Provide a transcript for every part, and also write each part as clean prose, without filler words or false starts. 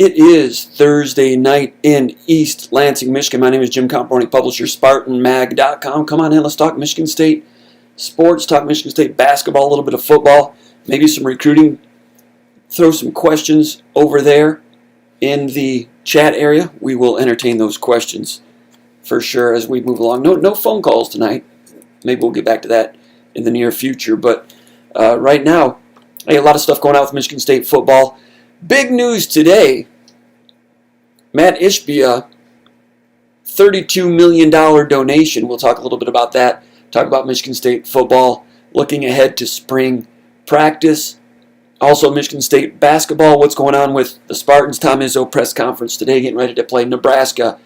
It is Thursday night in East Lansing, Michigan. My name is Jim Comparoni, publisher, SpartanMag.com. Come on in, let's talk Michigan State sports, talk Michigan State basketball, a little bit of football, maybe some recruiting. Throw some questions over there in the chat area. We will entertain those questions for sure as we move along. No phone calls tonight. Maybe we'll get back to that in the near future. But right now, a lot of stuff going on with Michigan State football. Big news today. Matt Ishbia, $32 million donation. We'll talk a little bit about that. Talk about Michigan State football, looking ahead to spring practice. Also, Michigan State basketball, what's going on with the Spartans. Tom Izzo press conference today, getting ready to play Nebraska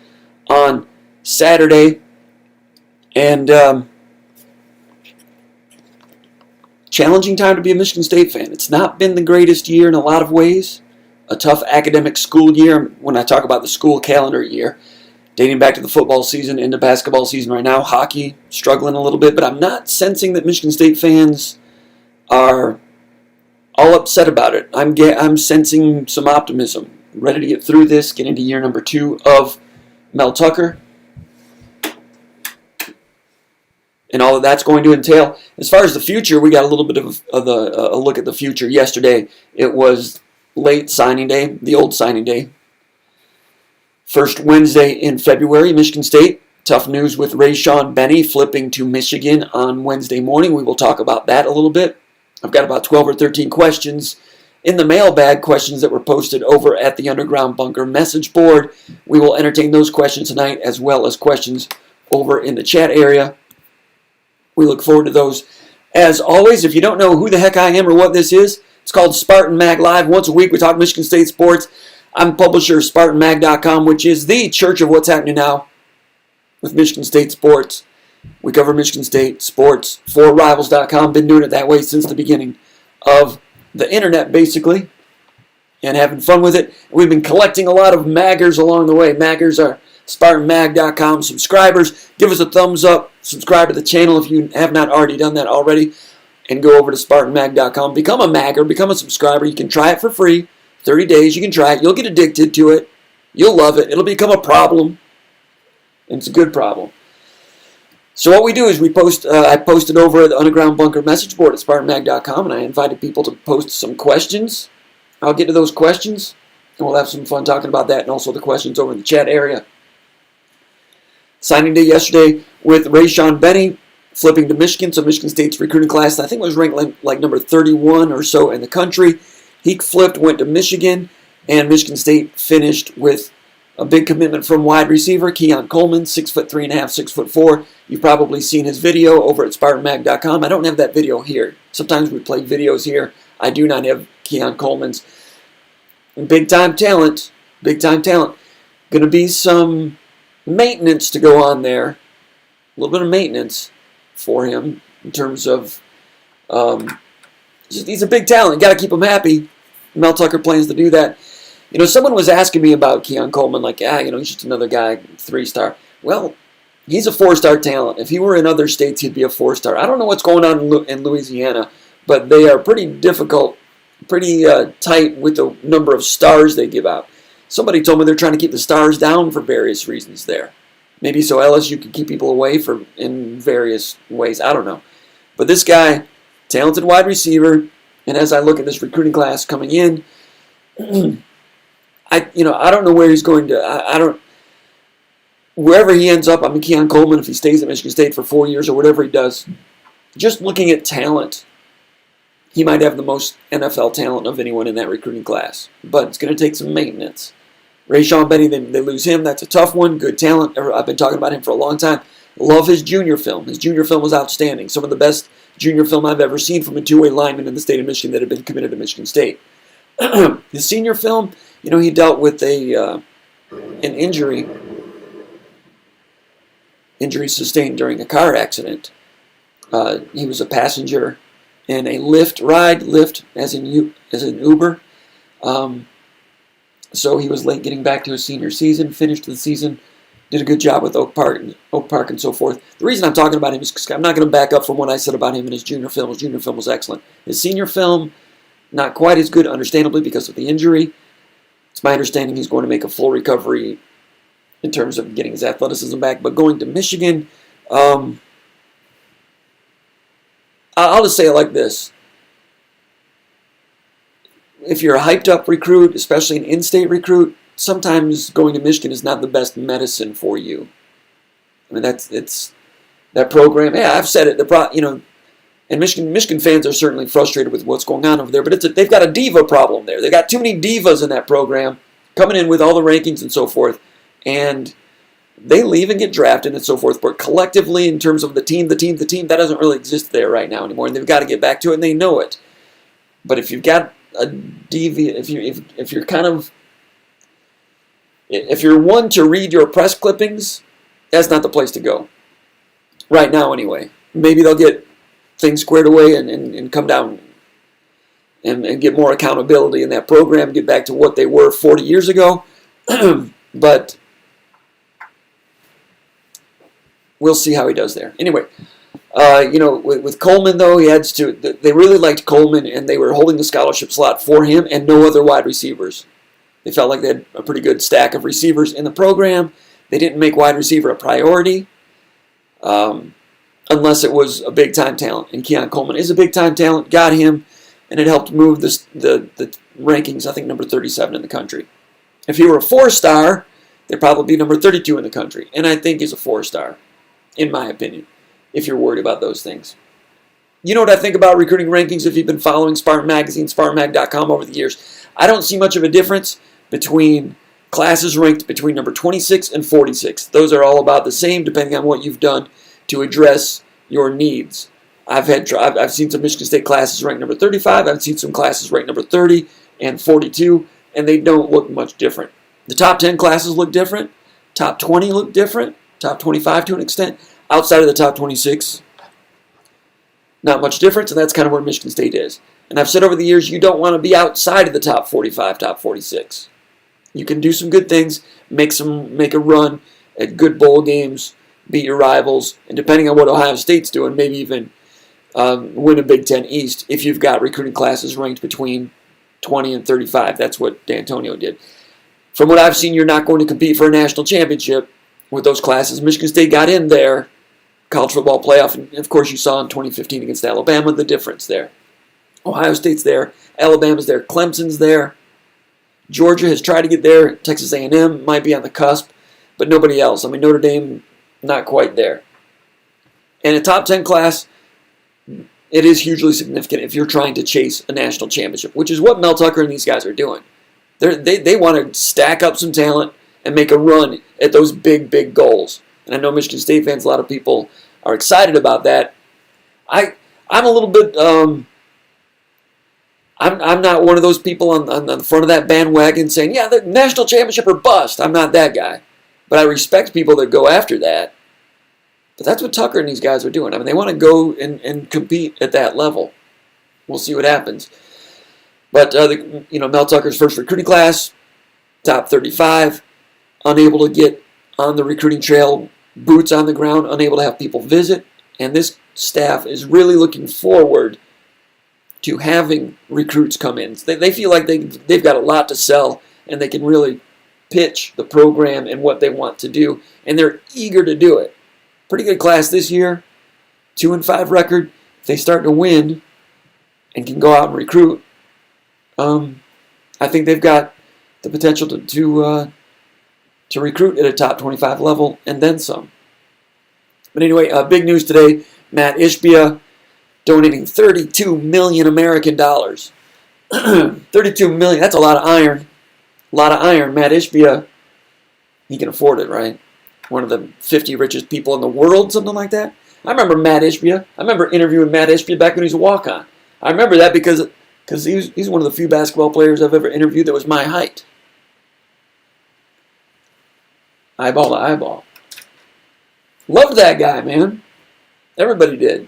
on Saturday. And challenging time to be a Michigan State fan. It's not been the greatest year in a lot of ways. A tough academic school year. When I talk about the school calendar year, dating back to the football season into basketball season right now, hockey struggling a little bit, but I'm not sensing that Michigan State fans are all upset about it. I'm sensing some optimism, ready to get through this, get into year number 2 of Mel Tucker, and all that that's going to entail. As far as the future, we got a little bit of a look at the future. Yesterday, it was late signing day, the old signing day. First Wednesday in February, Michigan State. Tough news with Rayshawn Benny flipping to Michigan on Wednesday morning. We will talk about that a little bit. I've got about 12 or 13 questions in the mailbag, questions that were posted over at the Underground Bunker message board. We will entertain those questions tonight as well as questions over in the chat area. We look forward to those. As always, if you don't know who the heck I am or what this is, it's called Spartan Mag Live. Once a week, we talk Michigan State sports. I'm publisher of SpartanMag.com, which is the church of what's happening now with Michigan State sports. We cover Michigan State sports for Rivals.com. Been doing it that way since the beginning of the internet, basically, and having fun with it. We've been collecting a lot of maggers along the way. Maggers are SpartanMag.com subscribers. Give us a thumbs up. Subscribe to the channel if you have not already done that already. And go over to SpartanMag.com. Become a magger. Become a subscriber. You can try it for free. 30 days. You can try it. You'll get addicted to it. You'll love it. It'll become a problem. And it's a good problem. So what we do is we post. I posted over at the Underground Bunker message board at SpartanMag.com, and I invited people to post some questions. I'll get to those questions, and we'll have some fun talking about that, and also the questions over in the chat area. Signing day yesterday with Rayshawn Benny flipping to Michigan. So Michigan State's recruiting class, I think it was ranked like number 31 or so in the country. He flipped, went to Michigan, and Michigan State finished with a big commitment from wide receiver Keon Coleman, 6'3.5", 6'4". You've probably seen his video over at SpartanMag.com. I don't have that video here. Sometimes we play videos here. I do not have Keon Coleman's. And big time talent. Big time talent. Going to be some maintenance to go on there. A little bit of maintenance for him in terms of he's a big talent. Got to keep him happy. Mel Tucker plans to do that. You know, someone was asking me about Keon Coleman, like, he's just another guy, 3-star. Well, he's a 4-star talent. If he were in other states, he'd be a 4-star. I don't know what's going on in Louisiana, but they are pretty difficult, pretty tight with the number of stars they give out. Somebody told me they're trying to keep the stars down for various reasons there. Maybe so LSU can keep people away in various ways. I don't know. But this guy, talented wide receiver, and as I look at this recruiting class coming in, I don't know where he's going to. Wherever he ends up, Keon Coleman, if he stays at Michigan State for 4 years or whatever he does, just looking at talent, he might have the most NFL talent of anyone in that recruiting class. But it's going to take some maintenance. Rayshawn Benny, they lose him. That's a tough one. Good talent. I've been talking about him for a long time. Love his junior film. His junior film was outstanding. Some of the best junior film I've ever seen from a two-way lineman in the state of Michigan that had been committed to Michigan State. His senior film, he dealt with an injury sustained during a car accident. He was a passenger in a Lyft as in Uber. So he was late getting back to his senior season, finished the season, did a good job with Oak Park and so forth. The reason I'm talking about him is because I'm not going to back up from what I said about him in his junior film. His junior film was excellent. His senior film, not quite as good, understandably, because of the injury. It's my understanding he's going to make a full recovery in terms of getting his athleticism back. But going to Michigan, I'll just say it like this. If you're a hyped-up recruit, especially an in-state recruit, sometimes going to Michigan is not the best medicine for you. I mean, it's that program. Yeah, I've said it. And Michigan fans are certainly frustrated with what's going on over there. But they've got a diva problem there. They've got too many divas in that program coming in with all the rankings and so forth, and they leave and get drafted and so forth. But collectively, in terms of the team, that doesn't really exist there right now anymore, and they've got to get back to it, and they know it. But if you've got a diva, if you're one to read your press clippings, that's not the place to go. Right now, anyway. Maybe they'll get things squared away and come down and get more accountability in that program, get back to what they were 40 years ago. But we'll see how he does there. Anyway, with Coleman, though, they really liked Coleman, and they were holding the scholarship slot for him and no other wide receivers. They felt like they had a pretty good stack of receivers in the program. They didn't make wide receiver a priority unless it was a big-time talent. And Keon Coleman is a big-time talent, got him, and it helped move the rankings, I think, number 37 in the country. If he were a 4-star, they'd probably be number 32 in the country. And I think he's a 4-star, in my opinion, if you're worried about those things. You know what I think about recruiting rankings if you've been following Spartan Magazine, SpartanMag.com over the years. I don't see much of a difference between classes ranked between number 26 and 46. Those are all about the same depending on what you've done to address your needs. I've seen some Michigan State classes ranked number 35. I've seen some classes ranked number 30 and 42, and they don't look much different. The top 10 classes look different. Top 20 look different. Top 25 to an extent. Outside of the top 26, not much difference, and that's kind of where Michigan State is. And I've said over the years, you don't want to be outside of the top 45, top 46. You can do some good things, make a run at good bowl games, beat your rivals, and depending on what Ohio State's doing, maybe even win a Big Ten East if you've got recruiting classes ranked between 20 and 35. That's what D'Antonio did. From what I've seen, you're not going to compete for a national championship with those classes. Michigan State got in there, college football playoff, and of course you saw in 2015 against Alabama the difference there. Ohio State's there, Alabama's there, Clemson's there. Georgia has tried to get there. Texas A&M might be on the cusp, but nobody else. I mean, Notre Dame, not quite there. And a top 10 class, it is hugely significant if you're trying to chase a national championship, which is what Mel Tucker and these guys are doing. They want to stack up some talent and make a run at those big, big goals. And I know Michigan State fans, a lot of people are excited about that. I'm a little bit... I'm not one of those people on the front of that bandwagon saying, yeah, the national championship or bust. I'm not that guy. But I respect people that go after that. But that's what Tucker and these guys are doing. I mean, they want to go and compete at that level. We'll see what happens. But, Mel Tucker's first recruiting class, top 35, unable to get on the recruiting trail, boots on the ground, unable to have people visit. And this staff is really looking forward to having recruits come in. They feel like they've got a lot to sell, and they can really pitch the program and what they want to do, and they're eager to do it. Pretty good class this year, 2-5 record. If they start to win and can go out and recruit, I think they've got the potential to recruit at a top 25 level and then some. But anyway, big news today, Matt Ishbia donating 32 million American dollars. 32 million, that's a lot of iron. A lot of iron. Matt Ishbia, he can afford it, right? One of the 50 richest people in the world, something like that. I remember Matt Ishbia. I remember interviewing Matt Ishbia back when he was a walk-on. I remember that because he's one of the few basketball players I've ever interviewed that was my height. Eyeball to eyeball. Loved that guy, man. Everybody did.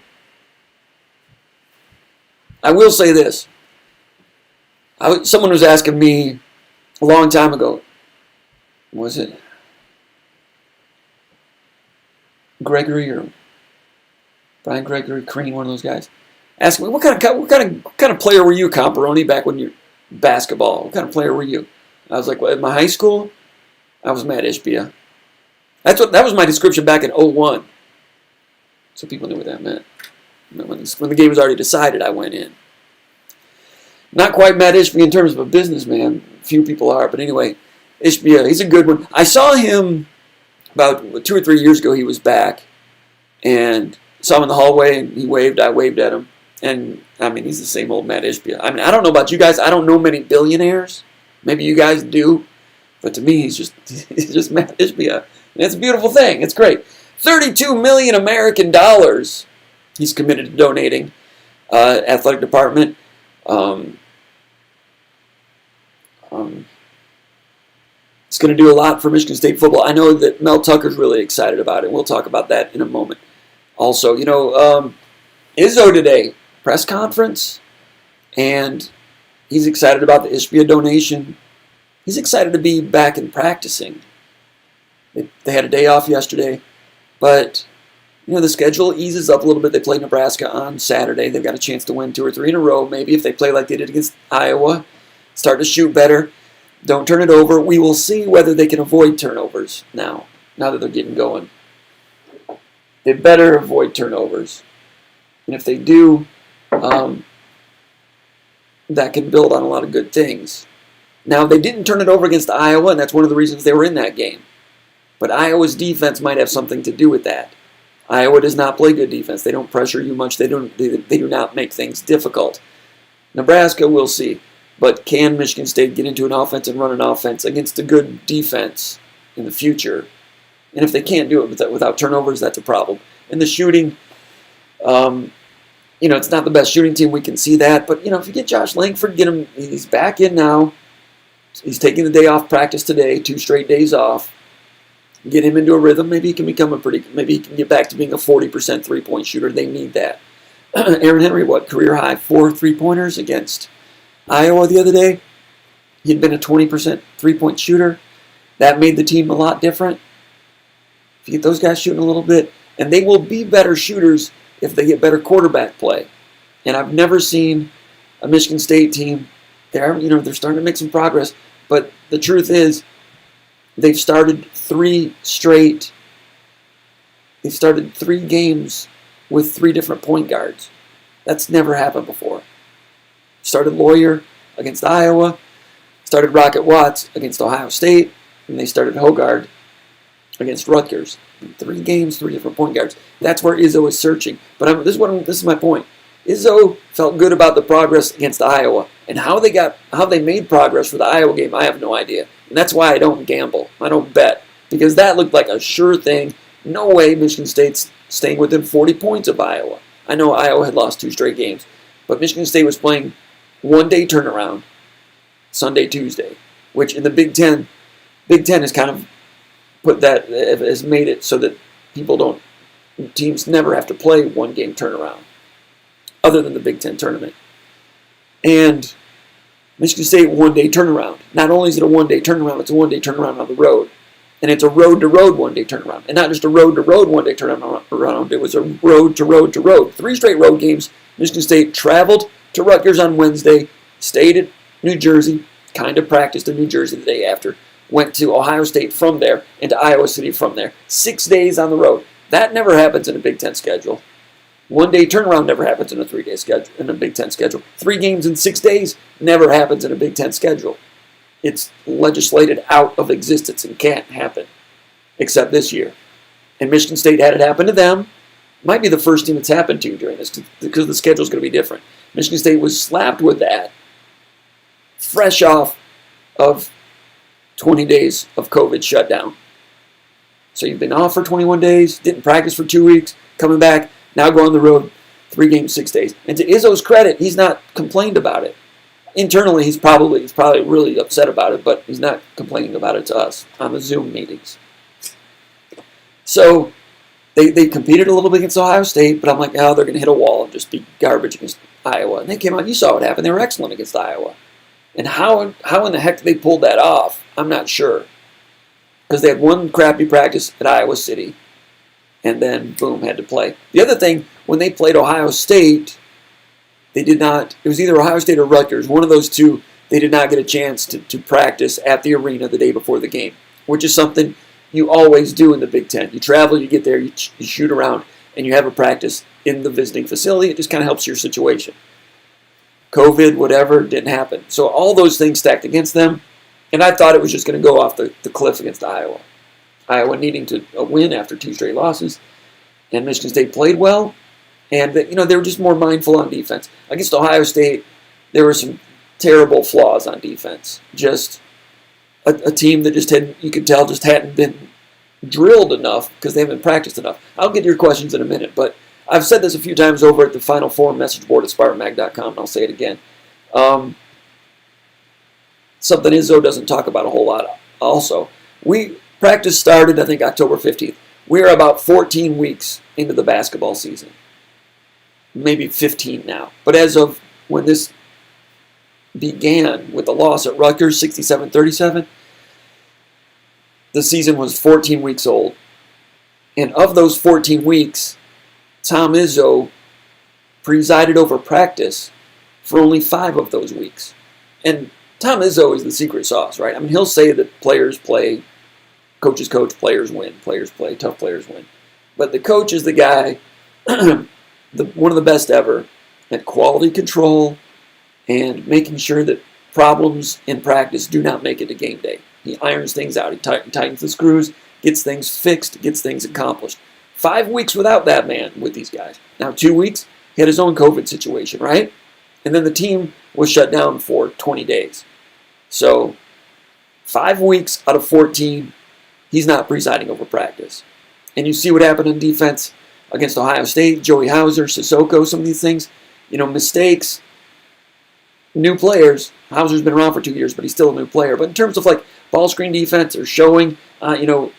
I will say this. Someone was asking me a long time ago, was it Gregory or Brian Gregory, Crean, one of those guys, asked me, what kind of player were you, Comparoni, back when you basketball? What kind of player were you? I was like, well, in my high school, I was Matt Ishbia. That was my description back in 01. So people knew what that meant. When the game was already decided, I went in. Not quite Matt Ishbia in terms of a businessman. Few people are, but anyway, Ishbia, he's a good one. I saw him about 2 or 3 years ago. He was back, and saw him in the hallway, and he waved. I waved at him, and I mean, he's the same old Matt Ishbia. I mean, I don't know about you guys. I don't know many billionaires. Maybe you guys do, but to me, he's just Matt Ishbia. And it's a beautiful thing. It's great. 32 million American dollars he's committed to donating. Athletic department. It's going to do a lot for Michigan State football. I know that Mel Tucker's really excited about it. We'll talk about that in a moment. Also, Izzo today, press conference, and he's excited about the Ishbia donation. He's excited to be back and practicing. They had a day off yesterday, but the schedule eases up a little bit. They play Nebraska on Saturday. They've got a chance to win 2 or 3 in a row, maybe if they play like they did against Iowa. Start to shoot better. Don't turn it over. We will see whether they can avoid turnovers now that they're getting going. They better avoid turnovers. And if they do, that can build on a lot of good things. Now, they didn't turn it over against Iowa, and that's one of the reasons they were in that game. But Iowa's defense might have something to do with that. Iowa does not play good defense. They don't pressure you much. They do not make things difficult. Nebraska, we'll see. But can Michigan State get into an offense and run an offense against a good defense in the future? And if they can't do it without turnovers, that's a problem. And the shooting, it's not the best shooting team. We can see that. But, if you get Josh Langford, get him. He's back in now. He's taking the day off practice today, 2 straight days off. Get him into a rhythm. Maybe he can maybe he can get back to being a 40% three-point shooter. They need that. Aaron Henry, career high 4 3-pointers against Iowa the other day. He'd been a 20% three-point shooter. That made the team a lot different. If you get those guys shooting a little bit, and they will be better shooters if they get better quarterback play. And I've never seen a Michigan State team. They're starting to make some progress, but the truth is, they've started 3 games with 3 different point guards. That's never happened before. Started Lawyer against Iowa, started Rocket Watts against Ohio State, and they started Hogard against Rutgers. 3 games, 3 different point guards. That's where Izzo is searching. But this is my point. Izzo felt good about the progress against Iowa, and how they made progress for the Iowa game, I have no idea. And that's why I don't gamble. I don't bet, because that looked like a sure thing. No way Michigan State's staying within 40 points of Iowa. I know Iowa had lost 2 straight games, but Michigan State was playing one-day turnaround, Sunday, Tuesday, which in the Big Ten has kind of has made it so that teams never have to play one-game turnaround, other than the Big Ten tournament. And Michigan State one-day turnaround. Not only is it a one-day turnaround, it's a one-day turnaround on the road. And it's a road-to-road one-day turnaround. And not just a road-to-road one-day turnaround. It was a road-to-road-to-road. 3 straight road games. Michigan State traveled to Rutgers on Wednesday, stayed at New Jersey, kind of practiced in New Jersey the day after, went to Ohio State from there, and to Iowa City from there. 6 days on the road. That never happens in a Big Ten schedule. One-day turnaround never happens in a 3-day schedule, in a Big Ten schedule. 3 games in 6 days never happens in a Big Ten schedule. It's legislated out of existence and can't happen, except this year. And Michigan State had it happen to them. Might be the first team it's happened to during this, because the schedule's going to be different. Michigan State was slapped with that, fresh off of 20 days of COVID shutdown. So you've been off for 21 days, didn't practice for 2 weeks, coming back, now go on the road, 3 games, 6 days. And to Izzo's credit, he's not complained about it. Internally, he's probably really upset about it, but he's not complaining about it to us on the Zoom meetings. So they competed a little bit against Ohio State, but I'm like, they're going to hit a wall and just be garbage against Iowa. And they came out, you saw what happened. They were excellent against Iowa. And how in the heck they pulled that off, I'm not sure. Because they had one crappy practice at Iowa City, and then, boom, had to play. The other thing, when they played Ohio State, they did not, it was either Ohio State or Rutgers. One of those two they did not get a chance to practice at the arena the day before the game, which is something you always do in the Big Ten. You travel, you get there, you shoot around, and you have a practice in the visiting facility. It just kind of helps your situation. COVID, whatever, didn't happen. So all those things stacked against them, and I thought it was just going to go off the cliff against Iowa. Iowa needing to win after 2 straight losses, and Michigan State played well, and they were just more mindful on defense. Against Ohio State, there were some terrible flaws on defense. Just a team that just hadn't been drilled enough because they haven't practiced enough. I'll get to your questions in a minute, but I've said this a few times over at the Final Four message board at SpartanMag.com, and I'll say it again. Something Izzo doesn't talk about a whole lot also. Practice started, I think, October 15th. We're about 14 weeks into the basketball season. Maybe 15 now. But as of when this began with the loss at Rutgers, 67-37, the season was 14 weeks old. And of those 14 weeks, Tom Izzo presided over practice for only 5 of those weeks. And Tom Izzo is the secret sauce, right? I mean, he'll say that players play, coaches coach, players win, players play, tough players win. But the coach is the guy, one of the best ever at quality control and making sure that problems in practice do not make it to game day. He irons things out. He tightens the screws, gets things fixed, gets things accomplished. 5 weeks without that man with these guys. Now 2 weeks, he had his own COVID situation, right? And then the team was shut down for 20 days. So 5 weeks out of 14, he's not presiding over practice. And you see what happened on defense against Ohio State, Joey Hauser, Sissoko, some of these things. Mistakes, new players. Hauser's been around for 2 years, but he's still a new player. But in terms of like ball screen defense or showing to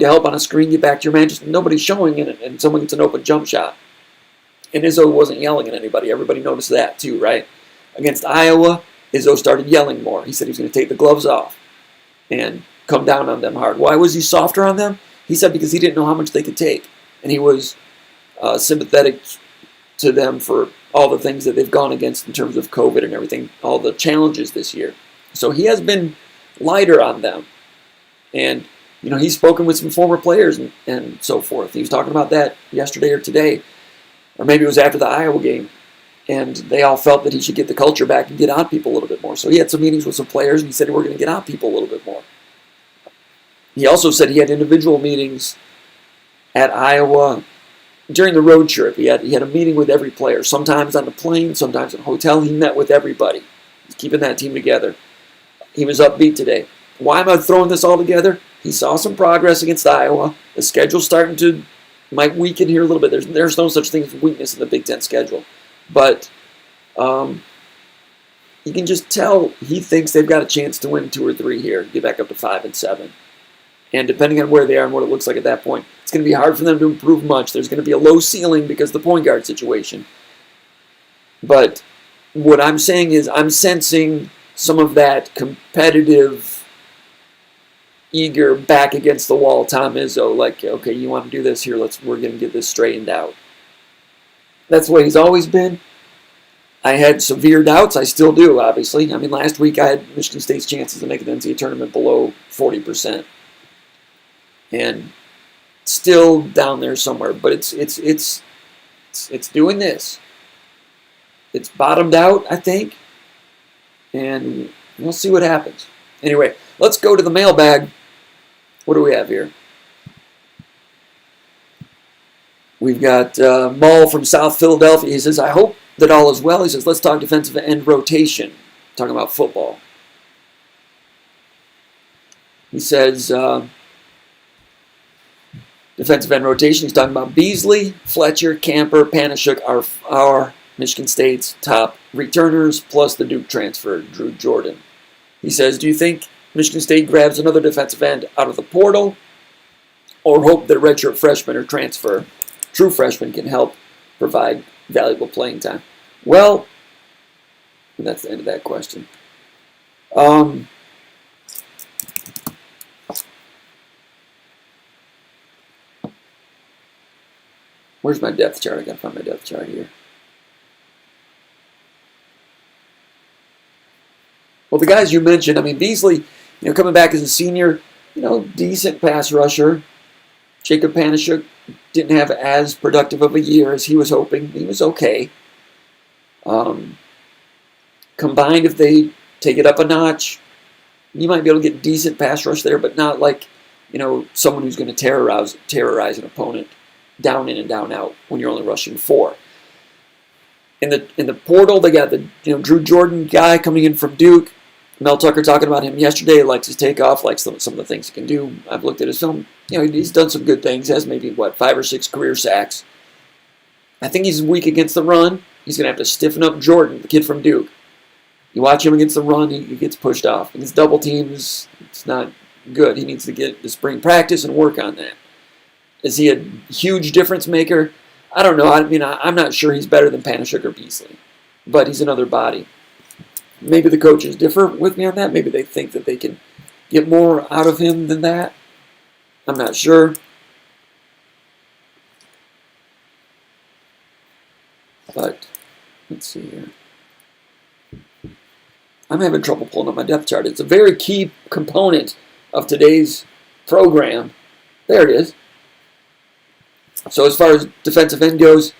help on a screen, get back to your man, just nobody's showing in it, and someone gets an open jump shot. And Izzo wasn't yelling at anybody. Everybody noticed that too, right? Against Iowa, Izzo started yelling more. He said he was going to take the gloves off and come down on them hard. Why was he softer on them? He said because he didn't know how much they could take. And he was sympathetic to them for all the things that they've gone against in terms of COVID and everything, all the challenges this year. So he has been lighter on them. And, he's spoken with some former players and so forth. He was talking about that yesterday or today, or maybe it was after the Iowa game. And they all felt that he should get the culture back and get on people a little bit more. So he had some meetings with some players, and he said we're going to get on people a little bit more. He also said he had individual meetings at Iowa during the road trip. He had a meeting with every player, sometimes on the plane, sometimes in a hotel. He met with everybody. He's keeping that team together. He was upbeat today. Why am I throwing this all together? He saw some progress against Iowa. The schedule's starting to might weaken here a little bit. There's no such thing as weakness in the Big Ten schedule. But you can just tell he thinks they've got a chance to win 2 or 3 here, get back up to 5 and 7. And depending on where they are and what it looks like at that point, it's going to be hard for them to improve much. There's going to be a low ceiling because of the point guard situation. But what I'm saying is I'm sensing some of that competitive, eager, back against the wall Tom Izzo, like, okay, you want to do this here, we're going to get this straightened out. That's the way he's always been. I had severe doubts. I still do, obviously. I mean, last week I had Michigan State's chances to make the Ncaa tournament below 40%. And still down there somewhere. But it's doing this. It's bottomed out, I think. And we'll see what happens. Anyway, let's go to the mailbag. What do we have here? We've got Mull from South Philadelphia. He says, I hope that all is well. He says, let's talk defensive end rotation. Talking about football. He says, defensive end rotation. He's talking about Beasley, Fletcher, Camper, Panashuk are our Michigan State's top returners, plus the Duke transfer, Drew Jordan. He says, do you think Michigan State grabs another defensive end out of the portal, or hope that a redshirt freshman or transfer, true freshman, can help provide valuable playing time? Well, that's the end of that question. Where's my depth chart? I gotta find my depth chart here. Well, the guys you mentioned, I mean, Beasley, coming back as a senior, decent pass rusher. Jacob Panashuk didn't have as productive of a year as he was hoping. He was okay. Combined, if they take it up a notch, you might be able to get decent pass rush there, but not like, someone who's going to terrorize an opponent down in and down out when you're only rushing 4. In the portal, they got the Drew Jordan guy coming in from Duke. Mel Tucker talking about him yesterday. Likes his takeoff, likes some of the things he can do. I've looked at his film. He's done some good things. Has maybe 5 or 6 career sacks. I think he's weak against the run. He's going to have to stiffen up Jordan, the kid from Duke. You watch him against the run, he gets pushed off. Against double teams, it's not good. He needs to get the spring practice and work on that. Is he a huge difference maker? I don't know. I'm not sure he's better than Panashuk or Beasley, but he's another body. Maybe the coaches differ with me on that. Maybe they think that they can get more out of him than that. I'm not sure. But let's see here. I'm having trouble pulling up my depth chart. It's a very key component of today's program. There it is. So as far as defensive end goes,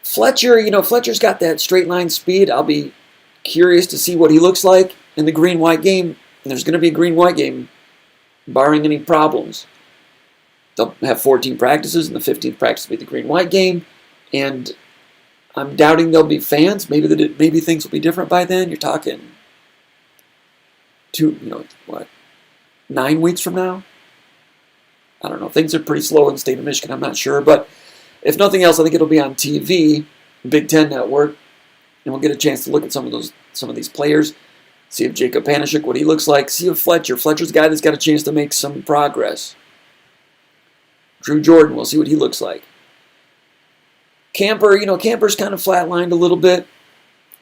Fletcher, Fletcher's got that straight line speed. I'll be curious to see what he looks like in the green-white game. And there's going to be a green-white game, barring any problems. They'll have 14 practices, and the 15th practice will be the green-white game. And I'm doubting there'll be fans. Maybe things will be different by then. You're talking 9 weeks from now? I don't know. Things are pretty slow in the state of Michigan. I'm not sure. But if nothing else, I think it'll be on TV, Big Ten Network, and we'll get a chance to look at some of these players, see if Jacob Panashuk, what he looks like, see if Fletcher's a guy that's got a chance to make some progress. Drew Jordan, we'll see what he looks like. Camper's kind of flatlined a little bit.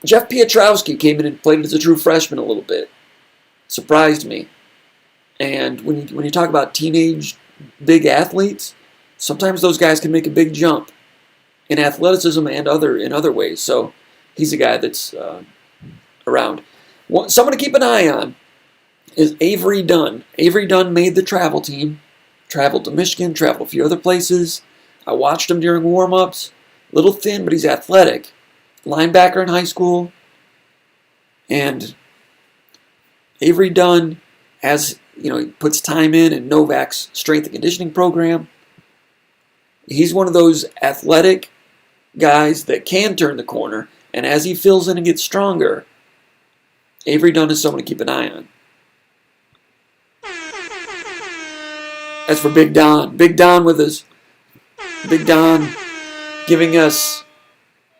Jeff Pietrowski came in and played as a true freshman a little bit. Surprised me. And when you talk about teenage big athletes, sometimes those guys can make a big jump in athleticism and in other ways. So he's a guy that's around. Someone to keep an eye on is Avery Dunn. Avery Dunn made the travel team. Traveled to Michigan, traveled a few other places. I watched him during warm-ups. Little thin, but he's athletic. Linebacker in high school. And Avery Dunn, he puts time in Novak's strength and conditioning program. He's one of those athletic guys that can turn the corner. And as he fills in and gets stronger, Avery Dunn is someone to keep an eye on. As for Big Don. Big Don with us. Big Don giving us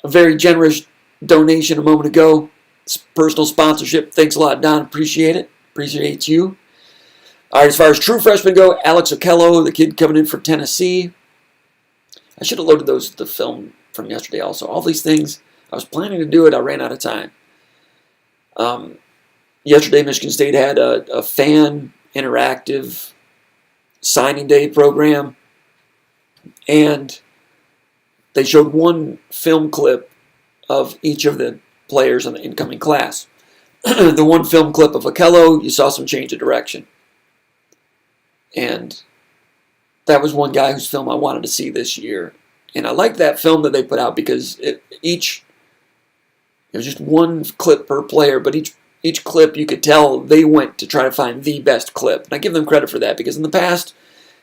a very generous donation a moment ago. It's personal sponsorship. Thanks a lot, Don. Appreciate it. Appreciate you. All right, as far as true freshmen go, Alex Okello, the kid coming in from Tennessee. I should have loaded the film from yesterday also. All these things, I was planning to do it. I ran out of time. Yesterday, Michigan State had a fan interactive signing day program, and they showed one film clip of each of the players in the incoming class. The one film clip of Okello, you saw some change of direction. And that was one guy whose film I wanted to see this year. And I liked that film that they put out because it was just one clip per player, but each clip you could tell they went to try to find the best clip. And I give them credit for that because in the past,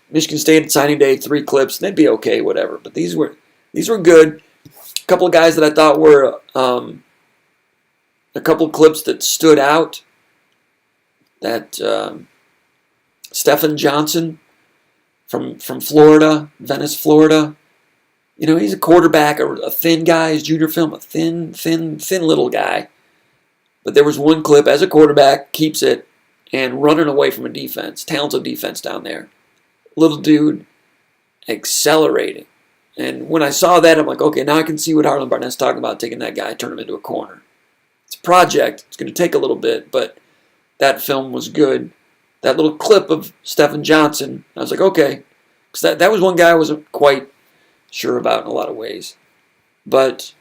Michigan State at signing day, 3 clips, and they'd be okay, whatever. But these were good. A couple of guys that I thought were a couple of clips that stood out. That Stephen Johnson from Florida, Venice, Florida. He's a quarterback, a thin guy. His junior film, a thin little guy. But there was one clip as a quarterback, keeps it, and running away from a defense. Talented defense down there. Little dude, accelerating. And when I saw that, I'm like, okay, now I can see what Harlan Barnett's talking about, taking that guy, turn him into a corner. It's a project. It's going to take a little bit, but that film was good. That little clip of Stephen Johnson, I was like, okay. Because that was one guy I wasn't quite sure about in a lot of ways. But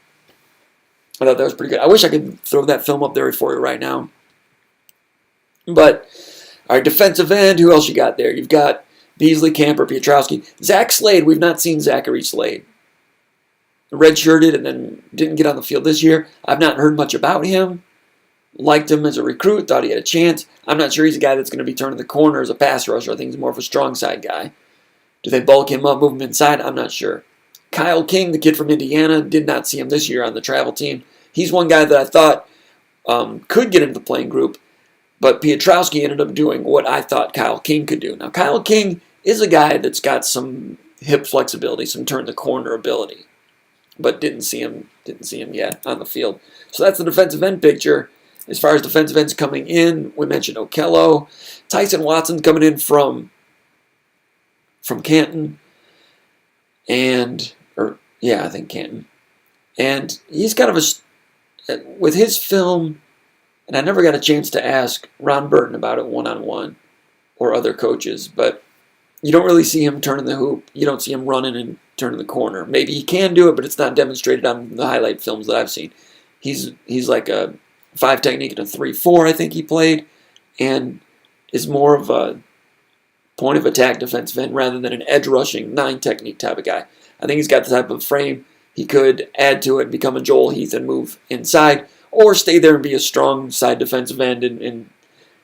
I thought that was pretty good. I wish I could throw that film up there for you right now. But, all right, defensive end, who else you got there? You've got Beasley, Camper, Pietrowski. Zach Slade, we've not seen Zachary Slade. Redshirted and then didn't get on the field this year. I've not heard much about him. Liked him as a recruit, thought he had a chance. I'm not sure he's a guy that's going to be turning the corner as a pass rusher. I think he's more of a strong side guy. Do they bulk him up, move him inside? I'm not sure. Kyle King, the kid from Indiana, did not see him this year on the travel team. He's one guy that I thought could get into the playing group, but Pietrowski ended up doing what I thought Kyle King could do. Now, Kyle King is a guy that's got some hip flexibility, some turn the corner ability, but didn't see him yet on the field. So that's the defensive end picture. As far as defensive ends coming in, we mentioned Okello. Tyson Watson coming in from Canton. I think Canton. And he's kind of with his film, and I never got a chance to ask Ron Burton about it one-on-one or other coaches, but you don't really see him turning the hoop. You don't see him running and turning the corner. Maybe he can do it, but it's not demonstrated on the highlight films that I've seen. He's like a 5 technique and a 3-4, I think he played, and is more of a point of attack defensive end rather than an edge rushing 9 technique type of guy. I think he's got the type of frame he could add to it, become a Joel Heath and move inside, or stay there and be a strong side defensive end and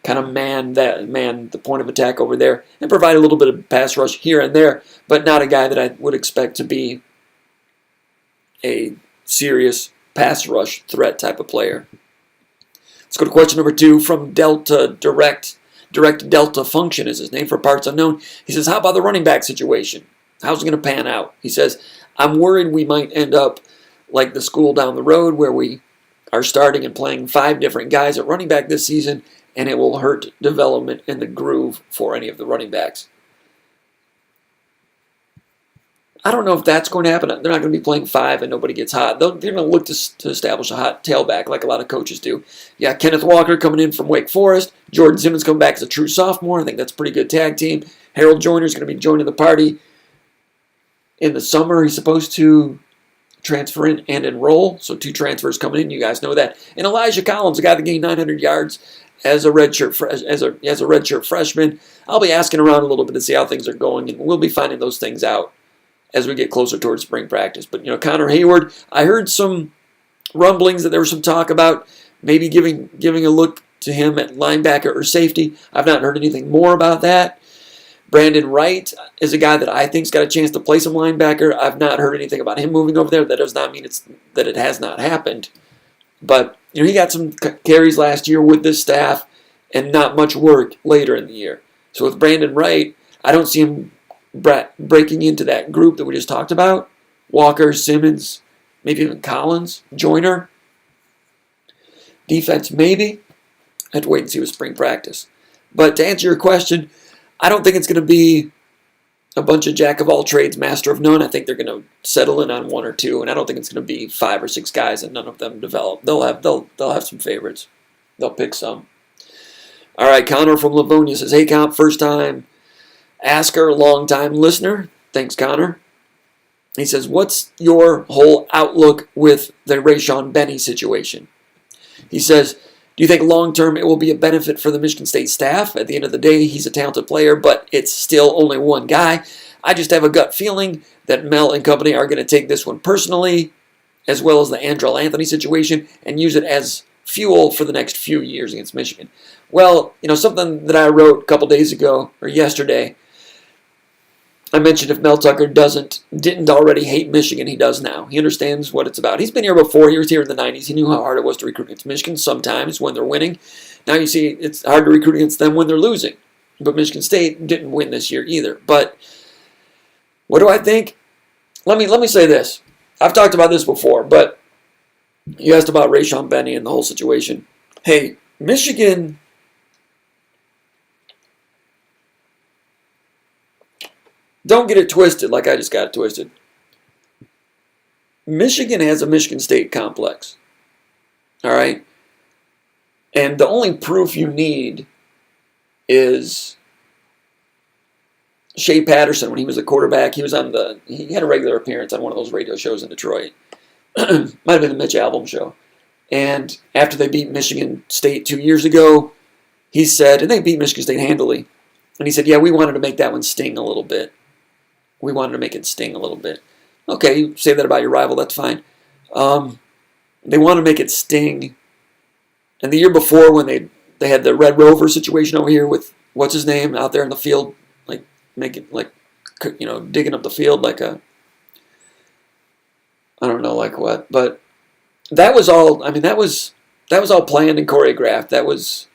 kind of man the point of attack over there and provide a little bit of pass rush here and there, but not a guy that I would expect to be a serious pass rush threat type of player. Let's go to question number 2 from Delta Direct. Direct Delta Function is his name for parts unknown. He says, how about the running back situation? How's it going to pan out? He says, I'm worried we might end up like the school down the road where we are starting and playing 5 different guys at running back this season, and it will hurt development in the groove for any of the running backs. I don't know if that's going to happen. They're not going to be playing 5 and nobody gets hot. They're going to look to establish a hot tailback like a lot of coaches do. Yeah, Kenneth Walker coming in from Wake Forest. Jordan Simmons coming back as a true sophomore. I think that's a pretty good tag team. Harold Joyner's going to be joining the party in the summer. He's supposed to transfer in and enroll. So 2 transfers coming in. You guys know that. And Elijah Collins, a guy that gained 900 yards as a redshirt freshman. I'll be asking around a little bit to see how things are going, and we'll be finding those things out as we get closer towards spring practice. But, Connor Hayward, I heard some rumblings that there was some talk about maybe giving a look to him at linebacker or safety. I've not heard anything more about that. Brandon Wright is a guy that I think's got a chance to play some linebacker. I've not heard anything about him moving over there. That does not mean that it has not happened. But, he got some carries last year with this staff and not much work later in the year. So with Brandon Wright, I don't see him breaking into that group that we just talked about. Walker, Simmons, maybe even Collins, Joyner. Defense, maybe. I have to wait and see with spring practice. But to answer your question, I don't think it's going to be a bunch of jack of all trades, master of none. I think they're going to settle in on 1 or 2, and I don't think it's going to be 5 or 6 guys and none of them develop. They'll have some favorites. They'll pick some. All right, Connor from Livonia says, hey, Comp, first time asker, long-time listener. Thanks, Connor. He says, what's your whole outlook with the Rayshawn Benny situation? He says, do you think long-term it will be a benefit for the Michigan State staff? At the end of the day, he's a talented player, but it's still only one guy. I just have a gut feeling that Mel and company are going to take this one personally, as well as the Andrell Anthony situation, and use it as fuel for the next few years against Michigan. Well, something that I wrote a couple days ago, or yesterday, I mentioned if Mel Tucker didn't already hate Michigan, he does now. He understands what it's about. He's been here before. He was here in the 90s. He knew how hard it was to recruit against Michigan sometimes when they're winning. Now you see it's hard to recruit against them when they're losing. But Michigan State didn't win this year either. But what do I think? Let me say this. I've talked about this before, but you asked about Rayshawn Benny and the whole situation. Hey, Michigan... Don't get it twisted like I just got it twisted. Michigan has a Michigan State complex. All right? And the only proof you need is Shea Patterson when he was a quarterback. He had a regular appearance on one of those radio shows in Detroit. Might have been the Mitch Albom show. And after they beat Michigan State 2 years ago, he said, and they beat Michigan State handily, and he said, yeah, we wanted to make that one sting a little bit. We wanted to make it sting a little bit. Okay, you say that about your rival, that's fine. They want to make it sting. And the year before, when they had the Red Rover situation over here with, what's his name, out there in the field, like, making, like, you know, digging up the field like a, I don't know, like what, but that was all, I mean, that was all planned and choreographed. That was,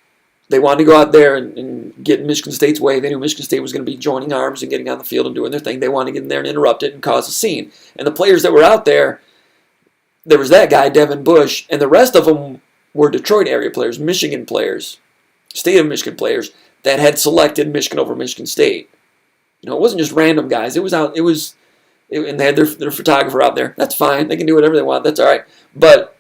they wanted to go out there and get in Michigan State's way. They knew Michigan State was going to be joining arms and getting on the field and doing their thing. They wanted to get in there and interrupt it and cause a scene. And the players that were out there, there was that guy, Devin Bush, and the rest of them were Detroit area players, Michigan players, state of Michigan players that had selected Michigan over Michigan State. You know, it wasn't just random guys. It was out. And they had their photographer out there. That's fine. They can do whatever they want. That's all right. But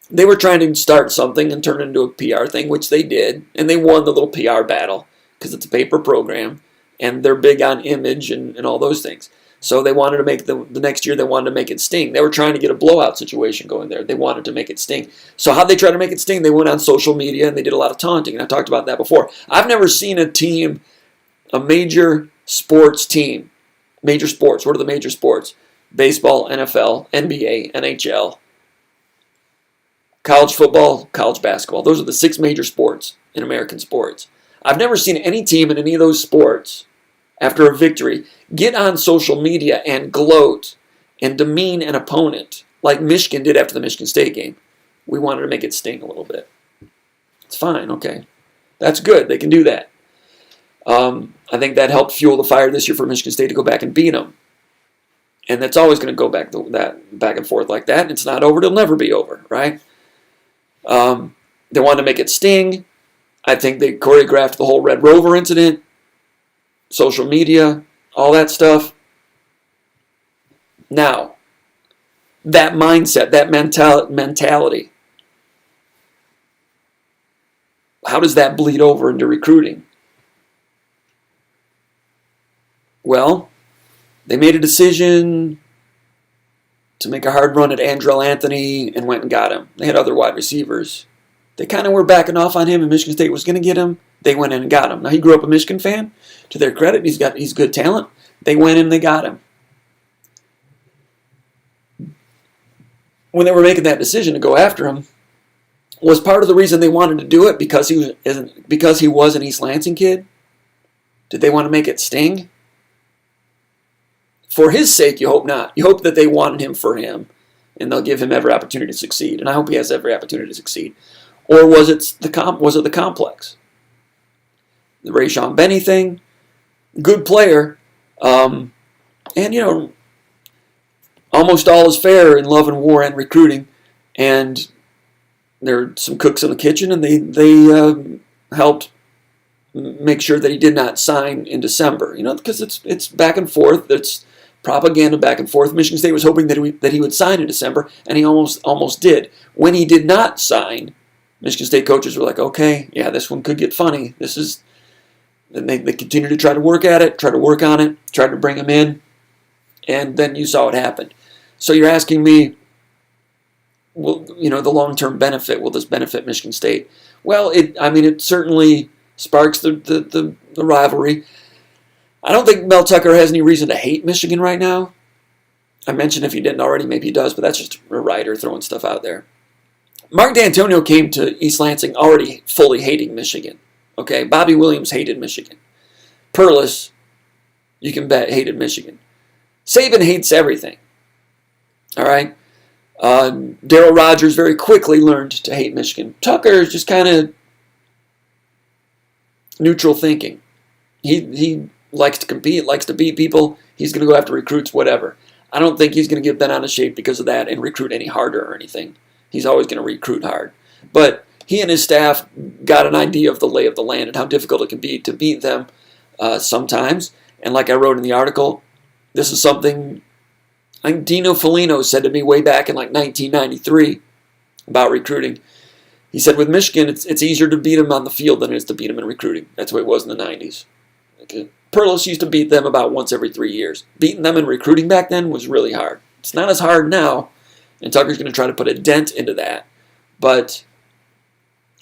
they were trying to start something and turn it into a PR thing, which they did, and they won the little PR battle because it's a paper program, and they're big on image and all those things. So they wanted to make the next year. They wanted to make it sting. They were trying to get a blowout situation going there. They wanted to make it sting. So how'd they try to make it sting? They went on social media and they did a lot of taunting. And I talked about that before. I've never seen a team, a major sports team, major sports. What are the major sports? Baseball, NFL, NBA, NHL, college football, college basketball. Those are the 6 major sports in American sports. I've never seen any team in any of those sports, after a victory, get on social media and gloat and demean an opponent like Michigan did after the Michigan State game. We wanted to make it sting a little bit. It's fine, okay. That's good. They can do that. I think that helped fuel the fire this year for Michigan State to go back and beat them. And that's always going to go back and forth like that. And it's not over. It'll never be over, right? They wanted to make it sting. I think they choreographed the whole Red Rover incident, social media, all that stuff. Now, that mindset, that mentality, how does that bleed over into recruiting? Well, they made a decision to make a hard run at Andrell Anthony and went and got him. They had other wide receivers. They kind of were backing off on him, and Michigan State was going to get him. They went in and got him. Now, he grew up a Michigan fan. To their credit, he's good talent. They went in and they got him. When they were making that decision to go after him, was part of the reason they wanted to do it because he was an East Lansing kid? Did they want to make it sting? For his sake, you hope not. You hope that they wanted him for him, and they'll give him every opportunity to succeed. And I hope he has every opportunity to succeed. Or was it the complex? The Rayshawn Benny thing, good player, and you know, almost all is fair in love and war and recruiting. And there are some cooks in the kitchen, and they helped make sure that he did not sign in December. You know, because it's back and forth. It's propaganda back and forth. Michigan State was hoping that he would sign in December, and he almost did. When he did not sign, Michigan State coaches were like, okay, yeah, this one could get funny. And they continued to try to work at it, try to work on it, try to bring him in, and then you saw what happened. So you're asking me, well, you know, the long-term benefit, will this benefit Michigan State? Well, it certainly sparks the rivalry. I don't think Mel Tucker has any reason to hate Michigan right now. I mentioned if he didn't already, maybe he does, but that's just a writer throwing stuff out there. Mark D'Antonio came to East Lansing already fully hating Michigan. Okay, Bobby Williams hated Michigan. Perlis, you can bet, hated Michigan. Saban hates everything. All right? Darryl Rogers very quickly learned to hate Michigan. Tucker is just kind of neutral thinking. He likes to compete, likes to beat people. He's going to go after recruits, whatever. I don't think he's going to get bent out of shape because of that and recruit any harder or anything. He's always going to recruit hard. But he and his staff got an idea of the lay of the land and how difficult it can be to beat them sometimes. And like I wrote in the article, this is something I think Dino Foligno said to me way back in like 1993 about recruiting. He said with Michigan, it's easier to beat them on the field than it is to beat them in recruiting. That's what it was in the 90s. Okay. Perlis used to beat them about once every 3 years. Beating them in recruiting back then was really hard. It's not as hard now, And Tucker's going to try to put a dent into that. But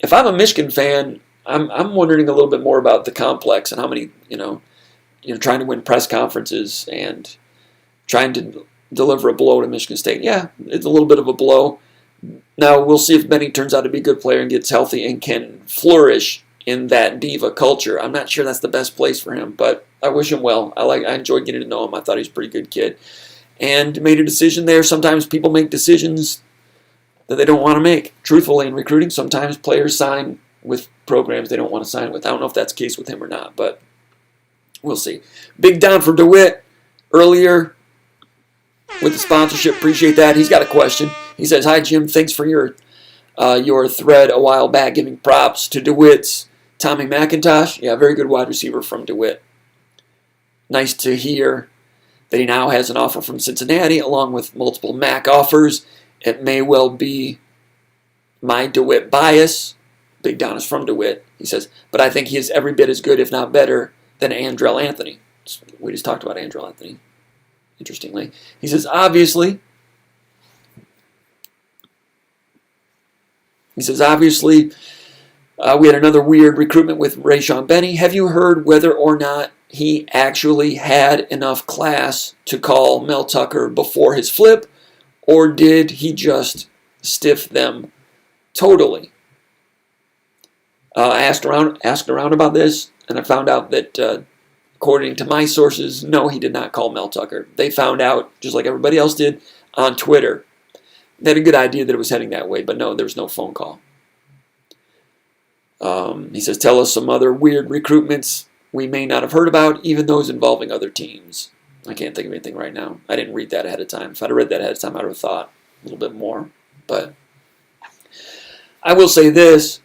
if I'm a Michigan fan, I'm wondering a little bit more about the complex and how many, trying to win press conferences and trying to deliver a blow to Michigan State. Yeah, it's a little bit of a blow. Now, we'll see if Benny turns out to be a good player and gets healthy and can flourish in that diva culture. I'm not sure that's the best place for him, but I wish him well. I enjoyed getting to know him. I thought he was a pretty good kid. And made a decision there. Sometimes people make decisions that they don't want to make. Truthfully, in recruiting, sometimes players sign with programs they don't want to sign with. I don't know if that's the case with him or not, but we'll see. Big down for DeWitt earlier with the sponsorship. Appreciate that. He's got a question. He says, "Hi, Jim. Thanks for your thread a while back giving props to DeWitt's Tommy McIntosh." Yeah, very good wide receiver from DeWitt. Nice to hear that he now has an offer from Cincinnati along with multiple MAC offers. It may well be my DeWitt bias. Big Don is from DeWitt. He says, but I think he is every bit as good, if not better, than Andrell Anthony. We just talked about Andrell Anthony, interestingly. He says, obviously, we had another weird recruitment with Rayshon Benny. Have you heard whether or not he actually had enough class to call Mel Tucker before his flip, or did he just stiff them totally? I asked around about this, and I found out that, according to my sources, no, he did not call Mel Tucker. They found out, just like everybody else did, on Twitter. They had a good idea that it was heading that way, but no, there was no phone call. He says, tell us some other weird recruitments we may not have heard about, even those involving other teams. I can't think of anything right now. I didn't read that ahead of time. If I'd have read that ahead of time, I would have thought a little bit more. But I will say this.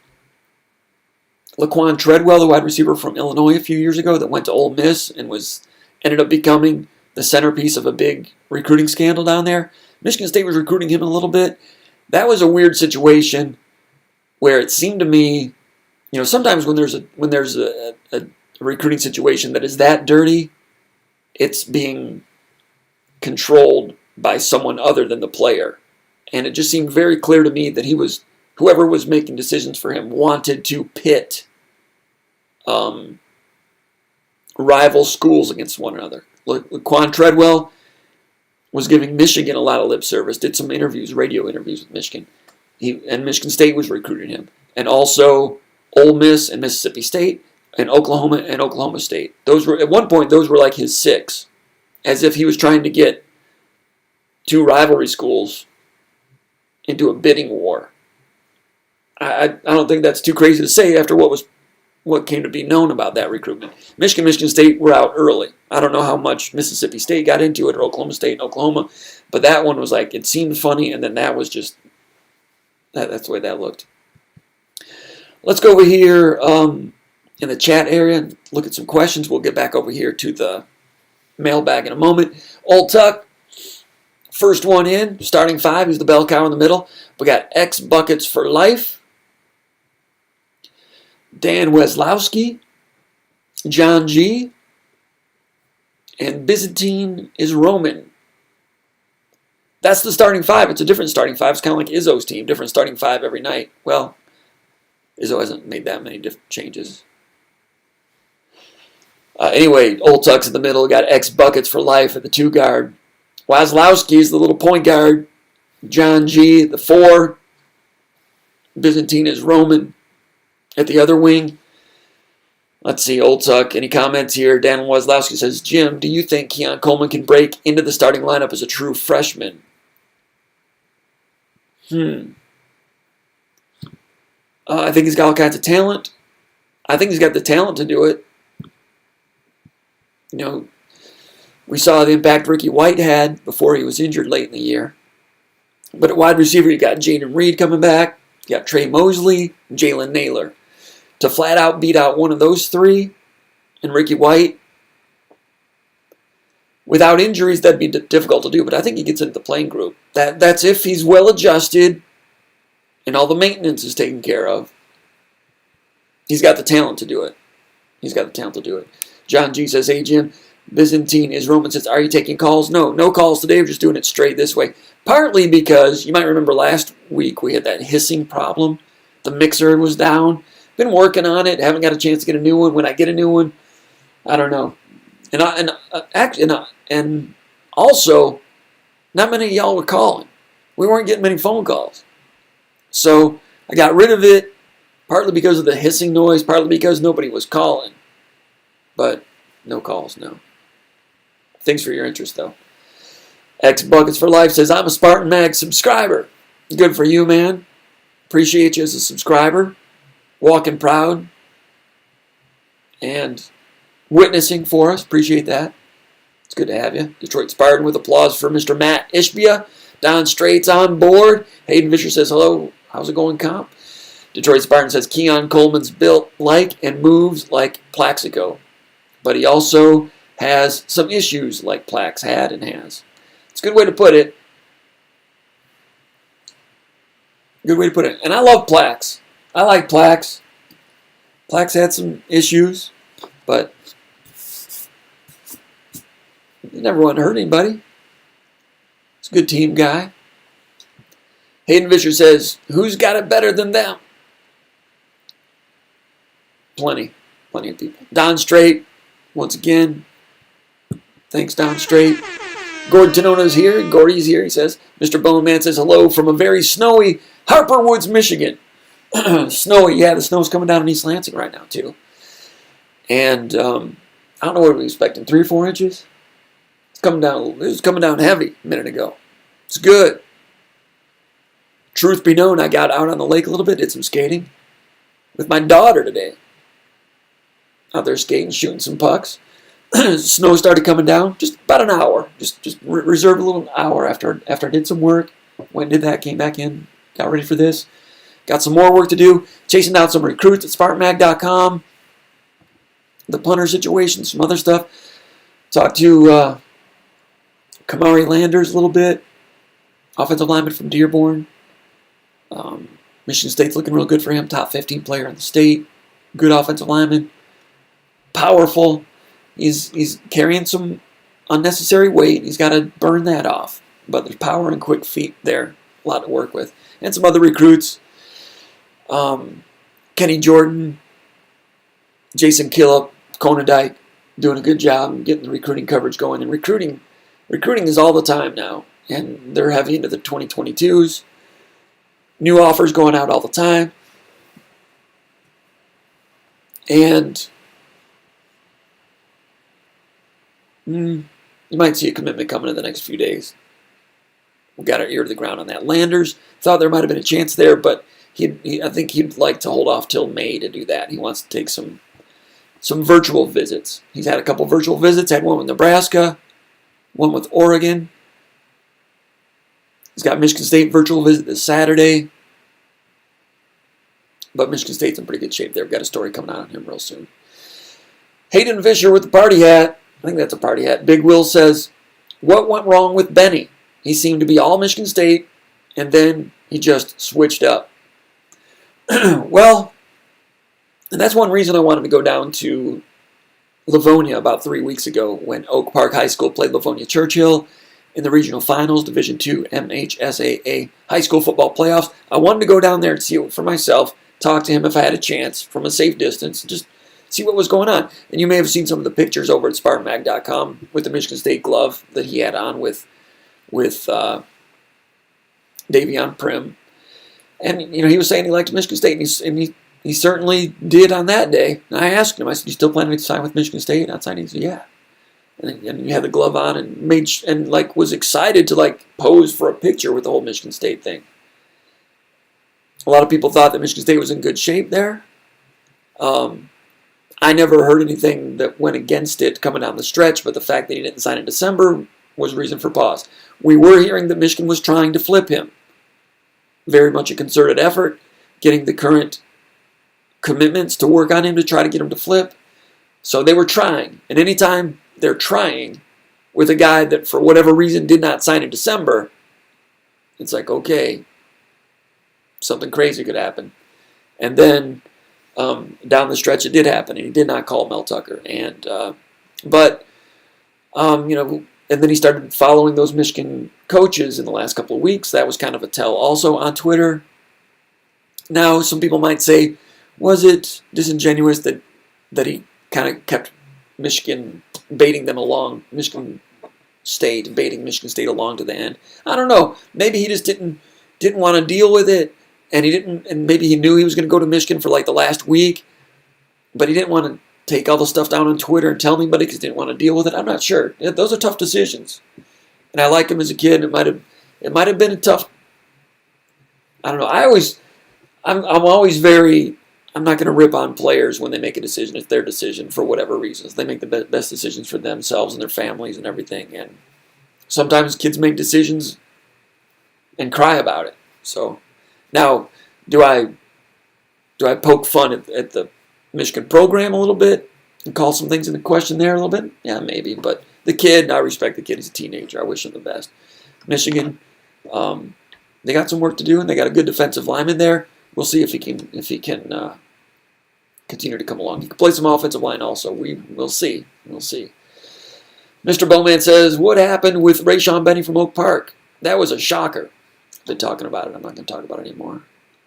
Laquan Treadwell, the wide receiver from Illinois a few years ago that went to Ole Miss and ended up becoming the centerpiece of a big recruiting scandal down there. Michigan State was recruiting him a little bit. That was a weird situation where it seemed to me, sometimes when there's a recruiting situation that is that dirty, it's being controlled by someone other than the player. And it just seemed very clear to me that whoever was making decisions for him wanted to pit rival schools against one another. Laquan Treadwell was giving Michigan a lot of lip service, did some radio interviews with Michigan. And Michigan State was recruiting him. And also Ole Miss and Mississippi State and Oklahoma State. Those were, at one point, those were like his six, as if he was trying to get two rivalry schools into a bidding war. I don't think that's too crazy to say after what came to be known about that recruitment. Michigan State were out early. I don't know how much Mississippi State got into it, or Oklahoma State and Oklahoma, but that one was like, it seemed funny, and then that was just, that's the way that looked. Let's go over here in the chat area and look at some questions. We'll get back over here to the mailbag in a moment. Old Tuck, first one in, starting five. He's the bell cow in the middle. We got X buckets for life. Dan Weslowski, John G, and Byzantine is Roman. That's the starting five. It's a different starting five. It's kind of like Izzo's team, different starting five every night. Well, Izzo hasn't made that many different changes. Anyway, Old Tuck's in the middle. Got X buckets for life at the 2 guard. Weslowski is the little point guard. John G, the 4. Byzantine is Roman at the other wing. Let's see, Old Tuck, any comments here? Dan Weslowski says, Jim, do you think Keon Coleman can break into the starting lineup as a true freshman? I think he's got all kinds of talent. I think he's got the talent to do it. We saw the impact Ricky White had before he was injured late in the year. But at wide receiver, you got Jaden Reed coming back. You got Trey Mosley, Jalen Naylor. To flat out beat out one of those three and Ricky White, without injuries, that'd be difficult to do. But I think he gets into the playing group. That's if he's well adjusted and all the maintenance is taken care of. He's got the talent to do it. John G says, hey, Jim, Byzantine is Roman says, are you taking calls? No calls today. We're just doing it straight this way. Partly because, you might remember last week we had that hissing problem. The mixer was down. Been working on it. Haven't got a chance to get a new one. When I get a new one, I don't know. And also, not many of y'all were calling. We weren't getting many phone calls. So I got rid of it, partly because of the hissing noise, partly because nobody was calling. But no calls, no. Thanks for your interest, though. X Buckets for Life says, I'm a SpartanMag subscriber. Good for you, man. Appreciate you as a subscriber. Walking proud. And witnessing for us. Appreciate that. It's good to have you. Detroit Spartan with applause for Mr. Matt Ishbia. Don Straight's on board. Hayden Fisher says, hello. How's it going, comp? Detroit Spartan says, Keon Coleman's built like and moves like Plaxico. But he also has some issues like Plax had and has. It's a good way to put it. Good way to put it. And I love Plax. I like Plax. Plax had some issues, but he never wanted to hurt anybody. He's a good team guy. Hayden Fisher says, who's got it better than them? Plenty of people. Don Straight, once again, thanks Don Straight. Gord Tenona's here. Gordy's here, he says. Mr. Bowman says hello from a very snowy Harper Woods, Michigan. Snowy, yeah, the snow's coming down in East Lansing right now, too. And I don't know what we're expecting, 3 or 4 inches? It's coming down. It was coming down heavy a minute ago. It's good. Truth be known, I got out on the lake a little bit, did some skating with my daughter today. Out there skating, shooting some pucks. Snow started coming down, just about an hour. Just reserved a little hour after I did some work. Went and did that, came back in, got ready for this. Got some more work to do. Chasing down some recruits at SpartanMag.com. The punter situation, some other stuff. Talked to Kamari Landers a little bit. Offensive lineman from Dearborn. Michigan State's looking real good for him. Top 15 player in the state. Good offensive lineman. Powerful. He's carrying some unnecessary weight. He's got to burn that off. But there's power and quick feet there. A lot to work with. And some other recruits. Kenny Jordan. Jason Killip. Konadike. Doing a good job getting the recruiting coverage going. And recruiting is all the time now. And they're heavy into the 2022s. New offers going out all the time. And you might see a commitment coming in the next few days. We got our ear to the ground on that. Landers thought there might have been a chance there, but I think he'd like to hold off till May to do that. He wants to take some virtual visits. He's had a couple virtual visits. Had one with Nebraska, one with Oregon. He's got Michigan State virtual visit this Saturday. But Michigan State's in pretty good shape there. We've got a story coming out on him real soon. Hayden Fisher with the party hat. I think that's a party hat. Big Will says, what went wrong with Benny? He seemed to be all Michigan State, and then he just switched up. Well, and that's one reason I wanted to go down to Livonia about 3 weeks ago when Oak Park High School played Livonia Churchill in the regional finals, Division II MHSAA high school football playoffs. I wanted to go down there and see it for myself, talk to him if I had a chance from a safe distance, just see what was going on. And you may have seen some of the pictures over at SpartanMag.com with the Michigan State glove that he had on with Davion Prim. And, he was saying he liked Michigan State, and he certainly did on that day. And I asked him, I said, you still planning to sign with Michigan State? And he said, yeah. And he had the glove on and was excited to pose for a picture with the whole Michigan State thing. A lot of people thought that Michigan State was in good shape there. I never heard anything that went against it coming down the stretch, but the fact that he didn't sign in December was reason for pause. We were hearing that Michigan was trying to flip him. Very much a concerted effort, getting the current commitments to work on him to try to get him to flip. So they were trying. And anytime they're trying with a guy that for whatever reason did not sign in December, it's like, okay, something crazy could happen. And then down the stretch it did happen, and he did not call Mel Tucker. And And then he started following those Michigan coaches in the last couple of weeks. That was kind of a tell also on Twitter. Now, some people might say, was it disingenuous that he kind of kept Michigan baiting them along, Michigan State along to the end? I don't know. Maybe he just didn't want to deal with it, and maybe he knew he was going to go to Michigan for like the last week, but he didn't want to take all the stuff down on Twitter and tell anybody because he didn't want to deal with it. I'm not sure. Those are tough decisions, and I liked him as a kid. It might have been a tough. I don't know. I'm always very. I'm not going to rip on players when they make a decision. It's their decision for whatever reasons. They make the best decisions for themselves and their families and everything. And sometimes kids make decisions and cry about it. So now, do I poke fun at the Michigan program a little bit and call some things into question there a little bit? Yeah, maybe. But the kid, I respect the kid. He's a teenager. I wish him the best. Michigan, they got some work to do, and they got a good defensive lineman there. We'll see if he can continue to come along. He can play some offensive line also. We'll see. We'll see. Mr. Bowman says, what happened with Rayshawn Benny from Oak Park? That was a shocker. I've been talking about it. I'm not going to talk about it anymore.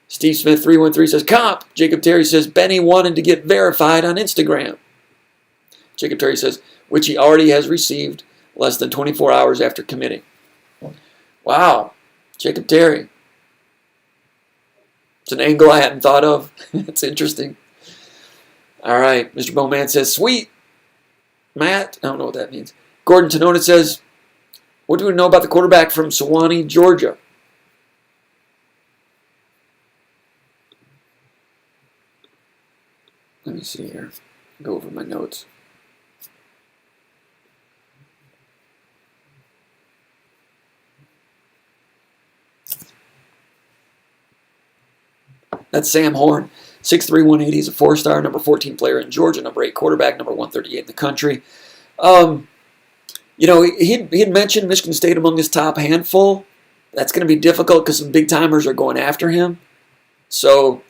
Steve Smith 313 says, Comp. Jacob Terry says, Benny wanted to get verified on Instagram. Jacob Terry says, which he already has received less than 24 hours after committing. Wow. Jacob Terry. It's an angle I hadn't thought of. It's interesting. All right. Mr. Bowman says, sweet. Matt, I don't know what that means. Gordon Tenona says, what do we know about the quarterback from Sewanee, Georgia? Let me see here. Go over my notes. That's Sam Horn, 6'3", 180. He's a 4-star, number 14 player in Georgia, number 8 quarterback, number 138 in the country. He had mentioned Michigan State among his top handful. That's going to be difficult because some big-timers are going after him. So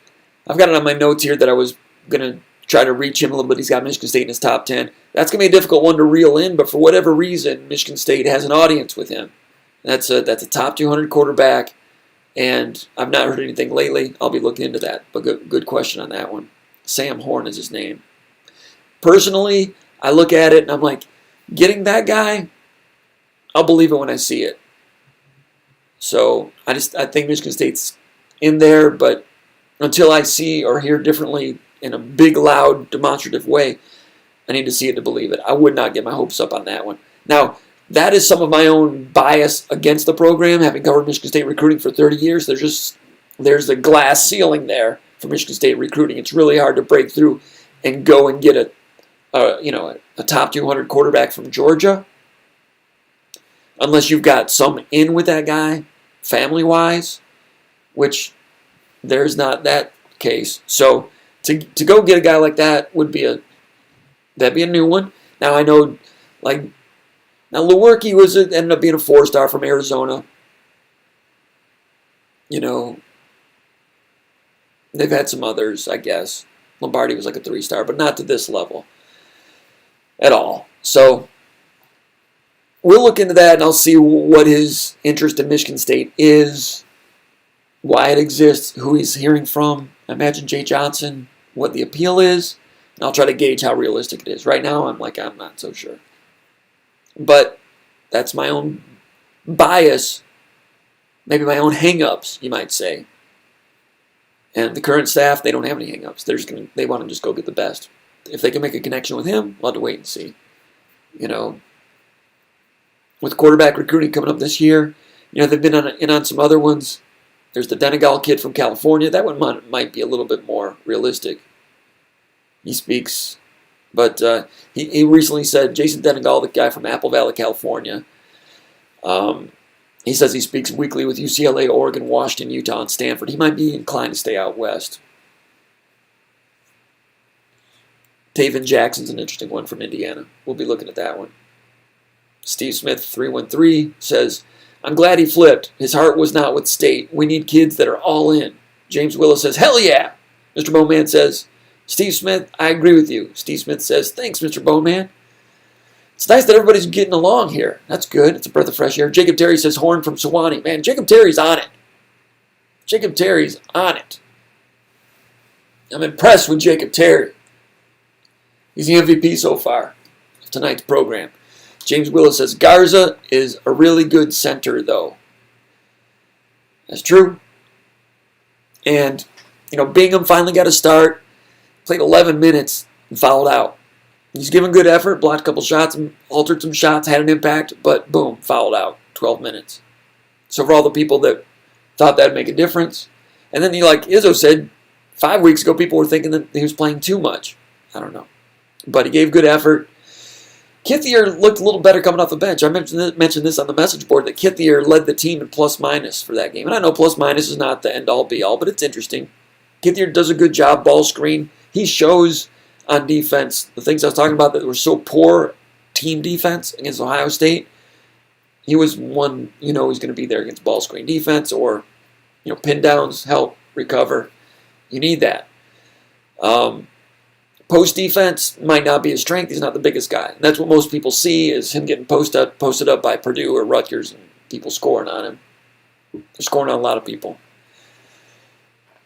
I've got it on my notes here that I was going to try to reach him a little bit. He's got Michigan State in his top 10. That's going to be a difficult one to reel in, but for whatever reason, Michigan State has an audience with him. That's a top 200 quarterback. And I've not heard anything lately. I'll be looking into that. But good question on that one. Sam Horn is his name. Personally, I look at it and I'm like, getting that guy, I'll believe it when I see it. So I think Michigan State's in there, but until I see or hear differently in a big, loud, demonstrative way, I need to see it to believe it. I would not get my hopes up on that one. Now, that is some of my own bias against the program, having covered Michigan State recruiting for 30 years. There's a glass ceiling there for Michigan State recruiting. It's really hard to break through and go and get a top 200 quarterback from Georgia, unless you've got some in with that guy, family-wise, which there's not that case. So to go get a guy like that that'd be a new one. Now I know, now Lewerke ended up being a 4-star from Arizona. They've had some others, I guess. Lombardi was like a 3-star, but not to this level at all. So we'll look into that, and I'll see what his interest in Michigan State is, why it exists, who he's hearing from. I imagine Jay Johnson, what the appeal is, and I'll try to gauge how realistic it is. Right now, I'm not so sure. But that's my own bias, maybe my own hang-ups, you might say. And the current staff, they don't have any hang-ups. They want to just go get the best. If they can make a connection with him, we'll have to wait and see. With quarterback recruiting coming up this year, they've been in on some other ones. There's the Denegal kid from California. That one might be a little bit more realistic. He speaks... But he recently said, Jason Denegal, the guy from Apple Valley, California, he says he speaks weekly with UCLA, Oregon, Washington, Utah, and Stanford. He might be inclined to stay out west. Taven Jackson's an interesting one from Indiana. We'll be looking at that one. Steve Smith, 313, says, I'm glad he flipped. His heart was not with State. We need kids that are all in. James Willis says, hell yeah. Mr. Bowman says, Steve Smith, I agree with you. Steve Smith says, thanks, Mr. Bowman. It's nice that everybody's getting along here. That's good. It's a breath of fresh air. Jacob Terry says, Horn from Sewanee. Man, Jacob Terry's on it. Jacob Terry's on it. I'm impressed with Jacob Terry. He's the MVP so far of tonight's program. James Willis says, Garza is a really good center, though. That's true. And, Bingham finally got a start. Played 11 minutes and fouled out. He's given good effort, blocked a couple shots, and altered some shots, had an impact, but boom, fouled out. 12 minutes. So for all the people that thought that'd make a difference, and then like Izzo said, 5 weeks ago, people were thinking that he was playing too much. I don't know. But he gave good effort. Kithier looked a little better coming off the bench. I mentioned this on the message board, that Kithier led the team in plus-minus for that game. And I know plus-minus is not the end-all, be-all, but it's interesting. Kithier does a good job, ball screen. He shows on defense the things I was talking about that were so poor team defense against Ohio State. He was one, he's going to be there against ball screen defense or, pin downs, help, recover. You need that. Post defense might not be his strength. He's not the biggest guy. And that's what most people see is him getting posted up by Purdue or Rutgers and people scoring on him. They're scoring on a lot of people.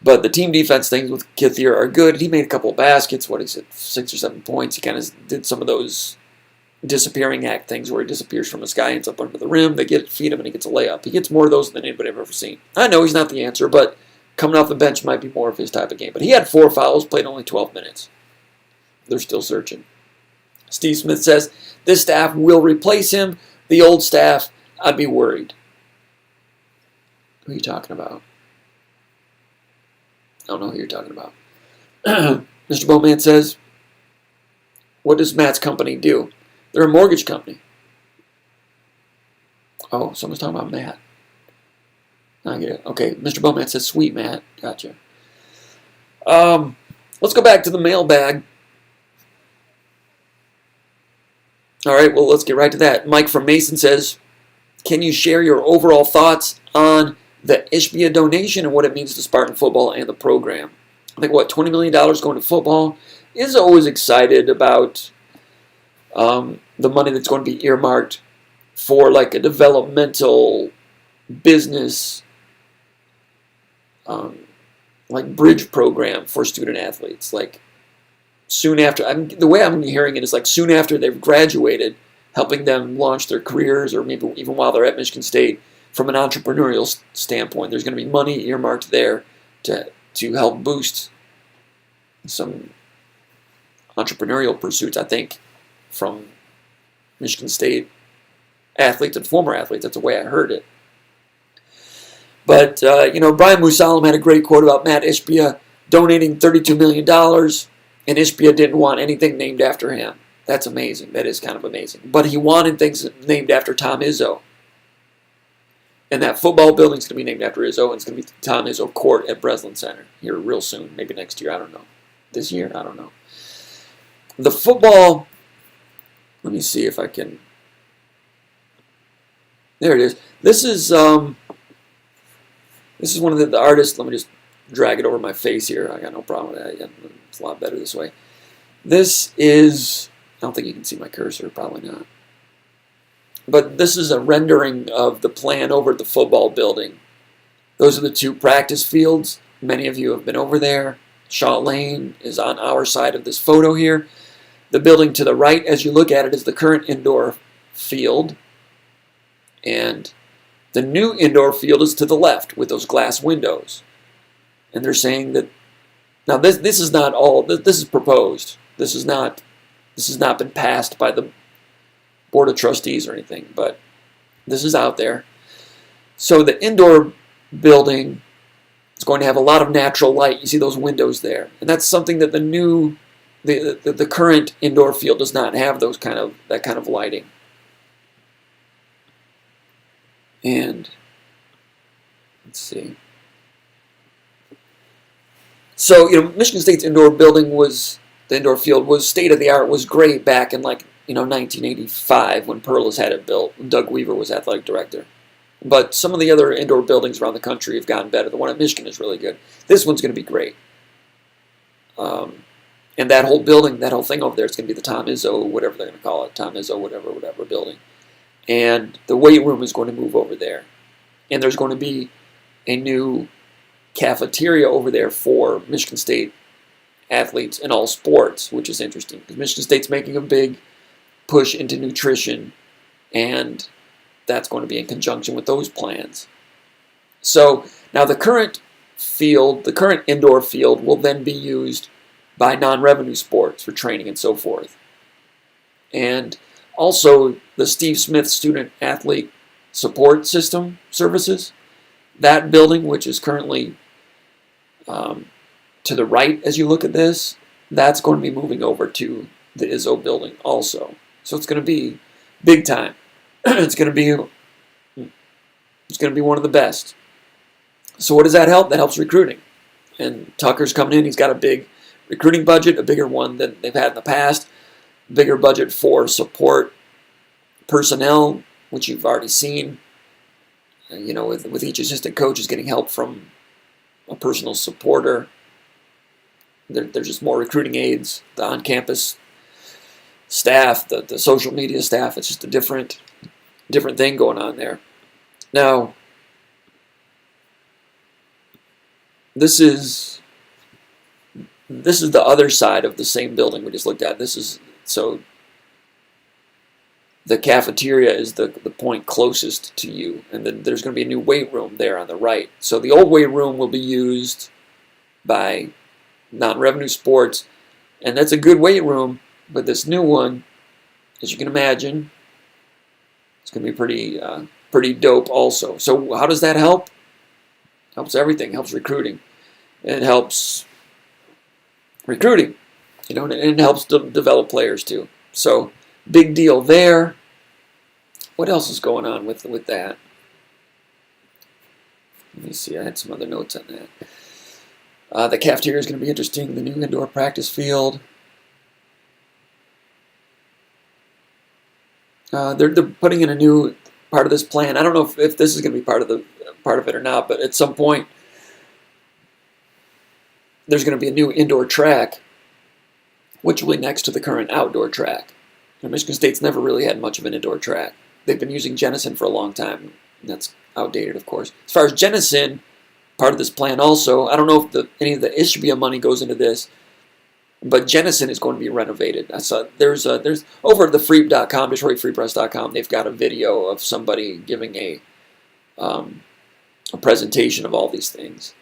But the team defense things with Kithier are good. He made a couple of baskets. 6 or 7 points. He kind of did some of those disappearing act things where he disappears from his guy, ends up under the rim. They feed him, and he gets a layup. He gets more of those than anybody I've ever seen. I know he's not the answer, but coming off the bench might be more of his type of game. But he had 4 fouls, played only 12 minutes. They're still searching. Steve Smith says, this staff will replace him. The old staff, I'd be worried. Who are you talking about? I don't know who you're talking about. Mr. Bowman says, what does Matt's company do? They're a mortgage company. Oh, someone's talking about Matt. I get it. Okay, Mr. Bowman says, sweet Matt. Gotcha. Let's go back to the mailbag. All right, well, let's get right to that. Mike from Mason says, can you share your overall thoughts on the Ishbia donation and what it means to Spartan football and the program? I think, $20 million going to football? Is always excited about the money that's going to be earmarked for like a developmental business like bridge program for student athletes. Like soon after, the way I'm hearing it is like soon after they've graduated, helping them launch their careers or maybe even while they're at Michigan State from an entrepreneurial standpoint. There's going to be money earmarked there to help boost some entrepreneurial pursuits, I think, from Michigan State athletes and former athletes. That's the way I heard it. But, Brian Musalam had a great quote about Matt Ishbia donating $32 million, and Ishbia didn't want anything named after him. That's amazing. That is kind of amazing. But he wanted things named after Tom Izzo. And that football building's going to be named after Izzo, and it's going to be Tom Izzo Court at Breslin Center here real soon. Maybe next year. I don't know. This year? I don't know. The football, let me see if I can. There it is. This is one of the artists. Let me just drag it over my face here. I got no problem with that. It's a lot better this way. This is, I don't think you can see my cursor, probably not. But this is a rendering of the plan over at the football building. Those are the 2 practice fields. Many of you have been over there. Shaw Lane is on our side of this photo here. The building to the right, as you look at it, is the current indoor field. And the new indoor field is to the left with those glass windows. And they're saying that, now this is not all, this is proposed. This has not been passed by the Board of Trustees or anything, but this is out there. So the indoor building is going to have a lot of natural light. You see those windows there. And that's something that the current indoor field does not have, that kind of lighting. And let's see. So, Michigan State's indoor building the indoor field was state of the art, was great back in 1985 when Perlis had it built, when Doug Weaver was athletic director. But some of the other indoor buildings around the country have gotten better. The one at Michigan is really good. This one's going to be great. And that whole building, that whole thing over there, it's going to be the Tom Izzo, whatever they're going to call it, Tom Izzo, whatever building. And the weight room is going to move over there. And there's going to be a new cafeteria over there for Michigan State athletes in all sports, which is interesting because Michigan State's making a big push into nutrition, and that's going to be in conjunction with those plans. So now the current indoor field will then be used by non-revenue sports for training and so forth. And also the Steve Smith Student Athlete Support System Services, that building, which is currently to the right as you look at this, that's going to be moving over to the Izzo building also. So it's going to be big time. It's going to be one of the best. So what does that help? That helps recruiting. And Tucker's coming in. He's got a big recruiting budget, a bigger one than they've had in the past. Bigger budget for support personnel, which you've already seen. With each assistant coach is getting help from a personal supporter. There's just more recruiting aides, the on-campus staff, the social media staff. It's just a different thing going on there. Now, this is the other side of the same building we just looked at. So the cafeteria is the point closest to you, and then there's going to be a new weight room there on the right. So the old weight room will be used by non-revenue sports, and that's a good weight room, but this new one, as you can imagine, it's going to be pretty dope also. So how does that help? Helps everything. Helps recruiting. It helps recruiting, and it helps develop players too. So big deal there. What else is going on with that? Let me see. I had some other notes on that. The cafeteria is going to be interesting. The new indoor practice field. They're putting in a new part of this plan. I don't know if this is going to be part of it or not, but at some point there's going to be a new indoor track, which will be next to the current outdoor track. Michigan State's never really had much of an indoor track. They've been using Jenison for a long time, and that's outdated, of course. As far as Jenison, part of this plan also, I don't know if any of the Ishbia money goes into this, but Jenison is going to be renovated. I saw there's over at the Freep.com, DetroitFreePress.com, they've got a video of somebody giving a presentation of all these things.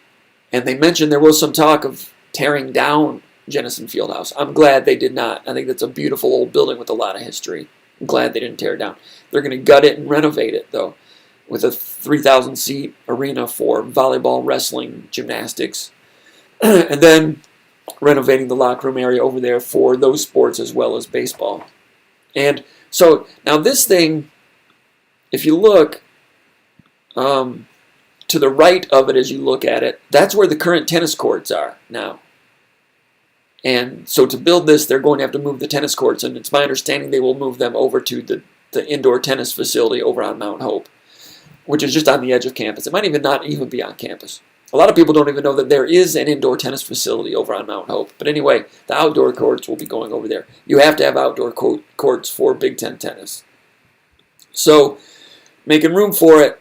And they mentioned there was some talk of tearing down Jenison Fieldhouse. I'm glad they did not. I think that's a beautiful old building with a lot of history. I'm glad they didn't tear it down. They're going to gut it and renovate it, though, with a 3,000-seat arena for volleyball, wrestling, gymnastics, and then renovating the locker room area over there for those sports as well as baseball. And so now this thing, if you look to the right of it as you look at it, that's where the current tennis courts are now. And so to build this, they're going to have to move the tennis courts, and it's my understanding they will move them over to the indoor tennis facility over on Mount Hope, which is just on the edge of campus. It might not even be on campus. A lot of people don't even know that there is an indoor tennis facility over on Mount Hope. But anyway, the outdoor courts will be going over there. You have to have outdoor courts for Big Ten tennis. So making room for it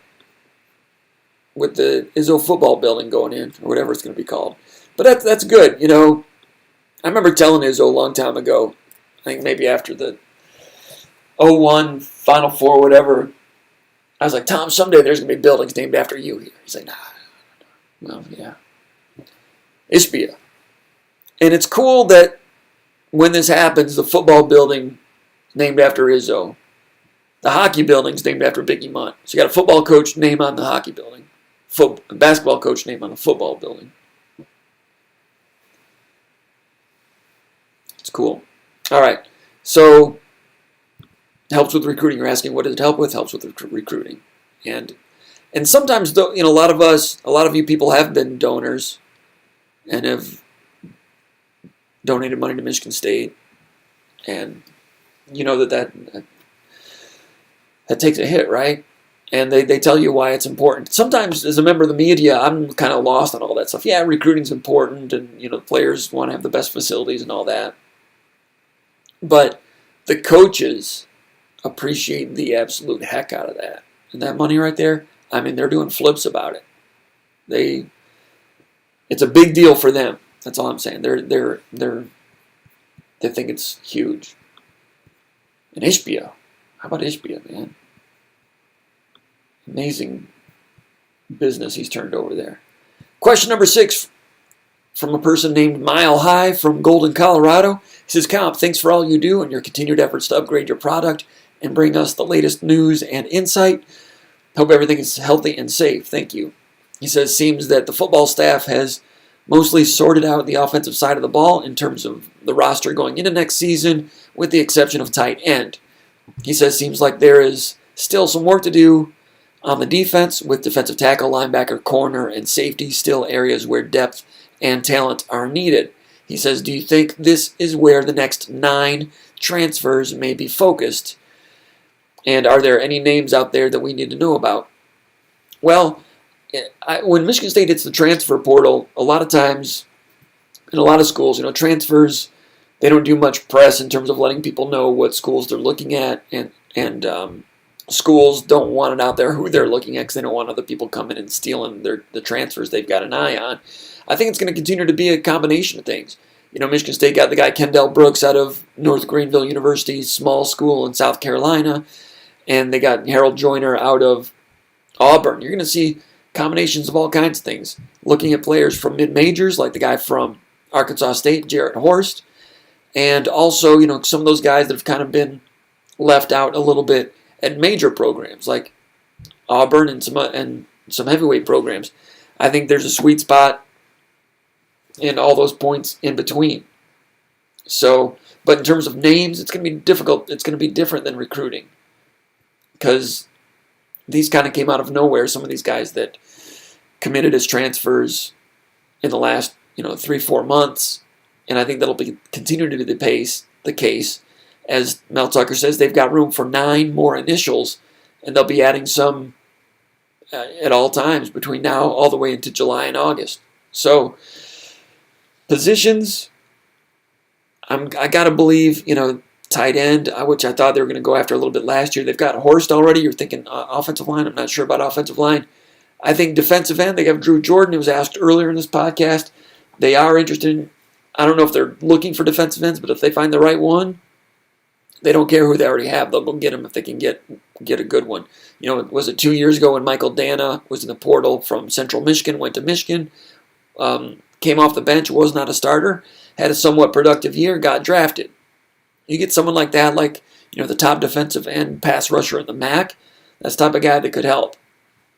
with the Izzo football building going in, or whatever it's going to be called. But that's good, I remember telling Izzo a long time ago, I think maybe after the 01 Final Four, whatever, I was like, Tom, someday there's going to be buildings named after you here. He's like, nah. Well, yeah. Ishbia. And it's cool that when this happens, the football building is named after Izzo. The hockey building is named after Biggie Munt. So you got a football coach name on the hockey building. A basketball coach name on the football building. It's cool. All right. So helps with recruiting. You're asking, what does it help with? Helps with recruiting. And sometimes, though, a lot of you people have been donors and have donated money to Michigan State, and you know that takes a hit, right? And they tell you why it's important. Sometimes, as a member of the media, I'm kind of lost on all that stuff. Yeah, recruiting's important, and players want to have the best facilities and all that. But the coaches appreciate the absolute heck out of that. And that money right there, I mean, they're doing flips about it. It's a big deal for them. That's all I'm saying. They think it's huge. And Ishbia, how about Ishbia, man? Amazing business he's turned over there. Question number 6 from a person named Mile High from Golden, Colorado. He says, Comp, thanks for all you do and your continued efforts to upgrade your product and bring us the latest news and insight. Hope everything is healthy and safe. Thank you. He says, seems that the football staff has mostly sorted out the offensive side of the ball in terms of the roster going into next season, with the exception of tight end. He says, seems like there is still some work to do on the defense, with defensive tackle, linebacker, corner, and safety still areas where depth and talent are needed. He says, do you think this is where the next 9 transfers may be focused? And are there any names out there that we need to know about? Well, when Michigan State hits the transfer portal, a lot of times, in a lot of schools, transfers, they don't do much press in terms of letting people know what schools they're looking at, and schools don't want it out there who they're looking at because they don't want other people coming and stealing the transfers they've got an eye on. I think it's going to continue to be a combination of things. Michigan State got the guy Kendall Brooks out of North Greenville University, small school in South Carolina, and they got Harold Joyner out of Auburn. You're going to see combinations of all kinds of things. Looking at players from mid-majors, like the guy from Arkansas State, Jarrett Horst, and also, some of those guys that have kind of been left out a little bit at major programs like Auburn and some heavyweight programs. I think there's a sweet spot in all those points in between. So, but in terms of names, it's going to be difficult. It's going to be different than recruiting because these kind of came out of nowhere. Some of these guys that committed as transfers in the last 3-4 months, and I think that'll continue to be the case. As Mel Tucker says, they've got room for 9 more initials, and they'll be adding some at all times between now all the way into July and August. So, positions, I got to believe, tight end, which I thought they were going to go after a little bit last year. They've got Horst already. You're thinking offensive line. I'm not sure about offensive line. I think defensive end, they have Drew Jordan, who was asked earlier in this podcast. They are interested in, I don't know if they're looking for defensive ends, but if they find the right one, they don't care who they already have. They'll go get him if they can get a good one. Was it 2 years ago when Michael Dana was in the portal from Central Michigan, went to Michigan, came off the bench, was not a starter, had a somewhat productive year, got drafted. You get someone like that, like the top defensive end pass rusher in the MAC, that's the type of guy that could help.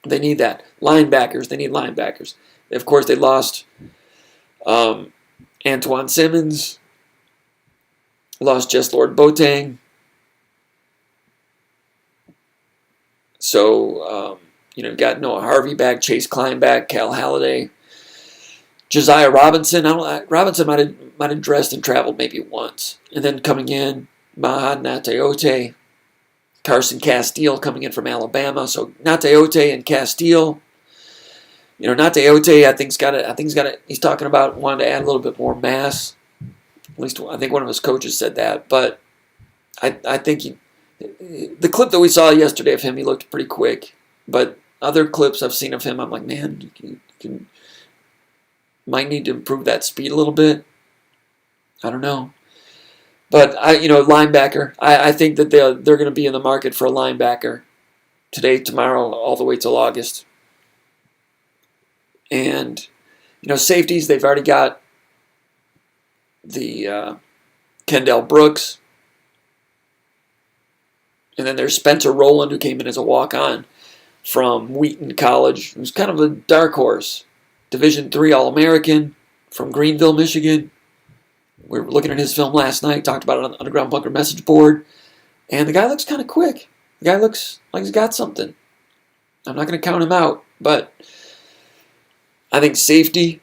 They need that. Linebackers, they need linebackers. Of course, they lost Antoine Simmons, lost Jess Lord Boateng. So, got Noah Harvey back, Chase Klein back, Cal Halliday, Josiah Robinson. Robinson might have dressed and traveled maybe once. And then coming in, Mahad Nateote, Carson Castile coming in from Alabama. So Nateote and Castile. Nateote, I think he's talking about wanting to add a little bit more mass. At least I think one of his coaches said that. But I think the clip that we saw yesterday of him, he looked pretty quick. But other clips I've seen of him, I'm like, man, you might need to improve that speed a little bit. I don't know. But, linebacker, I think that they're going to be in the market for a linebacker today, tomorrow, all the way till August. And, safeties, they've already got the Kendall Brooks. And then there's Spencer Roland, who came in as a walk-on from Wheaton College. He was kind of a dark horse. Division III All-American from Greenville, Michigan. We were looking at his film last night, talked about it on the Underground Bunker message board. And the guy looks kind of quick. The guy looks like he's got something. I'm not going to count him out, but I think safety,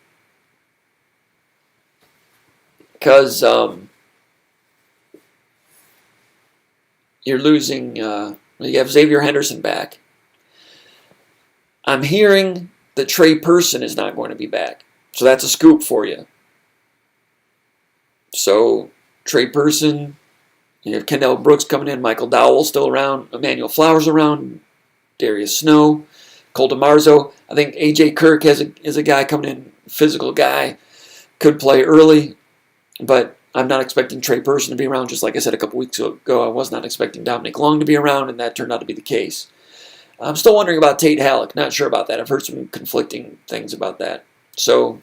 because you're losing, you have Xavier Henderson back. I'm hearing that Trey Person is not going to be back. So that's a scoop for you. So Trey Person, you have Kendall Brooks coming in, Michael Dowell still around, Emmanuel Flowers around, Darius Snow, Cole DeMarzo. I think A.J. Kirk is a guy coming in, physical guy, could play early, but I'm not expecting Trey Person to be around. Just like I said a couple weeks ago, I was not expecting Dominic Long to be around, and that turned out to be the case. I'm still wondering about Tate Haleck. Not sure about that. I've heard some conflicting things about that. So,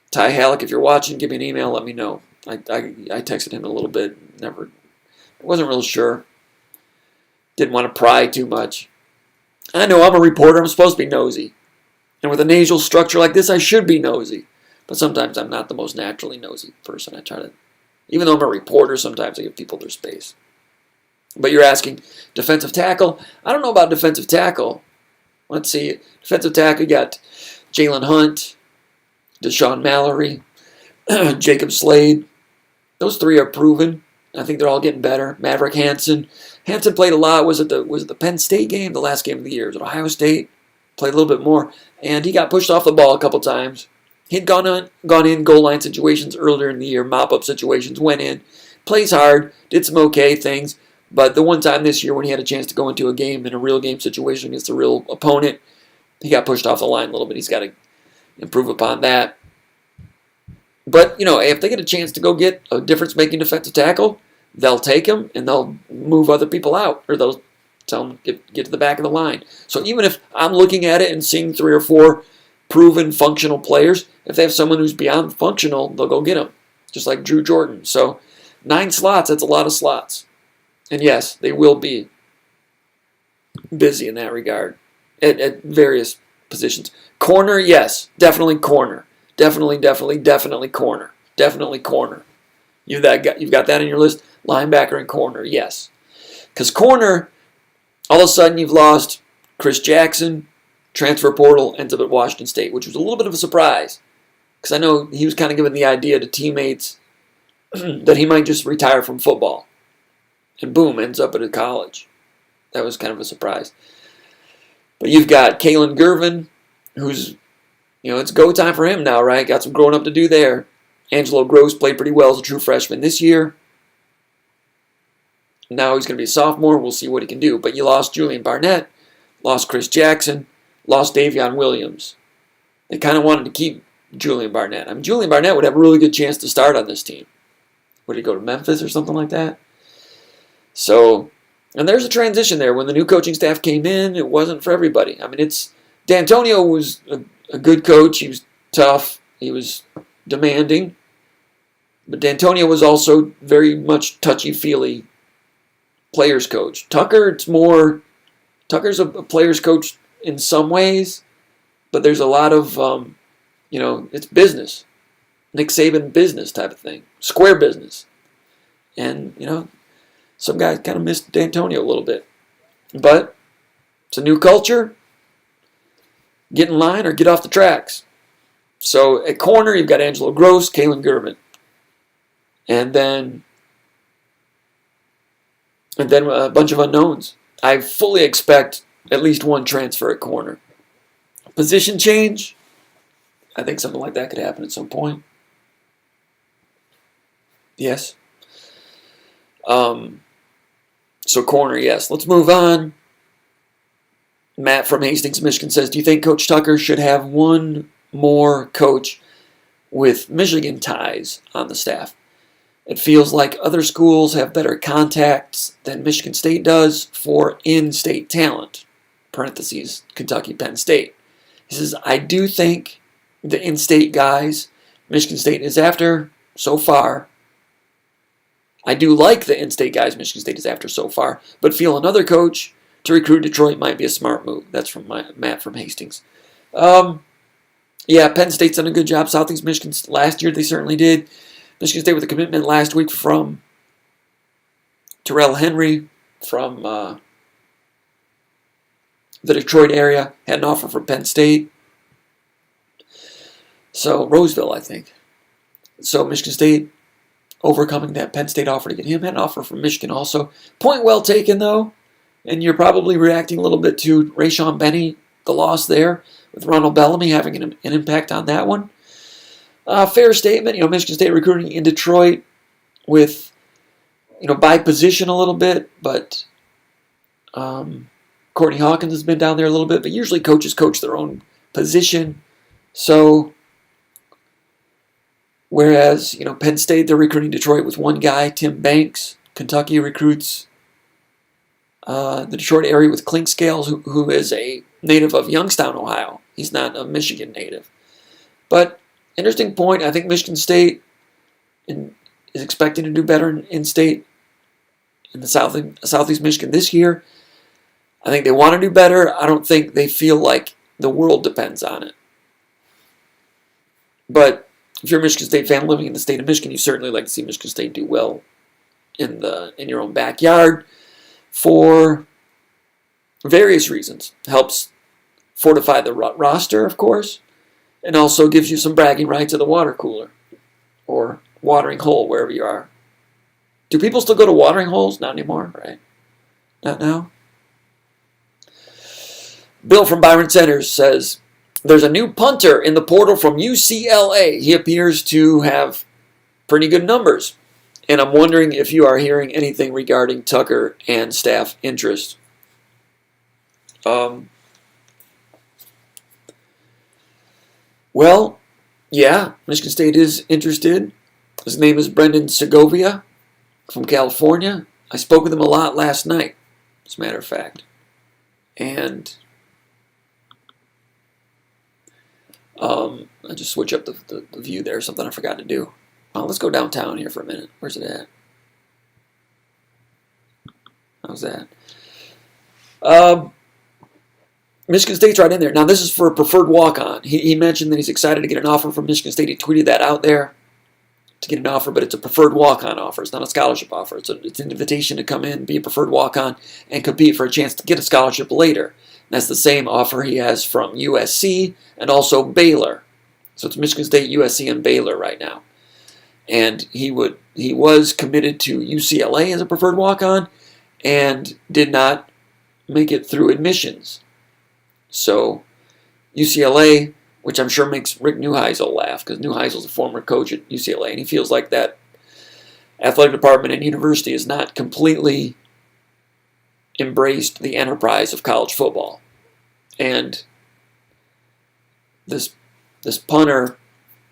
Ty Haleck, if you're watching, give me an email. Let me know. I texted him a little bit. Wasn't real sure. Didn't want to pry too much. I know I'm a reporter. I'm supposed to be nosy. And with a nasal structure like this, I should be nosy. But sometimes I'm not the most naturally nosy person. I try to, even though I'm a reporter, sometimes I give people their space. But you're asking, defensive tackle? I don't know about defensive tackle. Let's see. Defensive tackle, you got Jalen Hunt, Deshaun Mallory, Jacob Slade. Those three are proven. I think they're all getting better. Maverick Hansen. Hansen played a lot. Was it the Penn State game? The last game of the year. Was it Ohio State? Played a little bit more. And he got pushed off the ball a couple times. He'd gone in goal line situations earlier in the year. Mop-up situations. Went in. Plays hard. Did some okay things. But the one time this year when he had a chance to go into a game, in a real game situation against a real opponent, he got pushed off the line a little bit. He's got to improve upon that. But, if they get a chance to go get a difference-making defensive tackle, they'll take him and they'll move other people out. Or they'll tell them get to the back of the line. So even if I'm looking at it and seeing 3 or 4 proven functional players, if they have someone who's beyond functional, they'll go get him. Just like Drew Jordan. So 9 slots, that's a lot of slots. And yes, they will be busy in that regard at various positions. Corner, yes, definitely corner. Definitely corner. Definitely corner. You've got that on your list? Linebacker and corner, yes. Because corner, all of a sudden you've lost Chris Jackson, transfer portal, ends up at Washington State, which was a little bit of a surprise. Because I know he was kind of given the idea to teammates that he might just retire from football. And boom, ends up at a college. That was kind of a surprise. But you've got Kalen Gervin, who's, it's go time for him now, right? Got some growing up to do there. Angelo Gross played pretty well as a true freshman this year. Now he's going to be a sophomore. We'll see what he can do. But you lost Julian Barnett, lost Chris Jackson, lost Davion Williams. They kind of wanted to keep Julian Barnett. I mean, Julian Barnett would have a really good chance to start on this team. Would he go to Memphis or something like that? So, and there's a transition there. When the new coaching staff came in, it wasn't for everybody. I mean, D'Antonio was a good coach. He was tough. He was demanding. But D'Antonio was also very much touchy-feely players coach. Tucker's a players coach in some ways, but there's a lot of, it's business. Nick Saban business type of thing. Square business. And, some guys kind of missed D'Antonio a little bit. But it's a new culture. Get in line or get off the tracks. So at corner, you've got Angelo Gross, Kalen Gervin. And then a bunch of unknowns. I fully expect at least one transfer at corner. Position change, I think something like that could happen at some point. Yes. So corner, yes. Let's move on. Matt from Hastings, Michigan says, do you think Coach Tucker should have one more coach with Michigan ties on the staff? It feels like other schools have better contacts than Michigan State does for in-state talent. Parentheses, Kentucky, Penn State. He says, I do think the in-state guys Michigan State is after so far. I do like the in-state guys Michigan State is after so far, but feel another coach to recruit Detroit might be a smart move. That's from Matt from Hastings. Yeah, Penn State's done a good job. Southeast Michigan last year, they certainly did. Michigan State with a commitment last week from Terrell Henry from the Detroit area. Had an offer from Penn State. So, Roseville, I think. So, Michigan State overcoming that Penn State offer to get him. Had an offer from Michigan also. Point well taken, though. And you're probably reacting a little bit to Rayshawn Benny the loss there, with Ronald Bellamy having an impact on that one. Fair statement. Michigan State recruiting in Detroit with, by position a little bit, but Courtney Hawkins has been down there a little bit, but usually coaches coach their own position. So, whereas, Penn State, they're recruiting Detroit with one guy, Tim Banks. Kentucky recruits the Detroit area with Clinkscales, who is a native of Youngstown, Ohio. He's not a Michigan native. But, interesting point, I think Michigan State is expecting to do better in state in the Southeast Michigan this year. I think they want to do better. I don't think they feel like the world depends on it. But if you're a Michigan State fan living in the state of Michigan, you certainly like to see Michigan State do well in your own backyard for various reasons. Helps fortify the roster, of course, and also gives you some bragging rights at the water cooler or watering hole, wherever you are. Do people still go to watering holes? Not anymore, right? Not now. Bill from Byron Centers says, there's a new punter in the portal from UCLA. He appears to have pretty good numbers. And I'm wondering if you are hearing anything regarding Tucker and staff interest. Well, yeah, Michigan State is interested. His name is Brendan Segovia from California. I spoke with him a lot last night, as a matter of fact. And I just switch up the view there, something I forgot to do. Let's go downtown here for a minute. Where's it at? How's that? Michigan State's right in there. Now, this is for a preferred walk-on. He mentioned that he's excited to get an offer from Michigan State. He tweeted that out there to get an offer, but it's a preferred walk-on offer. It's not a scholarship offer. It's an invitation to come in, be a preferred walk-on, and compete for a chance to get a scholarship later. And that's the same offer he has from USC and also Baylor. So it's Michigan State, USC, and Baylor right now. And he was committed to UCLA as a preferred walk-on and did not make it through admissions. So UCLA, which I'm sure makes Rick Neuheisel laugh, because Neuheisel's a former coach at UCLA, and he feels like that athletic department and university has not completely embraced the enterprise of college football. And this punter,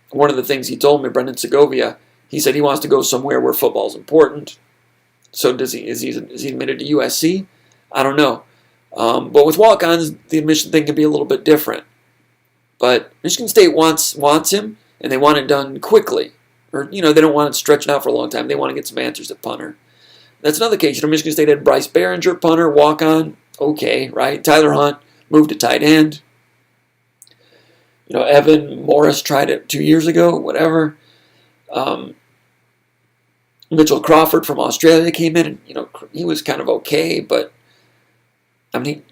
one of the things he told me, Brendan Segovia, he said he wants to go somewhere where football is important. So is he admitted to USC? I don't know. But with walk-ons, the admission thing can be a little bit different. But Michigan State wants him, and they want it done quickly. Or, they don't want it stretching out for a long time. They want to get some answers at punter. That's another case. Michigan State had Bryce Behringer, punter, walk-on. Okay, right? Tyler Hunt moved to tight end. Evan Morris tried it 2 years ago, whatever. Mitchell Crawford from Australia came in, and, he was kind of okay, but,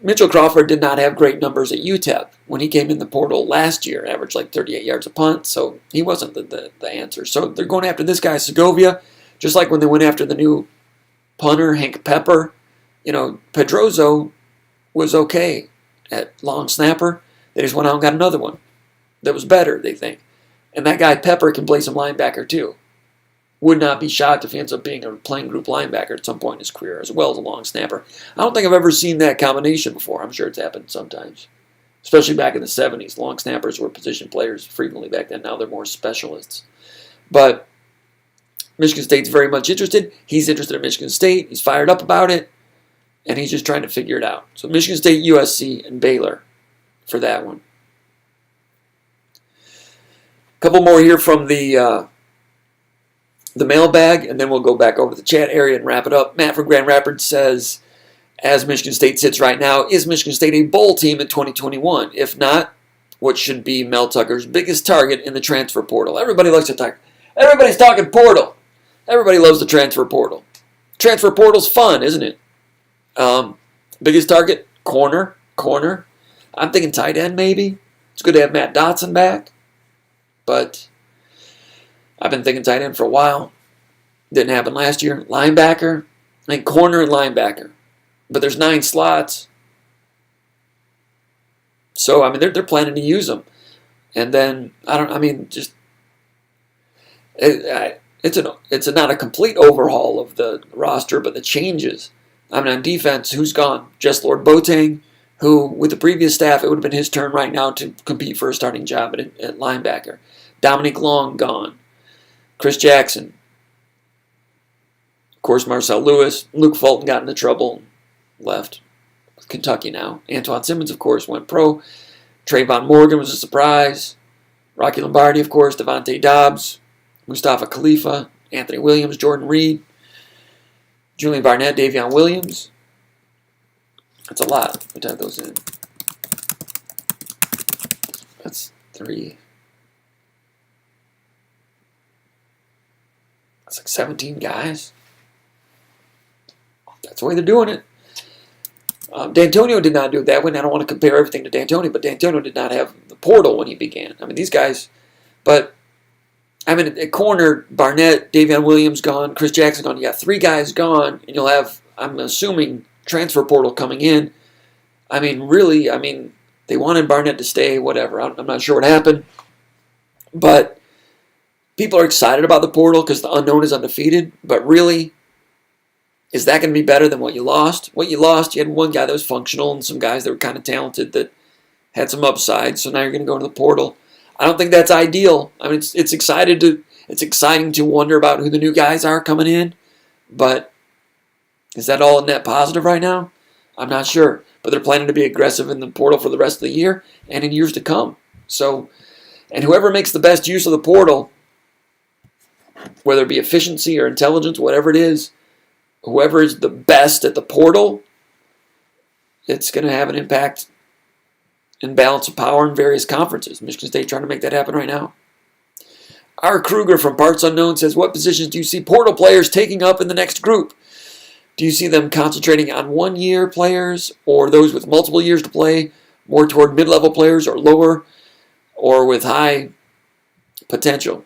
Mitchell Crawford did not have great numbers at UTEP. When he came in the portal last year, averaged like 38 yards a punt, so he wasn't the answer. So they're going after this guy, Segovia, just like when they went after the new punter, Hank Pepper. Pedrozo was okay at long snapper. They just went out and got another one that was better, they think. And that guy Pepper can play some linebacker too. Would not be shocked if he ends up being a playing group linebacker at some point in his career, as well as a long snapper. I don't think I've ever seen that combination before. I'm sure it's happened sometimes. Especially back in the 70s. Long snappers were position players frequently back then. Now they're more specialists. But Michigan State's very much interested. He's interested in Michigan State. He's fired up about it. And he's just trying to figure it out. So Michigan State, USC, and Baylor for that one. A couple more here from the mailbag, and then we'll go back over to the chat area and wrap it up. Matt from Grand Rapids says, as Michigan State sits right now, is Michigan State a bowl team in 2021? If not, what should be Mel Tucker's biggest target in the transfer portal? Everybody likes to talk. Everybody's talking portal. Everybody loves the transfer portal. Transfer portal's fun, isn't it? Biggest target, corner. I'm thinking tight end maybe. It's good to have Matt Dotson back, but I've been thinking tight end for a while. Didn't happen last year. Linebacker, I think corner and linebacker. But there's 9 slots. So, I mean, they're planning to use them. And then, it's not a complete overhaul of the roster, but the changes. I mean, on defense, who's gone? Just Lord Boateng, who, with the previous staff, it would have been his turn right now to compete for a starting job at linebacker. Dominique Long, gone. Chris Jackson. Of course, Marcel Lewis. Luke Fulton got into trouble, left. Kentucky now. Antoine Simmons, of course, went pro. Trayvon Morgan was a surprise. Rocky Lombardi, of course. Devontae Dobbs. Mustafa Khalifa. Anthony Williams. Jordan Reed. Julian Barnett. Davion Williams. That's a lot. Let me type those in. That's 3. That's like 17 guys. That's the way they're doing it. D'Antonio did not do it that way. And I don't want to compare everything to D'Antonio, but D'Antonio did not have the portal when he began. I mean, these guys, but I mean, at corner, Barnett, Davion Williams gone, Chris Jackson gone. You got 3 guys gone, and you'll have, I'm assuming, transfer portal coming in. I mean, really, they wanted Barnett to stay, whatever. I'm not sure what happened. But people are excited about the portal because the unknown is undefeated. But really, is that going to be better than what you lost? What you lost, you had one guy that was functional and some guys that were kind of talented that had some upside. So now you're going to go into the portal. I don't think that's ideal. I mean, it's exciting to wonder about who the new guys are coming in. But is that all a net positive right now? I'm not sure. But they're planning to be aggressive in the portal for the rest of the year and in years to come. So, and whoever makes the best use of the portal, whether it be efficiency or intelligence, whatever it is, whoever is the best at the portal, it's going to have an impact in balance of power in various conferences. Michigan State trying to make that happen right now. R. Kruger from Parts Unknown says, what positions do you see portal players taking up in the next group? Do you see them concentrating on one-year players or those with multiple years to play, more toward mid-level players or lower, or with high potential?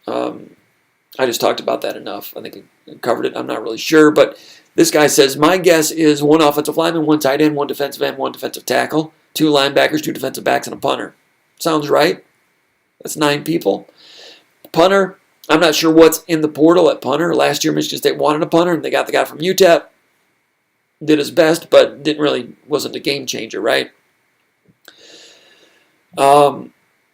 I just talked about that enough. I think I covered it. I'm not really sure, but this guy says, my guess is 1 offensive lineman, 1 tight end, 1 defensive end, 1 defensive tackle, 2 linebackers, 2 defensive backs, and a punter. Sounds right. That's 9 people. Punter, I'm not sure what's in the portal at punter. Last year, Michigan State wanted a punter, and they got the guy from UTEP. Did his best, but wasn't a game changer, right? One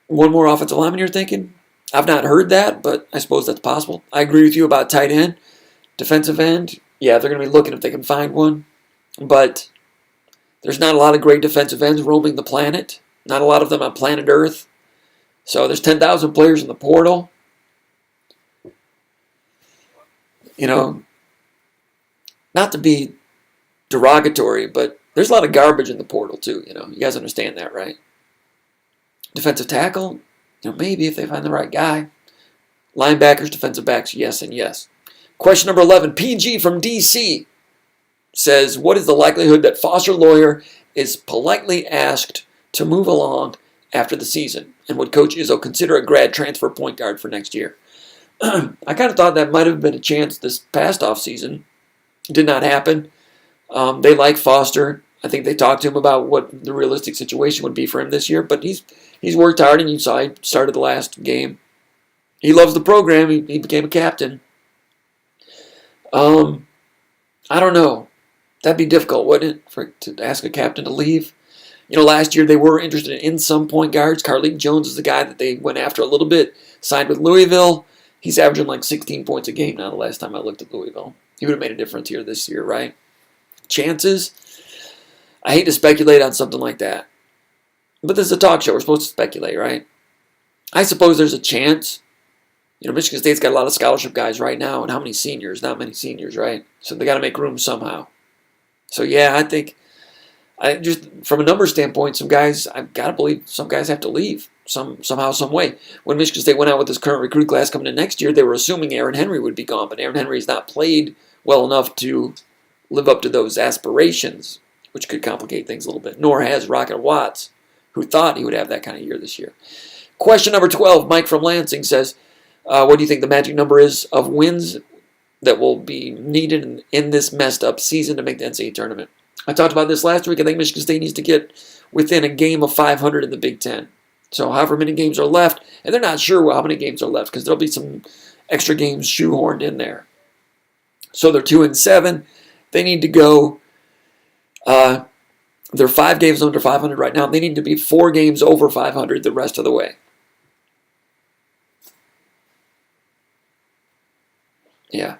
more offensive lineman, you're thinking? I've not heard that, but I suppose that's possible. I agree with you about tight end. Defensive end, yeah, they're going to be looking if they can find one. But there's not a lot of great defensive ends roaming the planet. Not a lot of them on planet Earth. So there's 10,000 players in the portal. You know, not to be derogatory, but there's a lot of garbage in the portal too. You know, you guys understand that, right? Defensive tackle, maybe if they find the right guy. Linebackers, defensive backs, yes and yes. Question number 11, PG from DC says, what is the likelihood that Foster Lawyer is politely asked to move along after the season? And would Coach Izzo consider a grad transfer point guard for next year? I kind of thought that might have been a chance this past offseason. It did not happen. They like Foster. I think they talked to him about what the realistic situation would be for him this year. But he's worked hard, and you saw he started the last game. He loves the program. He became a captain. I don't know. That'd be difficult, wouldn't it, to ask a captain to leave? Last year they were interested in some point guards. Carlik Jones is the guy that they went after a little bit. Signed with Louisville. He's averaging like 16 points a game now the last time I looked at Louisville. He would have made a difference here this year, right? Chances? I hate to speculate on something like that. But this is a talk show. We're supposed to speculate, right? I suppose there's a chance. Michigan State's got a lot of scholarship guys right now. And how many seniors? Not many seniors, right? So they got to make room somehow. So, yeah, I think just from a number standpoint, some guys, I've got to believe some guys have to leave somehow, some way. When Michigan State went out with this current recruit class coming in next year, they were assuming Aaron Henry would be gone. But Aaron Henry has not played well enough to live up to those aspirations, which could complicate things a little bit. Nor has Rocket Watts, who thought he would have that kind of year this year. Question number 12, Mike from Lansing says, what do you think the magic number is of wins that will be needed in this messed up season to make the NCAA tournament? I talked about this last week. I think Michigan State needs to get within a game of 500 in the Big Ten. So however many games are left, and they're not sure how many games are left because there'll be some extra games shoehorned in there. So they're 2-7. They need to go. They're 5 games under 500 right now. They need to be 4 games over 500 the rest of the way. Yeah.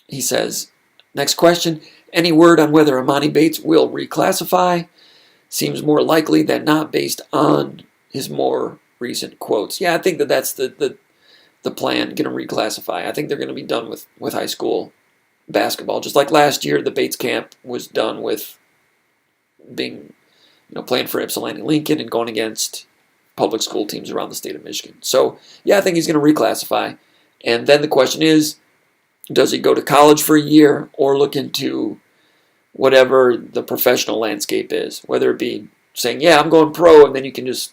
He says, next question. Any word on whether Emoni Bates will reclassify? Seems more likely than not based on his more recent quotes. Yeah, I think that's the plan, going to reclassify. I think they're going to be done with high school basketball. Just like last year, the Bates camp was done with being, playing for Ypsilanti Lincoln and going against public school teams around the state of Michigan. So, yeah, I think he's going to reclassify. And then the question is, does he go to college for a year or look into whatever the professional landscape is? Whether it be saying, yeah, I'm going pro, and then you can just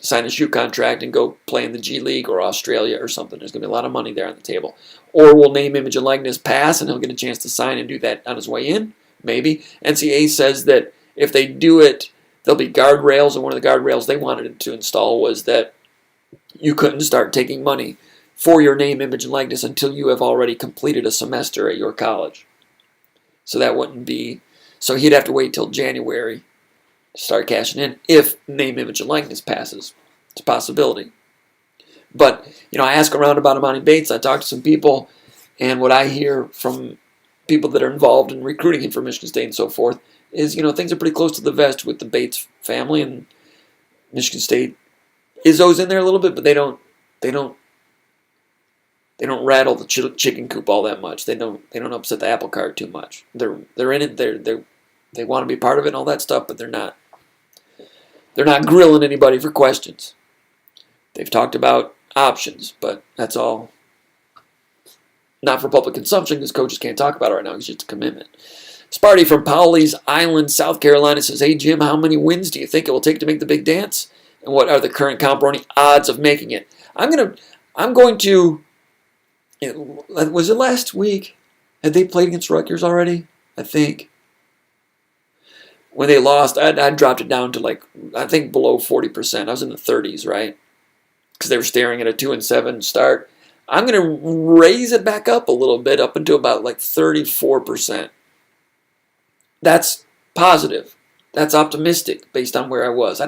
sign a shoe contract and go play in the G League or Australia or something. There's going to be a lot of money there on the table. Or will name, image, and likeness pass, and he'll get a chance to sign and do that on his way in? Maybe. Ncaa says that if they do it, there'll be guardrails, and one of the guardrails they wanted to install was that you couldn't start taking money for your name, image, and likeness until you have already completed a semester at your college. So that wouldn't be... So he'd have to wait till January to start cashing in if name, image, and likeness passes. It's a possibility. But, I ask around about Emoni Bates. I talk to some people, and what I hear from people that are involved in recruiting him for Michigan State and so forth is, things are pretty close to the vest with the Bates family, and Michigan State. Izzo's in there a little bit, but they don't rattle the chicken coop all that much. They don't upset the apple cart too much. They're in it. They want to be part of it and all that stuff, but they're not grilling anybody for questions. They've talked about options, but that's all not for public consumption because coaches can't talk about it right now. It's just a commitment. Sparty from Powley's Island, South Carolina says, "Hey Jim, how many wins do you think it will take to make the big dance? And what are the current Comparoni odds of making it?" I'm going to. Was it last week? Had they played against Rutgers already? I think. When they lost, I dropped it down to I think below 40%. I was in the 30s, right? Because they were staring at a 2-7 start. I'm going to raise it back up a little bit, up into about 34%. That's positive. That's optimistic based on where I was.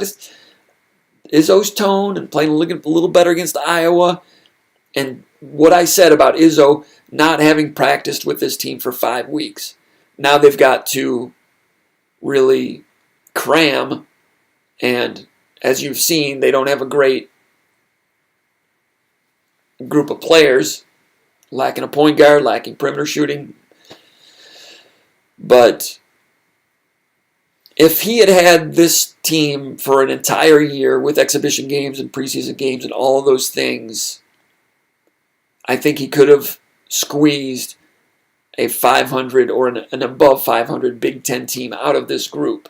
Izzo's tone and playing a little better against Iowa, and what I said about Izzo not having practiced with this team for 5 weeks. Now they've got to really cram, and as you've seen, they don't have a great group of players, lacking a point guard, lacking perimeter shooting. But if he had had this team for an entire year with exhibition games and preseason games and all of those things, I think he could have squeezed a 500 or an above 500 Big Ten team out of this group,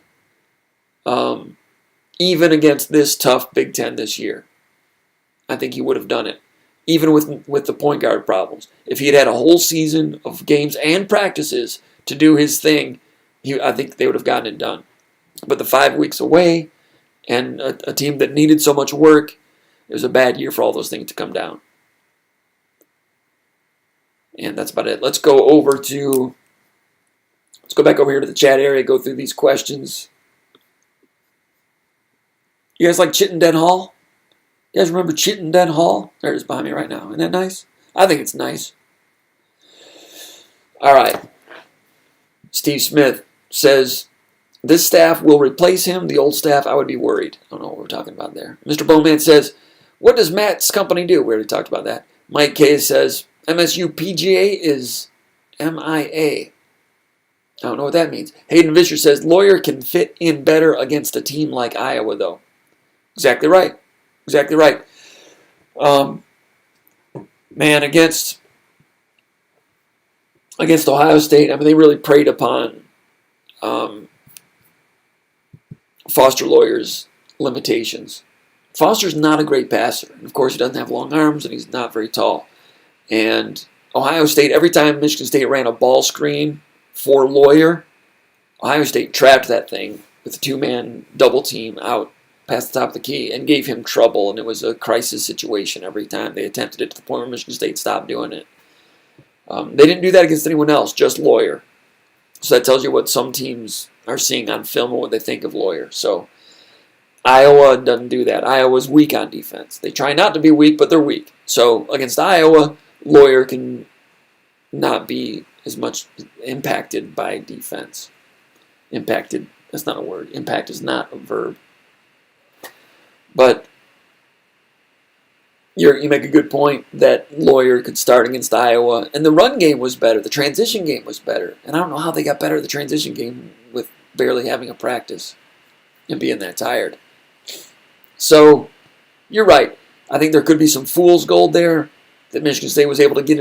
even against this tough Big Ten this year. I think he would have done it, even with the point guard problems. If he had had a whole season of games and practices to do his thing, I think they would have gotten it done. But the 5 weeks away and a team that needed so much work, it was a bad year for all those things to come down. And that's about it. Let's go back over here to the chat area, go through these questions. You guys like Chittenden Hall? You guys remember Chittenden Hall? There it is behind me right now. Isn't that nice? I think it's nice. All right. Steve Smith says, this staff will replace him. The old staff, I would be worried. I don't know what we're talking about there. Mr. Bowman says, what does Matt's company do? We already talked about that. Mike K says, MSU PGA is MIA. I don't know what that means. Hayden Vischer says, lawyer can fit in better against a team like Iowa, though. Exactly right. Exactly right. Man, against Ohio State, I mean, they really preyed upon Foster Lawyer's limitations. Foster's not a great passer. And of course, he doesn't have long arms, and he's not very tall. And Ohio State, every time Michigan State ran a ball screen for Lawyer, Ohio State trapped that thing with a two-man double team out past the top of the key and gave him trouble, and it was a crisis situation every time they attempted it, to the point where Michigan State stopped doing it. They didn't do that against anyone else, just Lawyer. So that tells you what some teams are seeing on film and what they think of Lawyer. So Iowa doesn't do that. Iowa's weak on defense. They try not to be weak, but they're weak. So against Iowa, Lawyer can not be as much impacted by defense. Impacted, that's not a word. Impact is not a verb. But you make a good point that Lawyer could start against Iowa. And the run game was better. The transition game was better. And I don't know how they got better at the transition game with barely having a practice and being that tired. So, you're right. I think there could be some fool's gold there, that Michigan State was able to get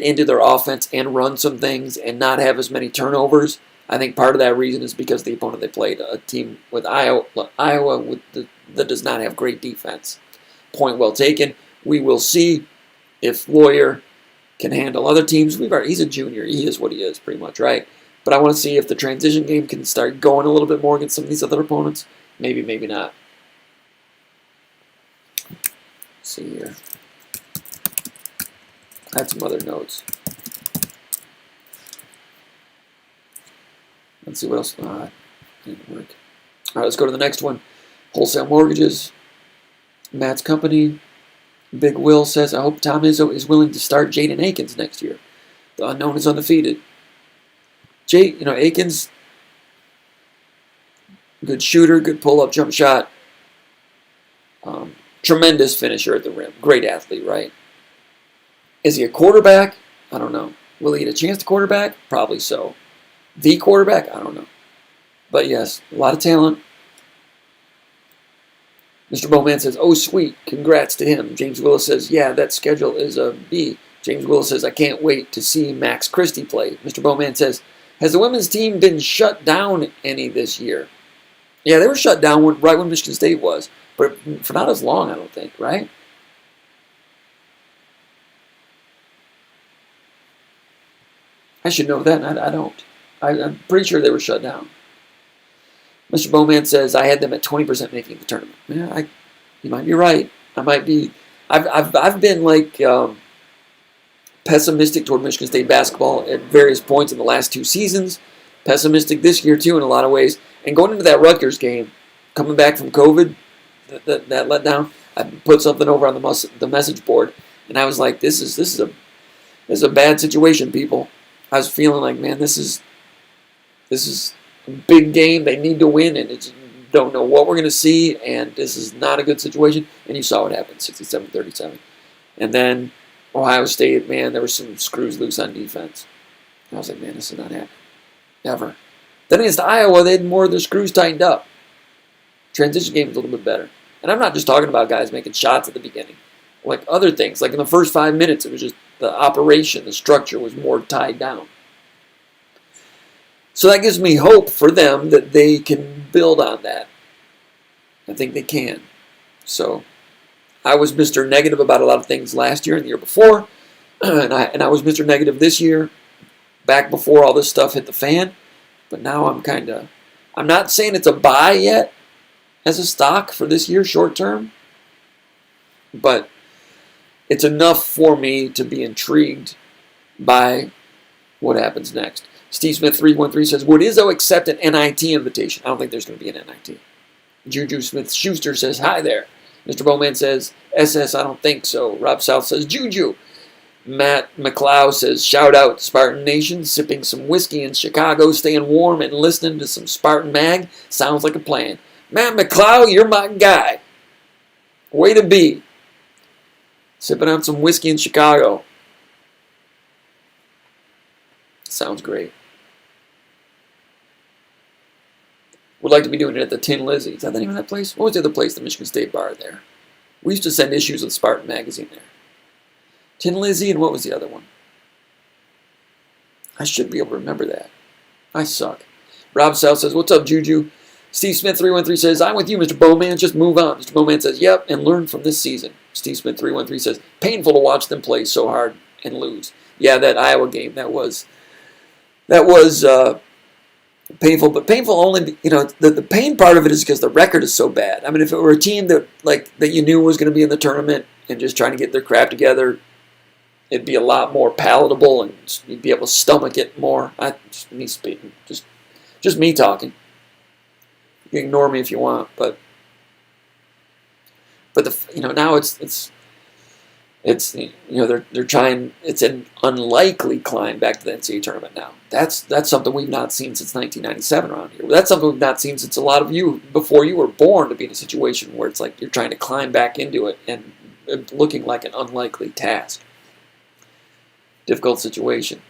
into their offense and run some things and not have as many turnovers. I think part of that reason is because the opponent they played, a team with Iowa that does not have great defense. Point well taken. We will see if Lawyer can handle other teams. He's a junior. He is what he is, pretty much, right? But I want to see if the transition game can start going a little bit more against some of these other opponents. Maybe, maybe not. Let's see here. I had some other notes. Let's see what else. Didn't work. All right, let's go to the next one. Wholesale mortgages. Matt's company. Big Will says, I hope Tom Izzo is willing to start Jaden Akins next year. The unknown is undefeated. Akins, good shooter, good pull-up jump shot. Tremendous finisher at the rim. Great athlete, right? Is he a quarterback? I don't know. Will he get a chance to quarterback? Probably so. The quarterback? I don't know. But yes, a lot of talent. Mr. Bowman says, oh, sweet. Congrats to him. James Willis says, yeah, that schedule is a B. James Willis says, I can't wait to see Max Christie play. Mr. Bowman says, has the women's team been shut down any this year? Yeah, they were shut down right when Michigan State was. But for not as long, I don't think, right? I should know that, and I don't. I'm pretty sure they were shut down. Mr. Bowman says, I had them at 20% making the tournament. Yeah, you might be right. I might be. I've been like pessimistic toward Michigan State basketball at various points in the last two seasons. Pessimistic this year, too, in a lot of ways. And going into that Rutgers game, coming back from COVID, that letdown, I put something over on the message board, and I was like, this is a bad situation, people. I was feeling like, man, this is a big game. They need to win, and it's don't know what we're going to see, and this is not a good situation. And you saw what happened, 67-37. And then Ohio State, man, there were some screws loose on defense. I was like, man, this is not happening. Ever. Then against Iowa, they had more of their screws tightened up. Transition game was a little bit better. And I'm not just talking about guys making shots at the beginning. Like other things. Like in the first 5 minutes, it was just the operation, the structure was more tied down. So that gives me hope for them that they can build on that. I think they can. So I was Mr. Negative about a lot of things last year and the year before. And I was Mr. Negative this year, back before all this stuff hit the fan. But now I'm not saying it's a buy yet as a stock for this year short term. But it's enough for me to be intrigued by what happens next. Steve Smith 313 says, would Izzo accept an NIT invitation? I don't think there's going to be an NIT. Juju Smith Schuster says, hi there. Mr. Bowman says, SS, I don't think so. Rob South says, Juju. Matt McLeod says, shout out Spartan Nation, sipping some whiskey in Chicago, staying warm and listening to some SpartanMag. Sounds like a plan. Matt McLeod, you're my guy. Way to be. Sipping on some whiskey in Chicago. Sounds great. Would like to be doing it at the Tin Lizzy. Is that the name of that place? What was the other place? The Michigan State bar there. We used to send issues with Spartan Magazine there. Tin Lizzy, and what was the other one? I should be able to remember that. I suck. Rob South says, what's up, Juju? Steve Smith 313 says, I'm with you, Mr. Bowman. Just move on. Mr. Bowman says, yep, and learn from this season. Steve Smith 313 says, painful to watch them play so hard and lose. Yeah, that Iowa game, that was Painful, but painful only, the pain part of it is because the record is so bad. I mean, if it were a team that you knew was going to be in the tournament and just trying to get their crap together, it'd be a lot more palatable and you'd be able to stomach it more. Just me speaking, just me talking. You can ignore me if you want, but now they're trying. It's an unlikely climb back to the NCAA tournament now. That's something we've not seen since 1997 around here. That's something we've not seen since a lot of you before you were born, to be in a situation where it's like you're trying to climb back into it and looking like an unlikely task. Difficult situation.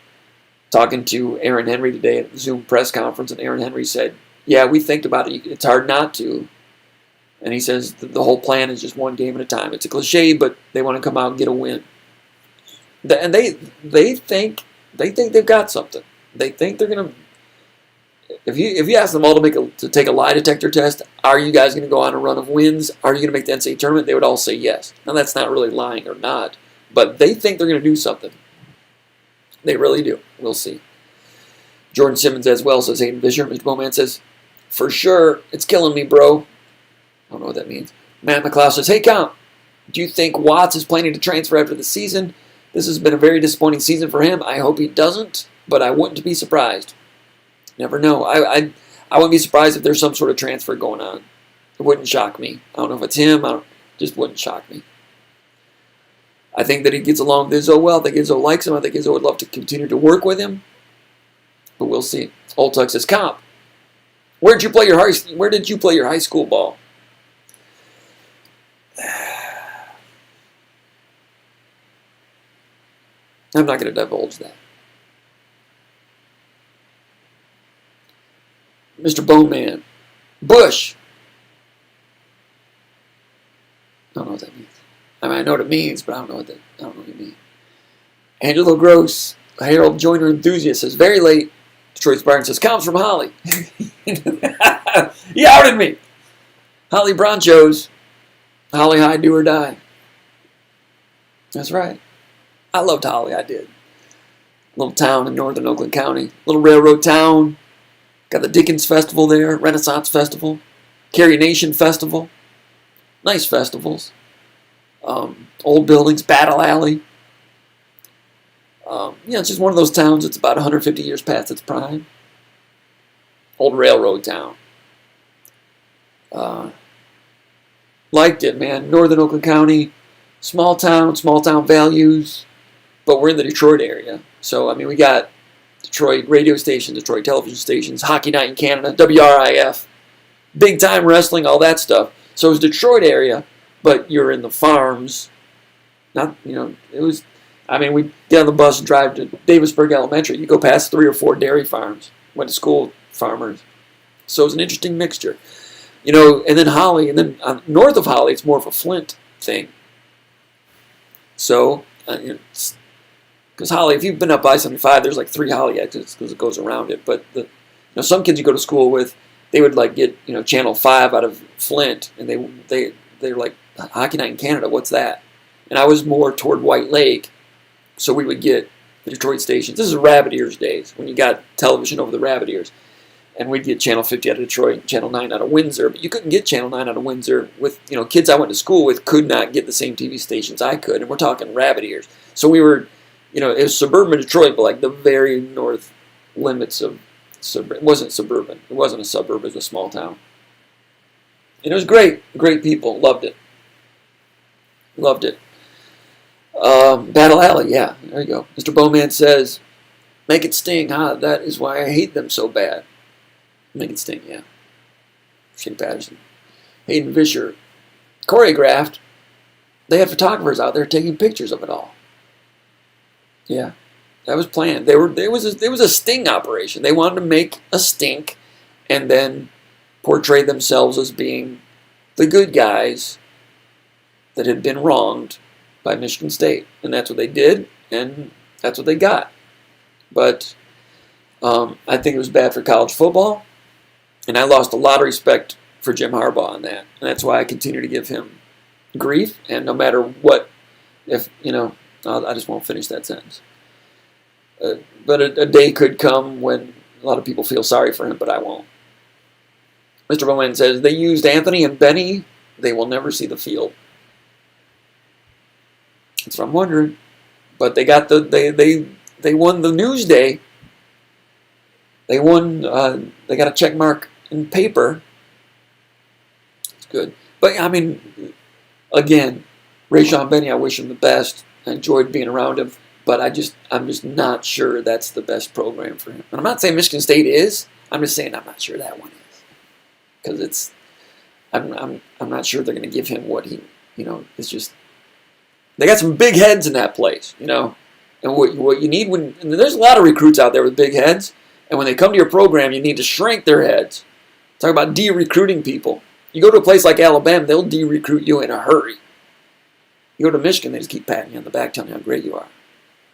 Talking to Aaron Henry today at the Zoom press conference, and Aaron Henry said, "Yeah, we think about it. It's hard not to." And he says the whole plan is just one game at a time. It's a cliche, but they want to come out and get a win. And they think they've got something. They think they're gonna. If you ask them all to take a lie detector test, are you guys gonna go on a run of wins? Are you gonna make the NCAA tournament? They would all say yes. Now that's not really lying or not, but they think they're gonna do something. They really do. We'll see. Jordan Simmons as well, says Hayden Fisher. Mr. Bowman says, "For sure, it's killing me, bro." I don't know what that means. Matt McLeod says, "Hey, Comp, do you think Watts is planning to transfer after the season? This has been a very disappointing season for him. I hope he doesn't, but I wouldn't be surprised." Never know. I wouldn't be surprised if there's some sort of transfer going on. It wouldn't shock me. I don't know if it's him. Just wouldn't shock me. I think that he gets along with Izzo well. I think Izzo likes him. I think Izzo would love to continue to work with him. But we'll see. Old Tuck says, "Comp, where did you play your high school ball?" I'm not going to divulge that. Mr. Bowman. Bush. I don't know what that means. I mean, I know what it means, but I don't know what you mean. Angelo Gross, a Harold Joyner enthusiast, says, "Very late." Detroit Spartan says, "Comes from Holly." He outed me. Holly Bronchos. Holly High, do or die. That's right. I loved Holly, I did. Little town in northern Oakland County. Little railroad town. Got the Dickens Festival there, Renaissance Festival, Carrie Nation Festival. Nice festivals. Old buildings, Battle Alley. It's just one of those towns that's about 150 years past its prime. Old railroad town. Liked it, man. Northern Oakland County, small town values, but we're in the Detroit area. So, I mean, we got Detroit radio stations, Detroit television stations, Hockey Night in Canada, WRIF, big time wrestling, all that stuff. So it was Detroit area, but you're in the farms. We'd get on the bus and drive to Davisburg Elementary. You go past 3 or 4 dairy farms. Went to school, farmers. So it was an interesting mixture. And then Holly, and then north of Holly, it's more of a Flint thing. So, because Holly, if you've been up I-75, there's like 3 Holly exits because it goes around it. But some kids you go to school with, they would like get Channel 5 out of Flint, and they're like, Hockey Night in Canada, what's that? And I was more toward White Lake, so we would get the Detroit stations. This is Rabbit Ears days when you got television over the Rabbit Ears. And we'd get Channel 50 out of Detroit and Channel 9 out of Windsor. But you couldn't get Channel 9 out of Windsor with, kids I went to school with could not get the same TV stations I could. And we're talking Rabbit Ears. So we were, it was suburban Detroit, but like the very north limits of, it wasn't suburban. It wasn't a suburb. It was a small town. And it was great. Great people. Loved it. Loved it. Battle Alley, yeah. There you go. Mr. Bowman says, "Make it sting, huh? That is why I hate them so bad." Make it sting, yeah. Shane Patterson. Hayden Fisher. Choreographed. They had photographers out there taking pictures of it all. Yeah, that was planned. There was a sting operation. They wanted to make a stink and then portray themselves as being the good guys that had been wronged by Michigan State. And that's what they did, and that's what they got. But I think it was bad for college football. And I lost a lot of respect for Jim Harbaugh on that. And that's why I continue to give him grief. And no matter what, I just won't finish that sentence. But a day could come when A lot of people feel sorry for him, but I won't. Mr. Bowman says, they used Anthony and Benny. They will never see the field. That's what I'm wondering. But they got they won the Newsday. They won. They got a check mark in paper. It's good. But I mean, again, Rayshon Benny, I wish him the best. I enjoyed being around him, but I'm just not sure that's the best program for him. And I'm not saying Michigan State is. I'm just saying I'm not sure that one is, because I'm not sure they're going to give him what he, it's just, they got some big heads in that place, and what you need and there's a lot of recruits out there with big heads, and when they come to your program, you need to shrink their heads. Talk about de-recruiting people. You go to a place like Alabama, they'll de-recruit you in a hurry. You go to Michigan, they just keep patting you on the back, telling you how great you are.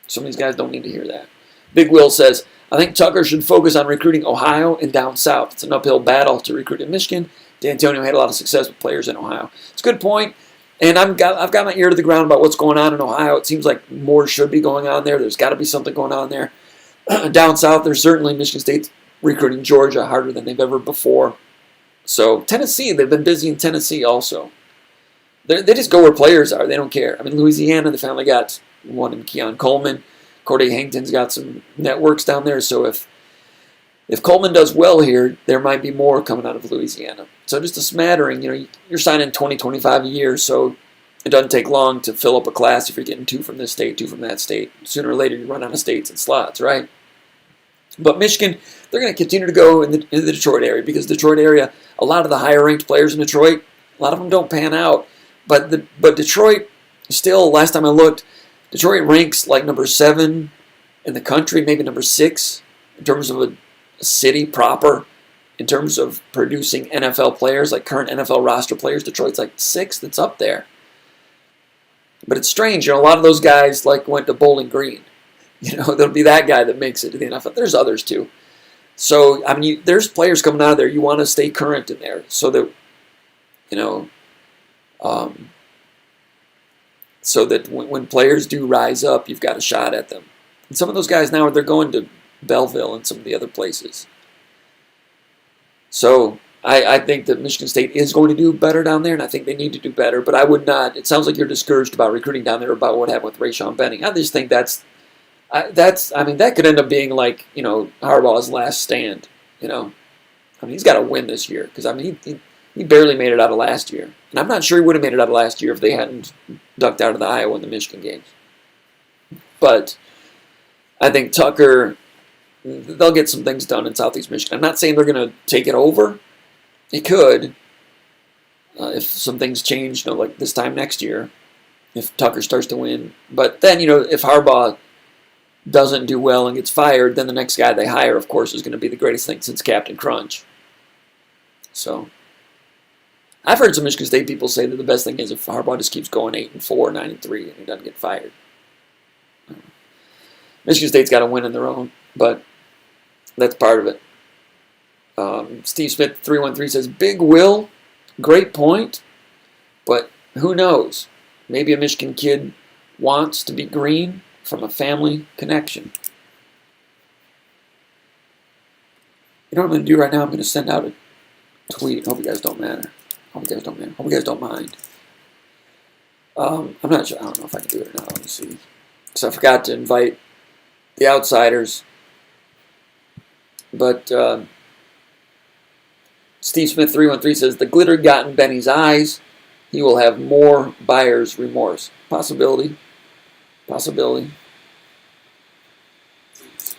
Some of these guys don't need to hear that. Big Will says, I think Tucker should focus on recruiting Ohio and down south. It's an uphill battle to recruit in Michigan. D'Antonio had a lot of success with players in Ohio. It's a good point, and I've got my ear to the ground about what's going on in Ohio. It seems like more should be going on there. There's got to be something going on there. Down south, there's certainly Michigan State's recruiting Georgia harder than they've ever before. So Tennessee, they've been busy in Tennessee also. They just go where players are. They don't care. I mean, Louisiana, they finally got one in Keon Coleman. Corday Hankton's got some networks down there. So if Coleman does well here, there might be more coming out of Louisiana. So just a smattering. You're signing 20, 25 a year, so it doesn't take long to fill up a class if you're getting 2 from this state, 2 from that state. Sooner or later, you run out of states and slots, right? But Michigan, they're going to continue to go in the Detroit area, because Detroit area, a lot of the higher-ranked players in Detroit, a lot of them don't pan out. But Detroit, still, last time I looked, Detroit ranks like number 7 in the country, maybe number 6 in terms of a city proper, in terms of producing NFL players, like current NFL roster players. Detroit's like 6th. It's up there. But it's strange. A lot of those guys went to Bowling Green. There'll be that guy that makes it to the NFL. There's others too. So, I mean, there's players coming out of there. You want to stay current in there so that, so that when players do rise up, you've got a shot at them. And some of those guys now, they're going to Belleville and some of the other places. So I think that Michigan State is going to do better down there, and I think they need to do better. But I would not. It sounds like you're discouraged about recruiting down there, about what happened with Rayshon Benny. I just think that could end up being like, Harbaugh's last stand. He's got to win this year, because he barely made it out of last year. And I'm not sure he would have made it out of last year if they hadn't ducked out of the Iowa and the Michigan games. But I think Tucker, they'll get some things done in Southeast Michigan. I'm not saying they're going to take it over. It could, if some things change, like this time next year, if Tucker starts to win. But then, if Harbaugh doesn't do well and gets fired, then the next guy they hire, of course, is going to be the greatest thing since Captain Crunch. So I've heard some Michigan State people say that the best thing is if Harbaugh just keeps going 8-4, 9-3, and he doesn't get fired. Michigan State's got to win on their own, but that's part of it. Steve Smith 313 says, Big Will, great point, but who knows? Maybe a Michigan kid wants to be green from a family connection. You know what I'm going to do right now? I'm going to send out a tweet. Hope you guys don't matter. Hope you guys don't mind. I'm not sure. I don't know if I can do it or not. Let me see. So I forgot to invite the outsiders. But Steve Smith 313 says, the glitter got in Benny's eyes. He will have more buyer's remorse. Possibility. Let's see what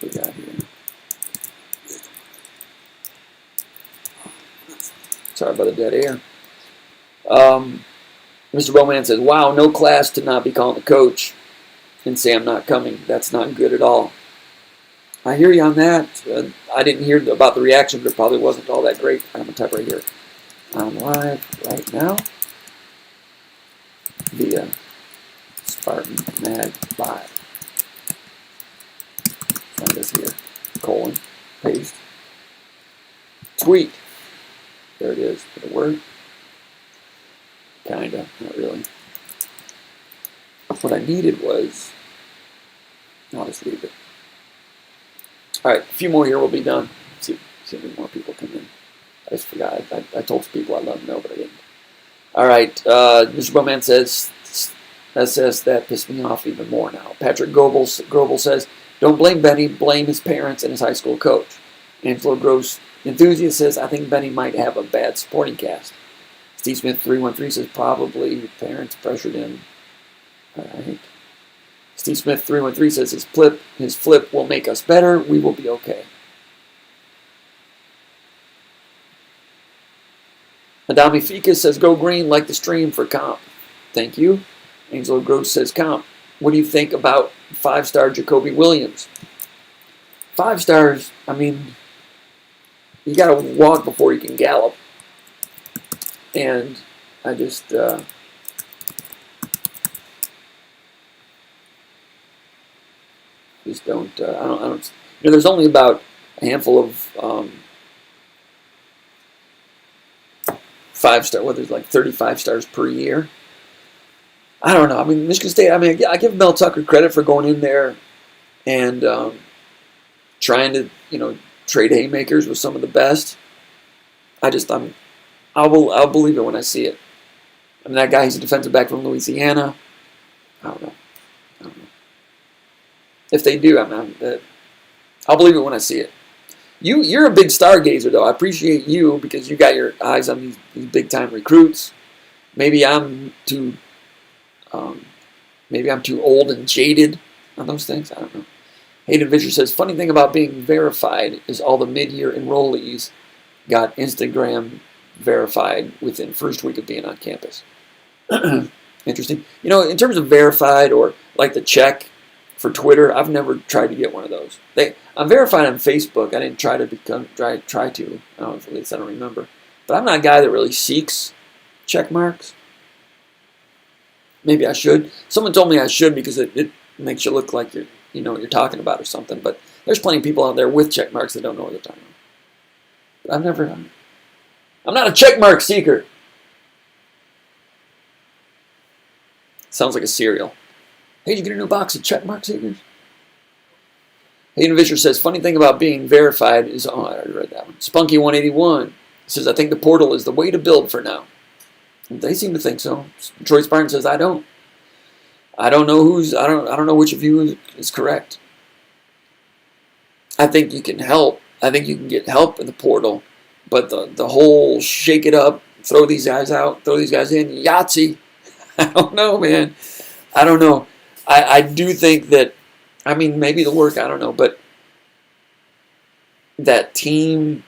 we got here. Sorry about the dead air. Mr. Bowman says, wow, no class to not be calling the coach and say I'm not coming. That's not good at all. I hear you on that. I didn't hear about the reaction, but it probably wasn't all that great. I'm going to type right here. I'm live right now via SpartanMag Live. Find this here. Colon. Paste. Tweet. There it is. Did it work? Kinda. Not really. What I needed was... I'll just leave it. Alright, a few more here, we'll be done. Should be more people come in. I just forgot. I told some people I let them know, but I didn't. All right. Mr. Bowman says, that pissed me off even more now. Patrick Goebel says, don't blame Benny, blame his parents and his high school coach. Angelo Gross Enthusiast says, I think Benny might have a bad supporting cast. Steve Smith 313 says, probably parents pressured him. All right. Steve Smith 313 says, his flip will make us better. We will be okay. Adami Fika says, go green like the stream for comp. Thank you. Angelo Gross says, comp. What do you think about 5-star Jacoby Williams? 5 stars, I mean, you got to walk before you can gallop. And I just, don't, there's only about a handful of 5-star, there's like 35 stars per year. I don't know. I mean, Michigan State, I give Mel Tucker credit for going in there and trying to, trade haymakers with some of the best. I'll believe it when I see it. I mean, that guy, he's a defensive back from Louisiana. I don't know. If they do, I'll believe it when I see it. You're a big stargazer, though. I appreciate you because you got your eyes on these big-time recruits. Maybe I'm too old and jaded on those things. I don't know. Hayden Fisher says, funny thing about being verified is all the mid-year enrollees got Instagram verified within first week of being on campus. Interesting. In terms of verified or like the check for Twitter, I've never tried to get one of those. I'm verified on Facebook. I didn't try to try to. I don't remember. But I'm not a guy that really seeks check marks. Maybe I should. Someone told me I should because it makes you look like you know what you're talking about or something. But there's plenty of people out there with check marks that don't know what they're talking about. But I'm not a check mark seeker. Sounds like a cereal. Hey, did you get a new box of check mark seekers? Hayden Fisher says, funny thing about being verified is, I already read that one. Spunky181 says, I think the portal is the way to build for now. They seem to think so. Troy Spartan says, I don't. I don't know which of you is correct. I think you can help. I think you can get help in the portal. But the whole shake it up, throw these guys out, throw these guys in, Yahtzee. I don't know, man. I don't know. I do think that, maybe it'll work, I don't know. But that team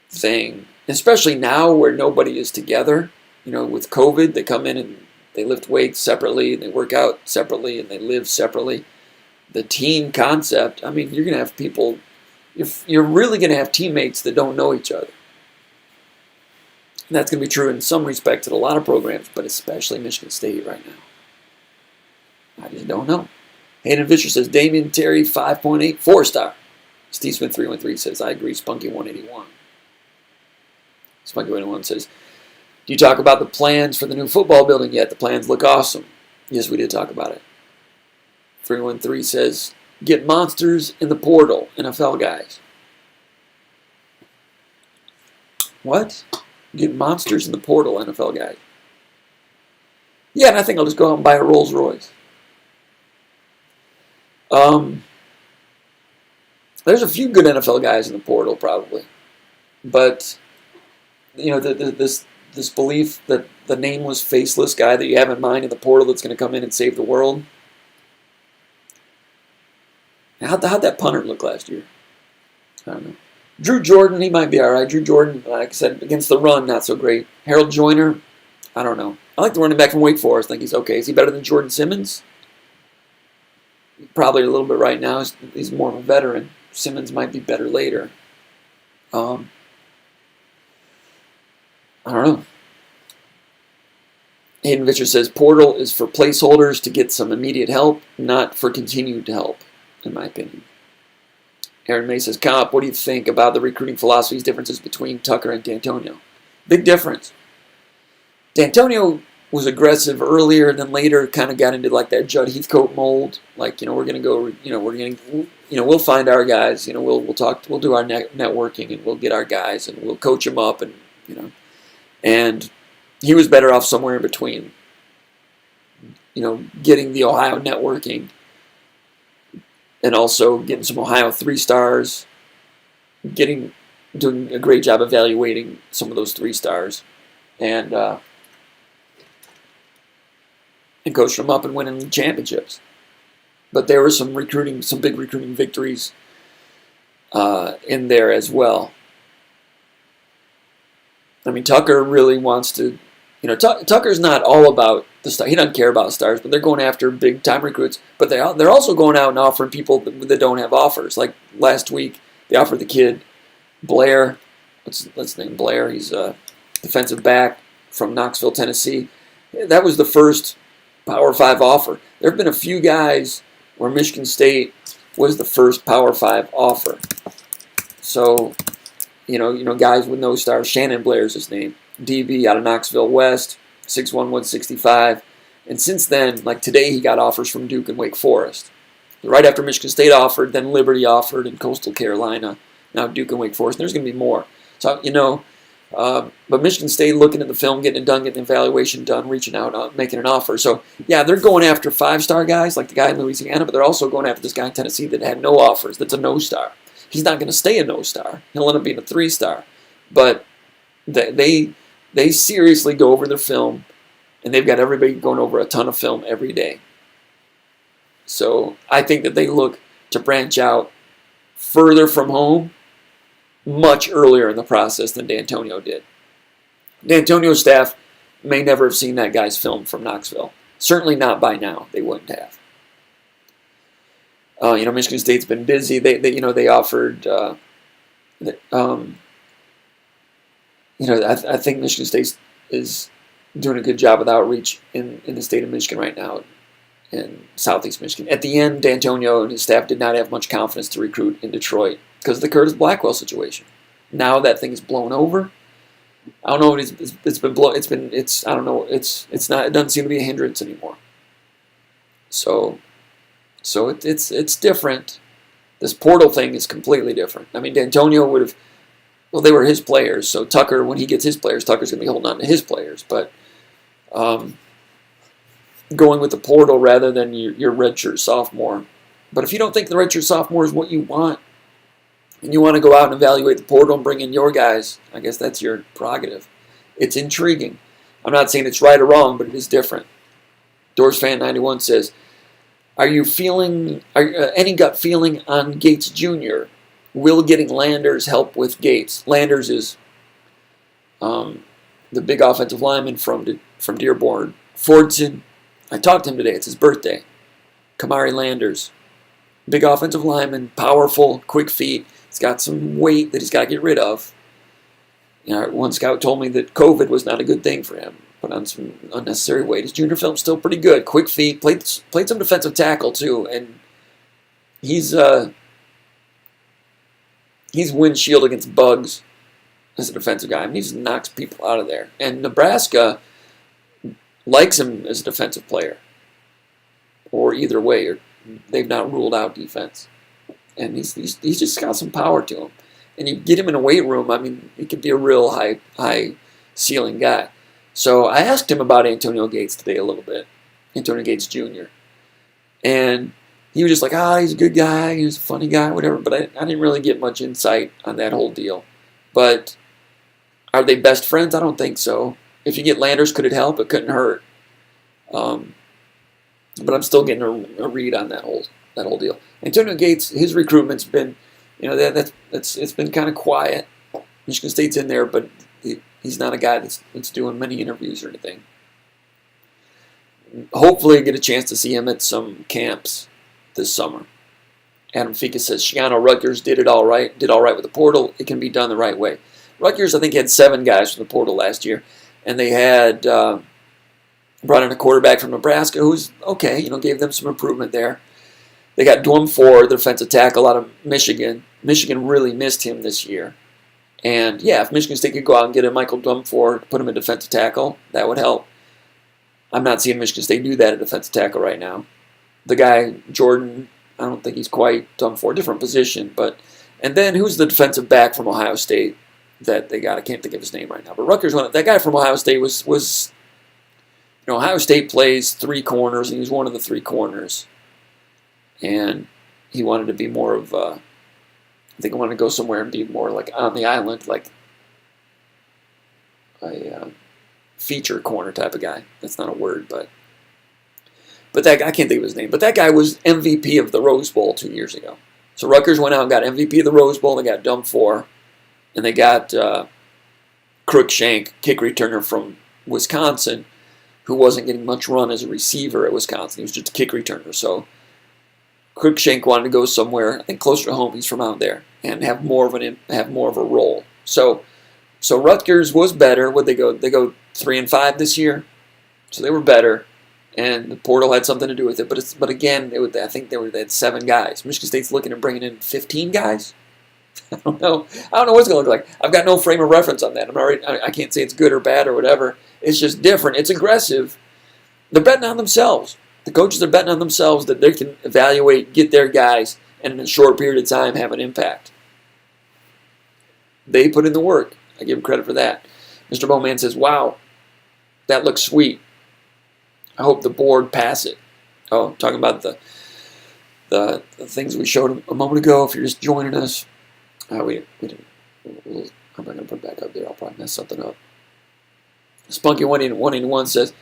thing, especially now where nobody is together, with COVID, they come in and they lift weights separately, and they work out separately, and they live separately. The team concept, you're going to have people, you're really going to have teammates that don't know each other. And that's going to be true in some respects at a lot of programs, but especially Michigan State right now. I just don't know. Hayden Fisher says, Damian Terry, 5.8, 4-star. Steve Smith 313 says, I agree, Spunky 181. Spunky 181 says, do you talk about the plans for the new football building yet? The plans look awesome. Yes, we did talk about it. 313 says, get monsters in the portal, NFL guys. What? Get monsters in the portal, NFL guys. Yeah, and I think I'll just go out and buy a Rolls Royce. There's a few good NFL guys in the portal, probably. But, this belief that the nameless, faceless guy that you have in mind in the portal that's going to come in and save the world. How'd that punter look last year? I don't know. Drew Jordan, he might be all right. Drew Jordan, like I said, against the run, not so great. Harold Joyner, I don't know. I like the running back from Wake Forest. I think he's okay. Is he better than Jordan Simmons? Probably a little bit right now. He's more of a veteran. Simmons might be better later. I don't know. Hayden Fisher says, portal is for placeholders to get some immediate help, not for continued help, in my opinion. Aaron May says, Comp, what do you think about the recruiting philosophies differences between Tucker and D'Antonio? Big difference. D'Antonio was aggressive earlier, and then later kind of got into like that Judd Heathcote mold. Like, we're going to go, we'll find our guys, we'll talk, we'll do our networking, and we'll get our guys, and we'll coach them up, and, and he was better off somewhere in between, getting the Ohio networking and also getting some Ohio 3-stars, doing a great job evaluating some of those 3-stars, and coached them up and winning championships. But there were some big recruiting victories in there as well. I mean, Tucker really wants to, Tucker's not all about the star. He doesn't care about stars, but they're going after big time recruits. But they're also going out and offering people that don't have offers. Like last week, they offered the kid Blair. Let's name Blair. He's a defensive back from Knoxville, Tennessee. That was the first Power 5 offer. There have been a few guys where Michigan State was the first Power 5 offer. So, guys with no stars. Shannon Blair's his name. DB out of Knoxville West, 6'1", 165. And since then, like today, he got offers from Duke and Wake Forest. Right after Michigan State offered, then Liberty offered, and Coastal Carolina. Now Duke and Wake Forest. And there's going to be more. So, but Michigan State looking at the film, getting it done, getting the evaluation done, reaching out, making an offer. So, yeah, they're going after 5-star guys like the guy in Louisiana, but they're also going after this guy in Tennessee that had no offers, that's a no-star. He's not going to stay a no-star. He'll end up being a 3-star. But they seriously go over their film, and they've got everybody going over a ton of film every day. So I think that they look to branch out further from home much earlier in the process than D'Antonio did. D'Antonio's staff may never have seen that guy's film from Knoxville. Certainly not by now. They wouldn't have. Michigan State's been busy. They offered. I think Michigan State is doing a good job with outreach in the state of Michigan right now, in Southeast Michigan. At the end, D'Antonio and his staff did not have much confidence to recruit in Detroit because of the Curtis Blackwell situation. Now that thing's blown over. I don't know. It's been blown. I don't know. It's not. It doesn't seem to be a hindrance anymore. So it's different. This portal thing is completely different. I mean, D'Antonio would have. Well, they were his players. So Tucker, when he gets his players, Tucker's going to be holding on to his players. But going with the portal rather than your redshirt sophomore. But if you don't think the redshirt sophomore is what you want, and you want to go out and evaluate the portal and bring in your guys, I guess that's your prerogative. It's intriguing. I'm not saying it's right or wrong, but it is different. DoorsFan91 says, are you feeling any gut feeling on Gates Jr.? Will getting Landers help with Gates? Landers is the big offensive lineman from Dearborn. Fordson, I talked to him today. It's his birthday. Kamari Landers. Big offensive lineman, powerful, quick feet. He's got some weight that he's got to get rid of. One scout told me that COVID was not a good thing for him. Put on some unnecessary weight. His junior film's still pretty good. Quick feet. Played some defensive tackle too, and he's windshield against bugs as a defensive guy. I mean, he just knocks people out of there. And Nebraska likes him as a defensive player, or either way, or they've not ruled out defense. And he's just got some power to him. And you get him in a weight room, I mean, he could be a real high ceiling guy. So I asked him about Antonio Gates today a little bit, Antonio Gates Jr. And he was just like, he's a good guy, he's a funny guy, whatever. But I didn't really get much insight on that whole deal. But are they best friends? I don't think so. If you get Landers, could it help? It couldn't hurt. But I'm still getting a read on that whole deal. Antonio Gates, his recruitment's been, it's been kind of quiet. Michigan State's in there, but he's not a guy that's doing many interviews or anything. Hopefully, get a chance to see him at some camps this summer. Adam Fika says Shiano Rutgers did all right with the portal. It can be done the right way. Rutgers, I think, had 7 guys from the portal last year, and they had brought in a quarterback from Nebraska who's okay. Gave them some improvement there. They got Dwum Ford, the defensive tackle out of Michigan. Michigan really missed him this year. And, yeah, if Michigan State could go out and get a Michael Dwum Ford, put him in defensive tackle, that would help. I'm not seeing Michigan State do that at defensive tackle right now. The guy, Jordan, I don't think he's quite done for a different position. And then who's the defensive back from Ohio State that they got? I can't think of his name right now. But Rutgers, that guy from Ohio State was Ohio State plays three corners, and he was one of the three corners. And he wanted to be more of, I think he wanted to go somewhere and be more like on the island, like a feature corner type of guy. That's not a word, but that guy, I can't think of his name. But that guy was MVP of the Rose Bowl 2 years ago. So Rutgers went out and got MVP of the Rose Bowl. They got dumped for, and they got Crookshank, kick returner from Wisconsin, who wasn't getting much run as a receiver at Wisconsin. He was just a kick returner. So Crookshank wanted to go somewhere, I think closer to home. He's from out there, and have more of a role. So Rutgers was better. Would they go? They go 3-5 this year, so they were better, and the portal had something to do with it. But again, I think they had 7 guys. Michigan State's looking at bringing in 15 guys. I don't know what it's going to look like. I've got no frame of reference on that. I can't say it's good or bad or whatever. It's just different. It's aggressive. They're betting on themselves. The coaches are betting on themselves that they can evaluate, get their guys, and in a short period of time have an impact. They put in the work. I give them credit for that. Mr. Bowman says, wow, that looks sweet. I hope the board pass it. Oh, talking about the things we showed a moment ago. If you're just joining us, we didn't. I'm not going to put it back up there. I'll probably mess something up. Spunky181 says,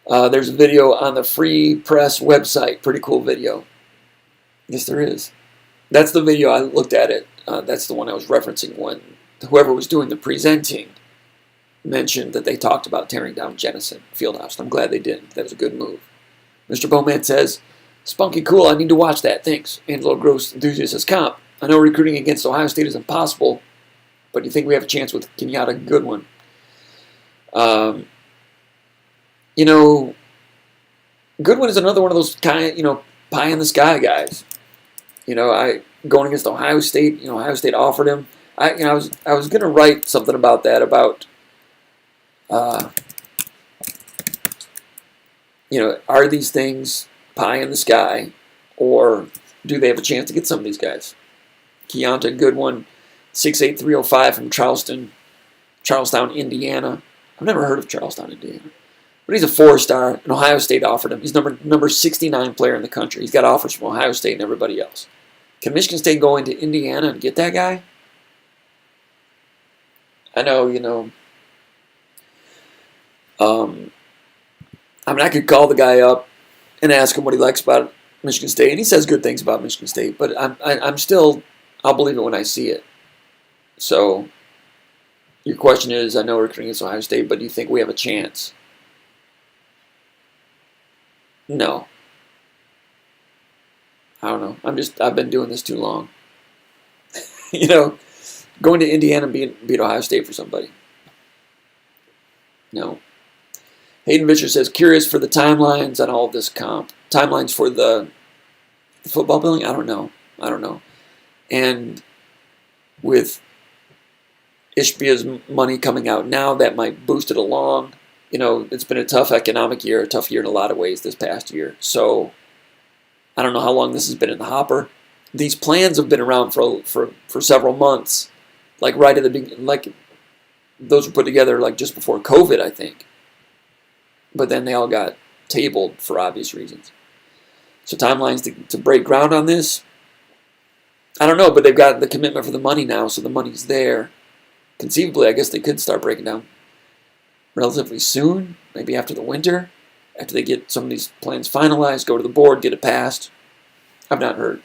there's a video on the Free Press website. Pretty cool video. Yes, there is. That's the video. I looked at it. That's the one I was referencing when whoever was doing the presenting mentioned that they talked about tearing down Jenison Fieldhouse. I'm glad they didn't. That was a good move. Mr. Bowman says, Spunky, cool. I need to watch that. Thanks. Angelo Gross Enthusiast says, Comp, I know recruiting against Ohio State is impossible, but you think we have a chance with Kenyatta? Good one. Goodwin is another one of those kind of, pie in the sky guys. Going against Ohio State, Ohio State offered him. I was going to write something about that, about, are these things pie in the sky, or do they have a chance to get some of these guys? Keonta Goodwin, 6'8", 305 from Charlestown, Indiana. I've never heard of Charlestown, Indiana. But he's a 4-star, and Ohio State offered him. He's number 69 player in the country. He's got offers from Ohio State and everybody else. Can Michigan State go into Indiana and get that guy? I know, I could call the guy up and ask him what he likes about Michigan State, and he says good things about Michigan State, but I'll believe it when I see it. So, your question is, I know we're recruiting against Ohio State, but do you think we have a chance? No. I don't know. I've been doing this too long. Going to Indiana and beat Ohio State for somebody. No. Hayden Vischer says, curious for the timelines on all of this comp. Timelines for the football building? I don't know. And with Ishbia's money coming out now, that might boost it along. It's been a tough economic year, a tough year in a lot of ways this past year. So I don't know how long this has been in the hopper. These plans have been around for several months, like right at the beginning. Like those were put together like just before COVID, I think. But then they all got tabled for obvious reasons. So timelines to break ground on this, I don't know, but they've got the commitment for the money now, so the money's there. Conceivably, I guess they could start breaking down relatively soon, maybe after the winter, after they get some of these plans finalized, go to the board, get it passed. I've not heard.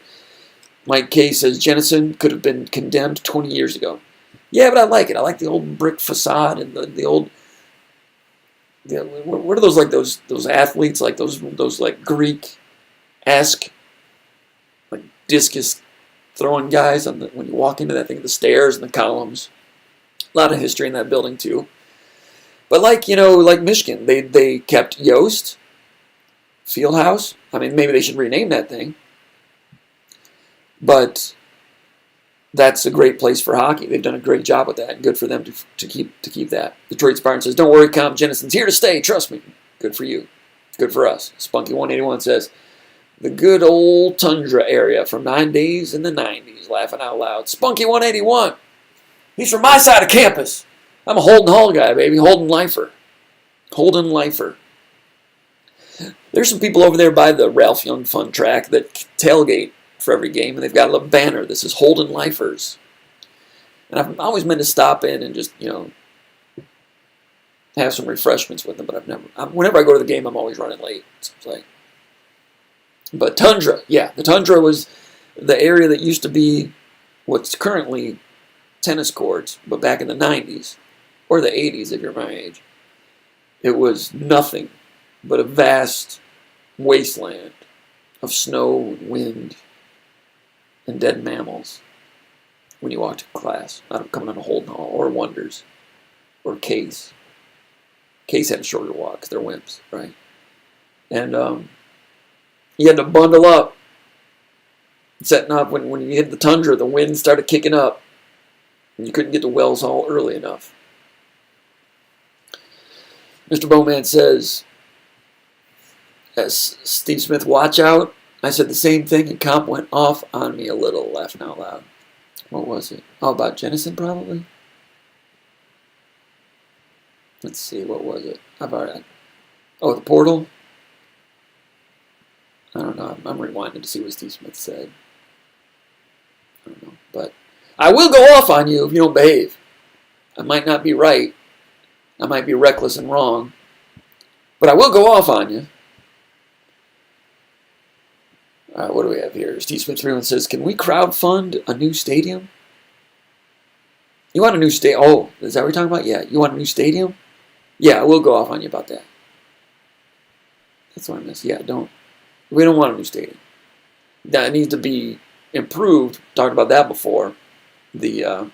Mike K says Jenison could have been condemned 20 years ago. Yeah, but I like it. I like the old brick facade and the old. What are those like? Those athletes like those like Greek-esque like discus throwing guys when you walk into that thing, the stairs and the columns. A lot of history in that building too. But like Michigan, they kept Yost Fieldhouse. I mean, maybe they should rename that thing. But that's a great place for hockey. They've done a great job with that, and good for them to keep that. Detroit Spartan says, "Don't worry, Comp. Jenison's here to stay. Trust me." Good for you. Good for us. Spunky181 says, the good old tundra area from 9 days in the 90s. Laughing out loud. Spunky181. He's from my side of campus. I'm a Holden Hall guy, baby. Holden Lifer. Holden Lifer. There's some people over there by the Ralph Young Fun track that tailgate for every game, and they've got a little banner that says Holden Lifers. And I've always meant to stop in and just, have some refreshments with them, but whenever I go to the game, I'm always running late. So it's like, but Tundra, yeah, the Tundra was the area that used to be what's currently tennis courts, but back in the 90s, or the 80s if you're my age, it was nothing but a vast wasteland of snow and wind and dead mammals when you walked to class. Not coming on a Holden Hall or Wonders or Case. Case had a shorter walk because they're wimps, right? And you had to bundle up, setting up when you hit the Tundra, the wind started kicking up, and you couldn't get to Wells Hall early enough. Mr. Bowman says, as Steve Smith, watch out. I said the same thing, and Comp went off on me a little, laughing out loud. What was it? Oh, about Jennison, probably? Let's see, what was it? Oh, the portal? I don't know. I'm rewinding to see what Steve Smith said. I don't know. But I will go off on you if you don't behave. I might not be right. I might be reckless and wrong. But I will go off on you. All right, what do we have here? Steve Smith 31 says, can we crowdfund a new stadium? You want a new stadium? Oh, is that what you're talking about? Yeah, you want a new stadium? Yeah, I will go off on you about that. That's what I missed. Yeah, we don't want a new stadium. That needs to be improved. Talked about that before. The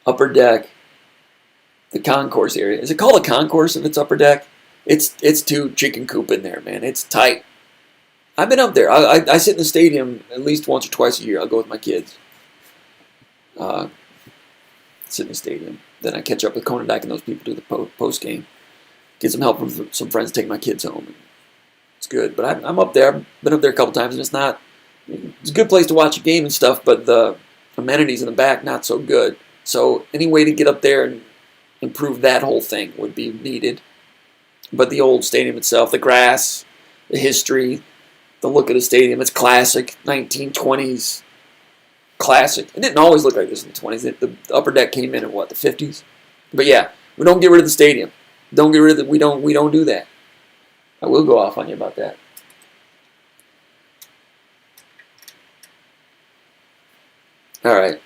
upper deck, the concourse area. Is it called a concourse if it's upper deck? It's too chicken coop in there, man. It's tight. I've been up there. I sit in the stadium at least once or twice a year. I'll go with my kids. Sit in the stadium. Then I catch up with Conan Dyke and those people do the post game. Get some help from some friends to take my kids home. It's good. But I'm up there. I've been up there a couple times, and it's a good place to watch a game and stuff, but the amenities in the back, not so good. So any way to get up there and improve that whole thing would be needed. But the old stadium itself, the grass, the history, the look of the stadium, it's classic, 1920s, classic. It didn't always look like this in the 20s. The upper deck came in the 50s. But yeah, we don't get rid of the stadium. Don't get rid of it. We don't do that. I will go off on you about that. All right.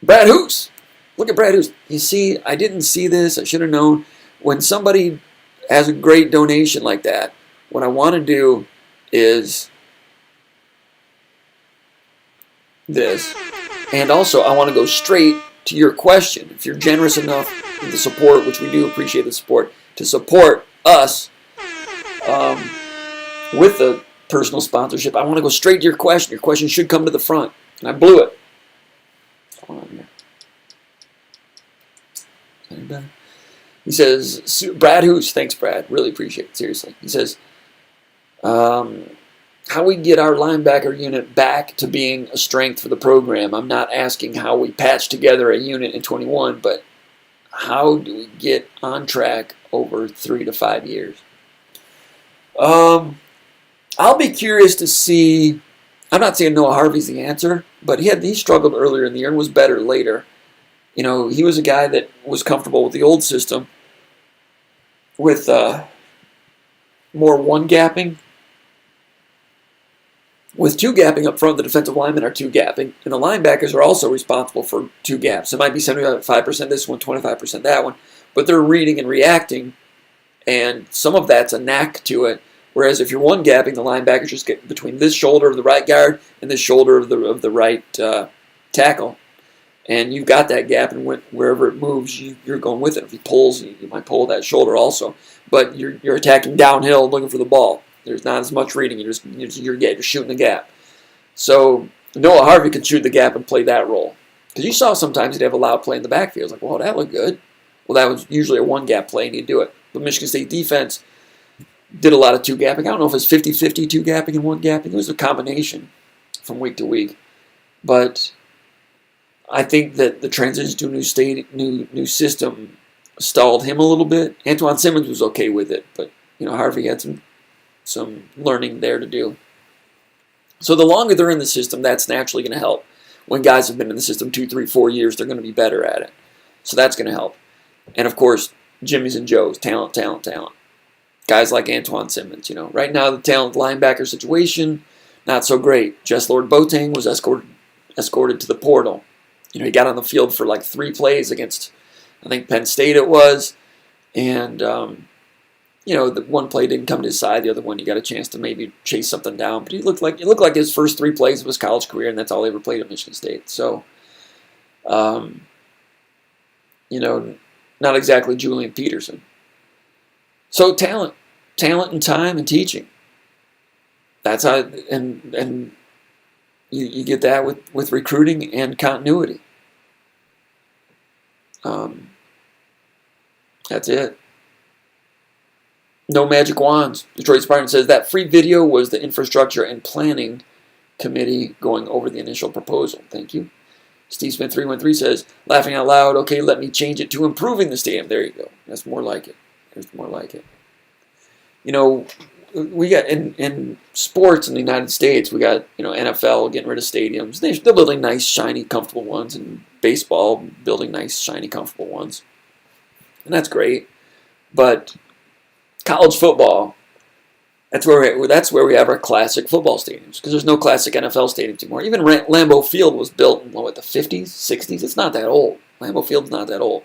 Brad Hoos. Look at Brad Hoos. You see, I didn't see this. I should have known. When somebody has a great donation like that, what I want to do is this. And also, I want to go straight to your question. If you're generous enough with the support, which we do appreciate the support, to support us with the personal sponsorship, I want to go straight to your question. Your question should come to the front. And I blew it. Hold on here. Is that any better? He says, Brad Hoos, thanks Brad, really appreciate it, seriously. He says, how we get our linebacker unit back to being a strength for the program. I'm not asking how we patch together a unit in 21, but how do we get on track over 3 to 5 years? I'll be curious to see. I'm not saying Noah Harvey's the answer, but he struggled earlier in the year and was better later. You know, he was a guy that was comfortable with the old system with more one-gapping. With two-gapping up front, the defensive linemen are two-gapping, and the linebackers are also responsible for two gaps. It might be 75% this one, 25% that one, but they're reading and reacting, and some of that's a knack to it. Whereas if you're one-gapping, the linebackers just get between this shoulder of the right guard and this shoulder of the right tackle. And you've got that gap, and wherever it moves, you're going with it. If he pulls, you might pull that shoulder also. But you're attacking downhill, looking for the ball. There's not as much reading. You're shooting the gap. So Noah Harvey can shoot the gap and play that role. Because you saw sometimes he'd have a loud play in the backfield. It's like, well, that looked good. Well, that was usually a one-gap play, and he'd do it. But Michigan State defense did a lot of two-gapping. I don't know if it's 50-50 two-gapping and one-gapping. It was a combination from week to week. But I think that the transition to a new system stalled him a little bit. Antoine Simmons was okay with it, but Harvey had some learning there to do. So the longer they're in the system, that's naturally going to help. When guys have been in the system 2, 3, 4 years, they're going to be better at it. So that's going to help. And of course, Jimmy's and Joe's talent. Guys like Antoine Simmons, Right now, the talent linebacker situation, not so great. Jess Lord Boateng was escorted to the portal. He got on the field for like 3 plays against, I think, Penn State it was. And, the one play didn't come to his side. The other one, he got a chance to maybe chase something down. But it looked like his first 3 plays of his college career, and that's all he ever played at Michigan State. So, not exactly Julian Peterson. So talent and time and teaching. That's how, and you get that with recruiting and continuity. That's it. No magic wands. Detroit Spartan says that free video was the infrastructure and planning committee going over the initial proposal. Thank you. Steve Smith 313 says, laughing out loud, okay, let me change it to improving the stadium. There you go. That's more like it. There's more like it. We got in sports in the United States, we got NFL getting rid of stadiums. They're building nice, shiny, comfortable ones, and baseball building nice, shiny, comfortable ones, and that's great. But college football, that's where we have our classic football stadiums, because there's no classic NFL stadiums anymore. Even Lambeau Field was built in the 50s, 60s. It's not that old. Lambeau Field's not that old.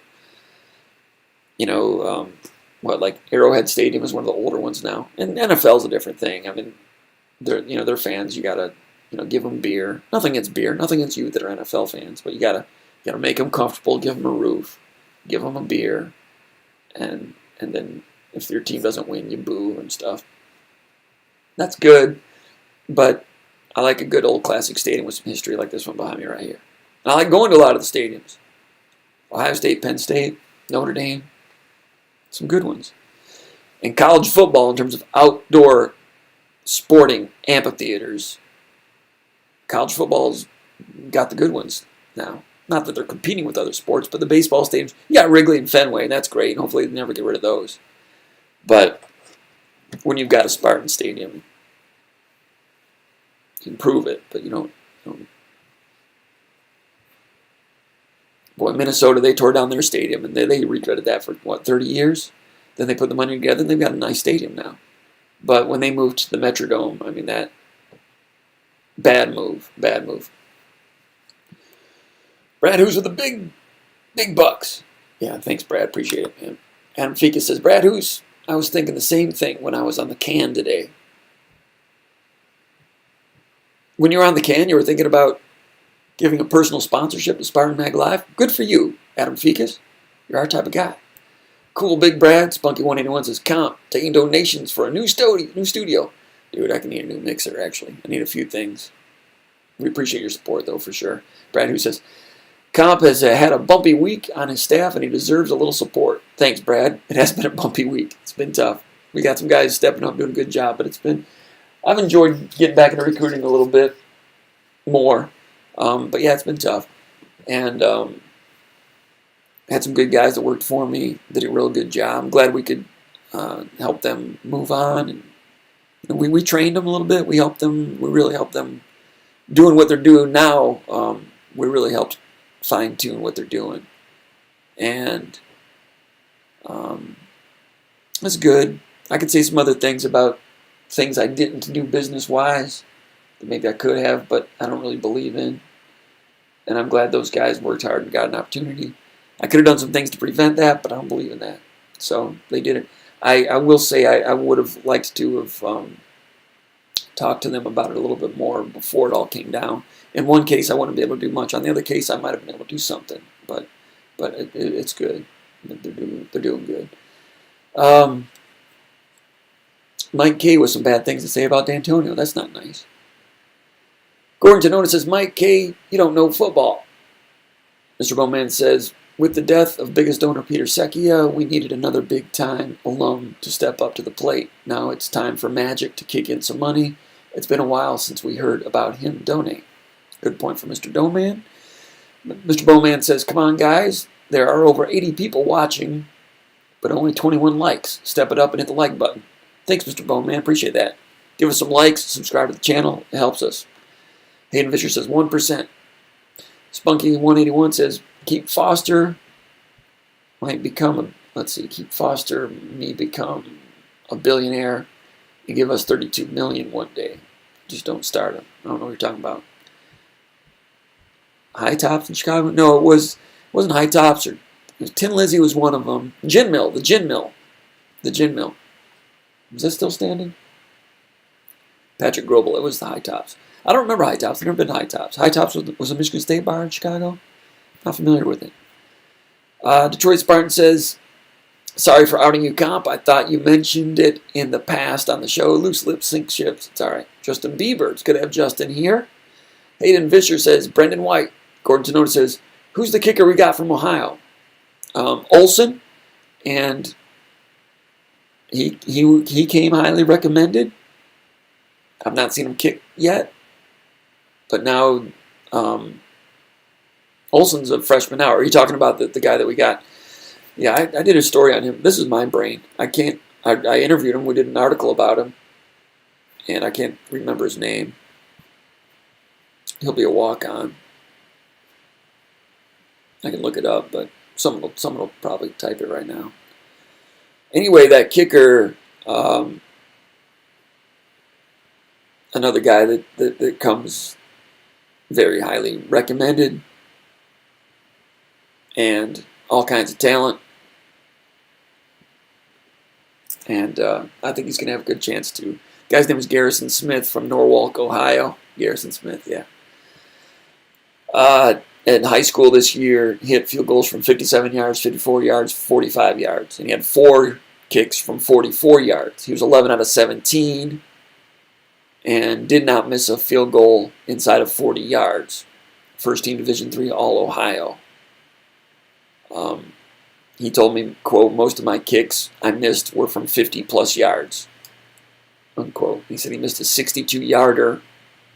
Like Arrowhead Stadium is one of the older ones now, and NFL's a different thing. I mean, they're fans. You gotta give them beer. Nothing against beer. Nothing against you that are NFL fans, but you gotta make them comfortable. Give them a roof. Give them a beer, and then if your team doesn't win, you boo and stuff. That's good, but I like a good old classic stadium with some history like this one behind me right here. And I like going to a lot of the stadiums. Ohio State, Penn State, Notre Dame. Some good ones. And college football, in terms of outdoor sporting amphitheaters, college football's got the good ones now. Not that they're competing with other sports, but the baseball stadiums, you got Wrigley and Fenway, and that's great, and hopefully they never get rid of those. But when you've got a Spartan stadium, you improve it, but you don't. Boy, Minnesota, they tore down their stadium, and they regretted that for, 30 years? Then they put the money together, and they've got a nice stadium now. But when they moved to the Metrodome, I mean, that, bad move. Brad, who's with the big bucks? Yeah, thanks, Brad. Appreciate it, man. Adam Fika says, Brad, who's? I was thinking the same thing when I was on the can today. When you were on the can, you were thinking about giving a personal sponsorship to SpartanMag Live? Good for you, Adam Fekas. You're our type of guy. Cool Big Brad, Spunky181 says, Comp, taking donations for a new studio. Dude, I can need a new mixer, actually. I need a few things. We appreciate your support, though, for sure. Brad, who says, Comp has had a bumpy week on his staff, and he deserves a little support. Thanks, Brad. It has been a bumpy week. It's been tough. We got some guys stepping up, doing a good job, but I've enjoyed getting back into recruiting a little bit more. But yeah, it's been tough. And had some good guys that worked for me, did a real good job. I'm glad we could help them move on. And we trained them a little bit. We really helped them doing what they're doing now. We really helped fine-tune what they're doing. And it's good. I could say some other things about things I didn't do business-wise that maybe I could have, but I don't really believe in. And I'm glad those guys worked hard and got an opportunity. I could have done some things to prevent that, but I don't believe in that. So they did it. I will say I would have liked to have talked to them about it a little bit more before it all came down. In one case, I wouldn't be able to do much. On the other case, I might have been able to do something. But it's good. They're doing good. Mike K with some bad things to say about D'Antonio. That's not nice. Gordon Tenona says, Mike K, you don't know football. Mr. Bowman says, With the death of biggest donor Peter Secchia, we needed another big-time alum to step up to the plate. Now it's time for Magic to kick in some money. It's been a while since we heard about him donate. Good point from Mr. Bowman. Mr. Bowman says, come on, guys. There are over 80 people watching, but only 21 likes. Step it up and hit the like button. Thanks, Mr. Bowman. Appreciate that. Give us some likes. Subscribe to the channel. It helps us. Hayden Fisher says 1%. Spunky181 says, keep Foster might become keep Foster me become a billionaire and give us $32 million one day. Just don't start him. I don't know what you're talking about. High Tops in Chicago? No, it wasn't High Tops. Tin Lizzy was one of them. The Gin Mill. Is that still standing? Patrick Grobel. It was the High Tops. I don't remember High Tops. I've never been to High Tops. High Tops was a Michigan State bar in Chicago. Not familiar with it. Detroit Spartan says, sorry for outing you, Comp. I thought you mentioned it in the past on the show. Loose lips sink ships. It's all right. Justin Bieber. It's good to have Justin here. Hayden Fisher says, Brendan White. Gordon Tenoda says, who's the kicker we got from Ohio? Olsen. And he came highly recommended. I've not seen him kick yet. But now Olsen's a freshman now. Are you talking about the guy that we got? Yeah, I did a story on him. This is my brain. I interviewed him. We did an article about him. And I can't remember his name. He'll be a walk-on. I can look it up, but someone will probably type it right now. Anyway, that kicker, another guy that comes very highly recommended, and all kinds of talent. And I think he's going to have a good chance to. The guy's name is Garrison Smith from Norwalk, Ohio. Garrison Smith, yeah. In high school this year, he hit field goals from 57 yards, 54 yards, 45 yards. And he had 4 kicks from 44 yards. He was 11 out of 17 and did not miss a field goal inside of 40 yards. First team Division III All-Ohio. He told me, quote, most of my kicks I missed were from 50-plus yards, unquote. He said he missed a 62-yarder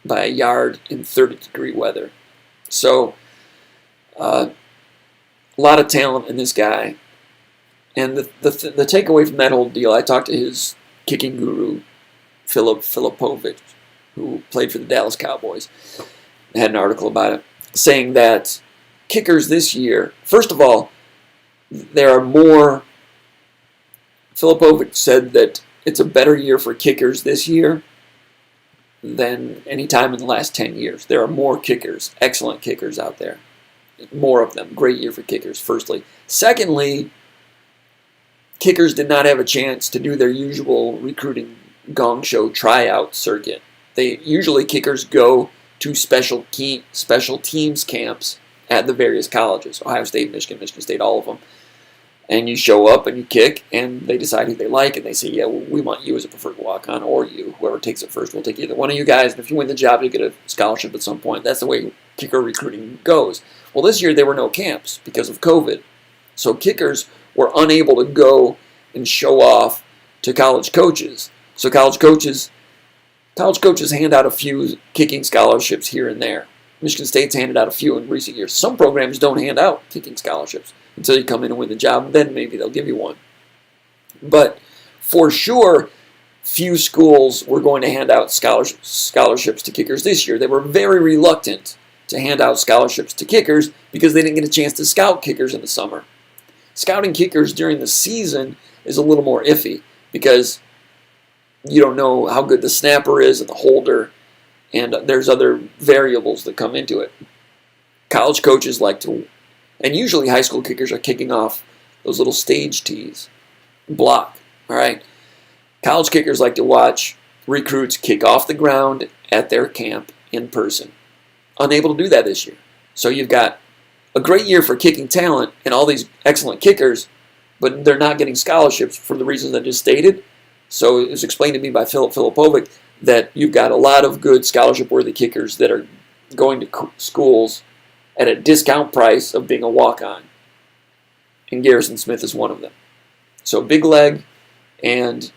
by a yard in 30-degree weather. So, a lot of talent in this guy. And the takeaway from that whole deal, I talked to his kicking guru, Filipovich, who played for the Dallas Cowboys. I had an article about it, saying that kickers this year, first of all, there are more. Filipovich said that it's a better year for kickers this year than any time in the last 10 years. There are more kickers, excellent kickers out there. More of them. Great year for kickers, firstly. Secondly, kickers did not have a chance to do their usual recruiting gong show tryout circuit. Usually kickers go to special teams camps at the various colleges. Ohio State, Michigan State, all of them. And you show up and you kick, and they decide who they like, and they say, yeah, well, we want you as a preferred walk-on, or you. Whoever takes it first, we'll take either one of you guys, and if you win the job, you get a scholarship at some point. That's the way kicker recruiting goes. Well, this year there were no camps because of COVID. So kickers were unable to go and show off to college coaches. So college coaches hand out a few kicking scholarships here and there. Michigan State's handed out a few in recent years. Some programs don't hand out kicking scholarships until you come in and win the job. Then maybe they'll give you one. But for sure, few schools were going to hand out scholarships to kickers this year. They were very reluctant to hand out scholarships to kickers because they didn't get a chance to scout kickers in the summer. Scouting kickers during the season is a little more iffy because you don't know how good the snapper is and the holder, and there's other variables that come into it. College coaches like to, and usually high school kickers are kicking off those little stage tees, block, all right? College kickers like to watch recruits kick off the ground at their camp in person. Unable to do that this year. So you've got a great year for kicking talent and all these excellent kickers, but they're not getting scholarships for the reasons I just stated. So it was explained to me by Filipovic that you've got a lot of good scholarship-worthy kickers that are going to schools at a discount price of being a walk-on. and Garrison Smith is one of them. So big leg, and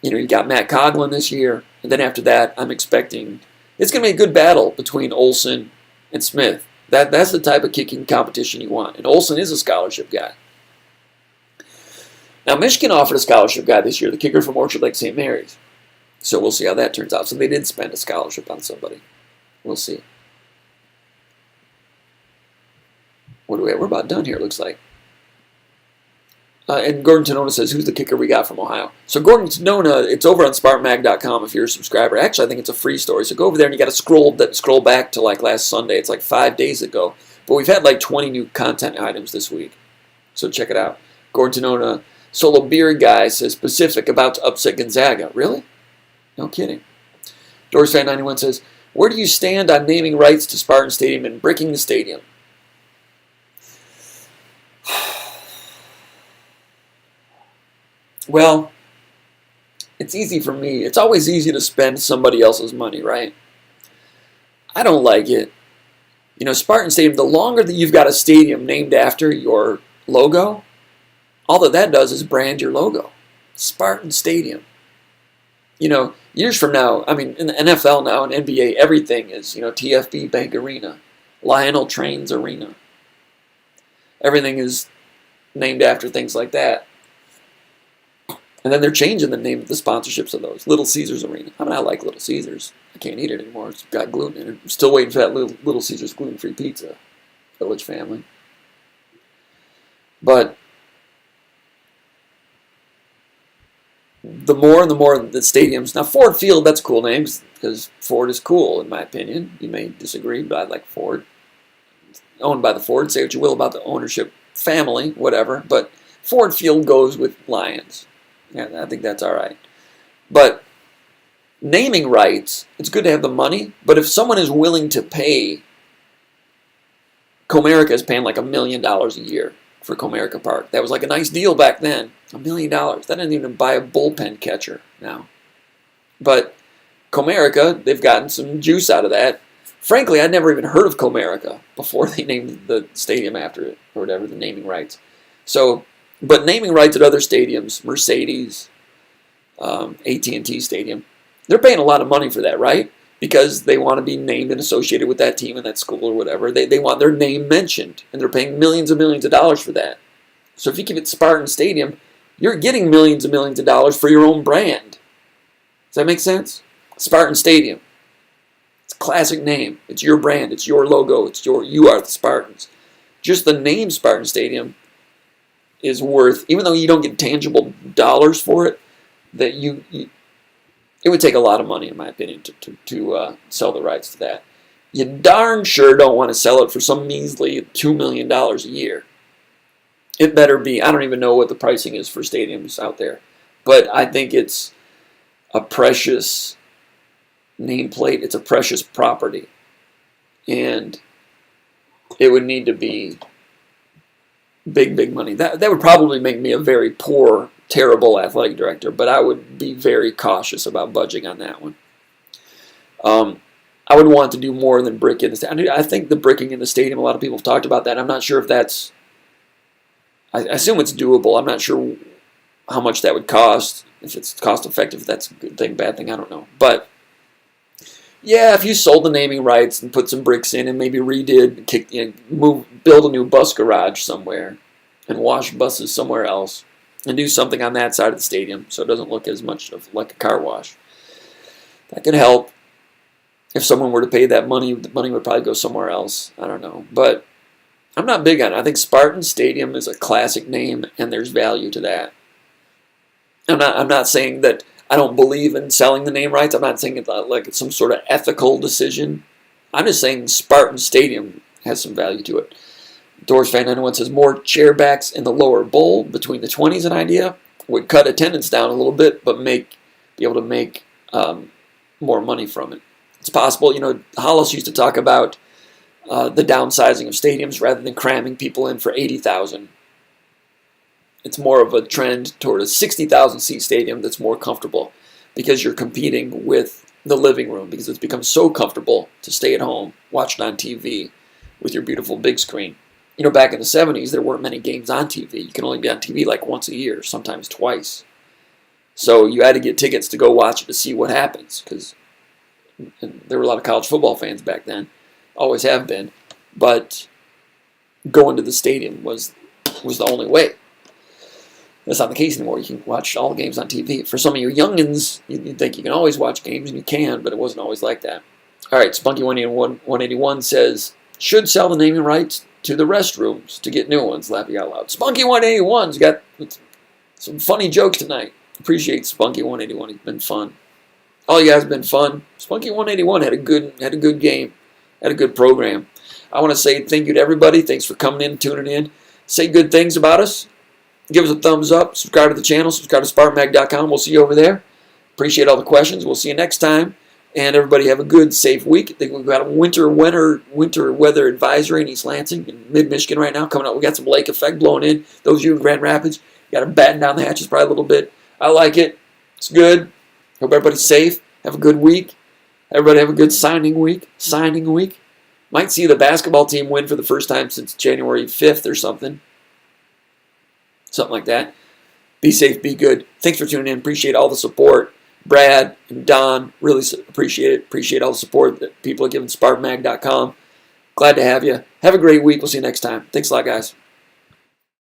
you got Matt Coughlin this year, and then after that, I'm expecting it's going to be a good battle between Olsen and Smith. That's the type of kicking competition you want, and Olsen is a scholarship guy. Now, Michigan offered a scholarship guy this year, the kicker from Orchard Lake St. Mary's. So we'll see how that turns out. So they did spend a scholarship on somebody. We'll see. What do we have? We're about done here, it looks like. And Gordon Tonona says, who's the kicker we got from Ohio? So Gordon Tonona, it's over on SpartanMag.com if you're a subscriber. Actually, I think it's a free story. So go over there and you got to scroll back to like last Sunday. It's like 5 days ago. But we've had like 20 new content items this week. So check it out. Gordon Tonona, Solo Beer Guy says, Pacific about to upset Gonzaga. Really? No kidding. Doris Fan 91 says, where do you stand on naming rights to Spartan Stadium and bricking the stadium? Well, it's easy for me. It's always easy to spend somebody else's money, right? I don't like it. Spartan Stadium, the longer that you've got a stadium named after your logo, all that does is brand your logo. Spartan Stadium. Years from now, in the NFL now and NBA, everything is, TFB Bank Arena, Lionel Trains Arena. Everything is named after things like that. And then they're changing the name of the sponsorships of those. Little Caesars Arena. I like Little Caesars. I can't eat it anymore. It's got gluten in it. I'm still waiting for that Little Caesars gluten-free pizza. Village Family. But the more and the more the stadiums. Now, Ford Field, that's a cool name because Ford is cool, in my opinion. You may disagree, but I like Ford. It's owned by the Ford. Say what you will about the ownership family, whatever. But Ford Field goes with Lions. Yeah, I think that's all right. But naming rights, it's good to have the money, but if someone is willing to pay, Comerica is paying like $1 million a year for Comerica Park. That was like a nice deal back then. $1 million. That didn't even buy a bullpen catcher now. But Comerica, they've gotten some juice out of that. Frankly, I'd never even heard of Comerica before they named the stadium after it, or whatever, the naming rights. So, but naming rights at other stadiums, Mercedes, AT&T Stadium, they're paying a lot of money for that, right? Because they want to be named and associated with that team and that school or whatever. They want their name mentioned, and they're paying millions and millions of dollars for that. So if you give it Spartan Stadium, you're getting millions and millions of dollars for your own brand. Does that make sense? Spartan Stadium. It's a classic name. It's your brand. It's your logo. You are the Spartans. Just the name Spartan Stadium is worth, even though you don't get tangible dollars for it, that it would take a lot of money, in my opinion, to sell the rights to that. You darn sure don't want to sell it for some measly $2 million a year. It better be, I don't even know what the pricing is for stadiums out there, but I think it's a precious nameplate. It's a precious property. And it would need to be big money. That would probably make me a very poor, terrible athletic director, but I would be very cautious about budging on that one. I would want to do more than brick in the stadium. I think the bricking in the stadium, a lot of people have talked about that. I'm not sure if that's, I assume it's doable. I'm not sure how much that would cost, if it's cost effective, if that's a good thing, bad thing, I don't know. But yeah, if you sold the naming rights and put some bricks in and maybe build a new bus garage somewhere and wash buses somewhere else and do something on that side of the stadium so it doesn't look as much of like a car wash. That could help. If someone were to pay that money, the money would probably go somewhere else. I don't know. But I'm not big on it. I think Spartan Stadium is a classic name and there's value to that. I'm not saying that I don't believe in selling the name rights. I'm not saying it's like it's some sort of ethical decision. I'm just saying Spartan Stadium has some value to it. Doors Fan 91 says, more chairbacks in the lower bowl between the 20s an idea would cut attendance down a little bit, but be able to make more money from it. It's possible, Hollis used to talk about the downsizing of stadiums rather than cramming people in for 80,000. It's more of a trend toward a 60,000 seat stadium that's more comfortable because you're competing with the living room because it's become so comfortable to stay at home, watch it on TV with your beautiful big screen. back in the 70s, there weren't many games on TV. You can only be on TV like once a year, sometimes twice. So you had to get tickets to go watch it to see what happens, because there were a lot of college football fans back then, always have been. But going to the stadium was the only way. That's not the case anymore. You can watch all the games on TV. For some of you youngins, you think you can always watch games, and you can, but it wasn't always like that. All right, Spunky181 says, should sell the naming rights to the restrooms to get new ones, laughing out loud. Spunky181's got some funny jokes tonight. Appreciate Spunky181. It's been fun. All you guys have been fun. Spunky181 had a good game, had a good program. I want to say thank you to everybody. Thanks for coming in, tuning in. Say good things about us. Give us a thumbs up. Subscribe to the channel. Subscribe to SpartanMag.com. We'll see you over there. Appreciate all the questions. We'll see you next time. And everybody have a good, safe week. I think we've got a winter weather advisory in East Lansing, in mid-Michigan right now coming up. We got some lake effect blowing in. Those of you in Grand Rapids, you got to batten down the hatches probably a little bit. I like it. It's good. Hope everybody's safe. Have a good week. Everybody have a good signing week. Might see the basketball team win for the first time since January 5th or something. Something like that. Be safe. Be good. Thanks for tuning in. Appreciate all the support. Brad and Don, really appreciate it. Appreciate all the support that people are giving SpartanMag.com. Glad to have you. Have a great week. We'll see you next time. Thanks a lot, guys.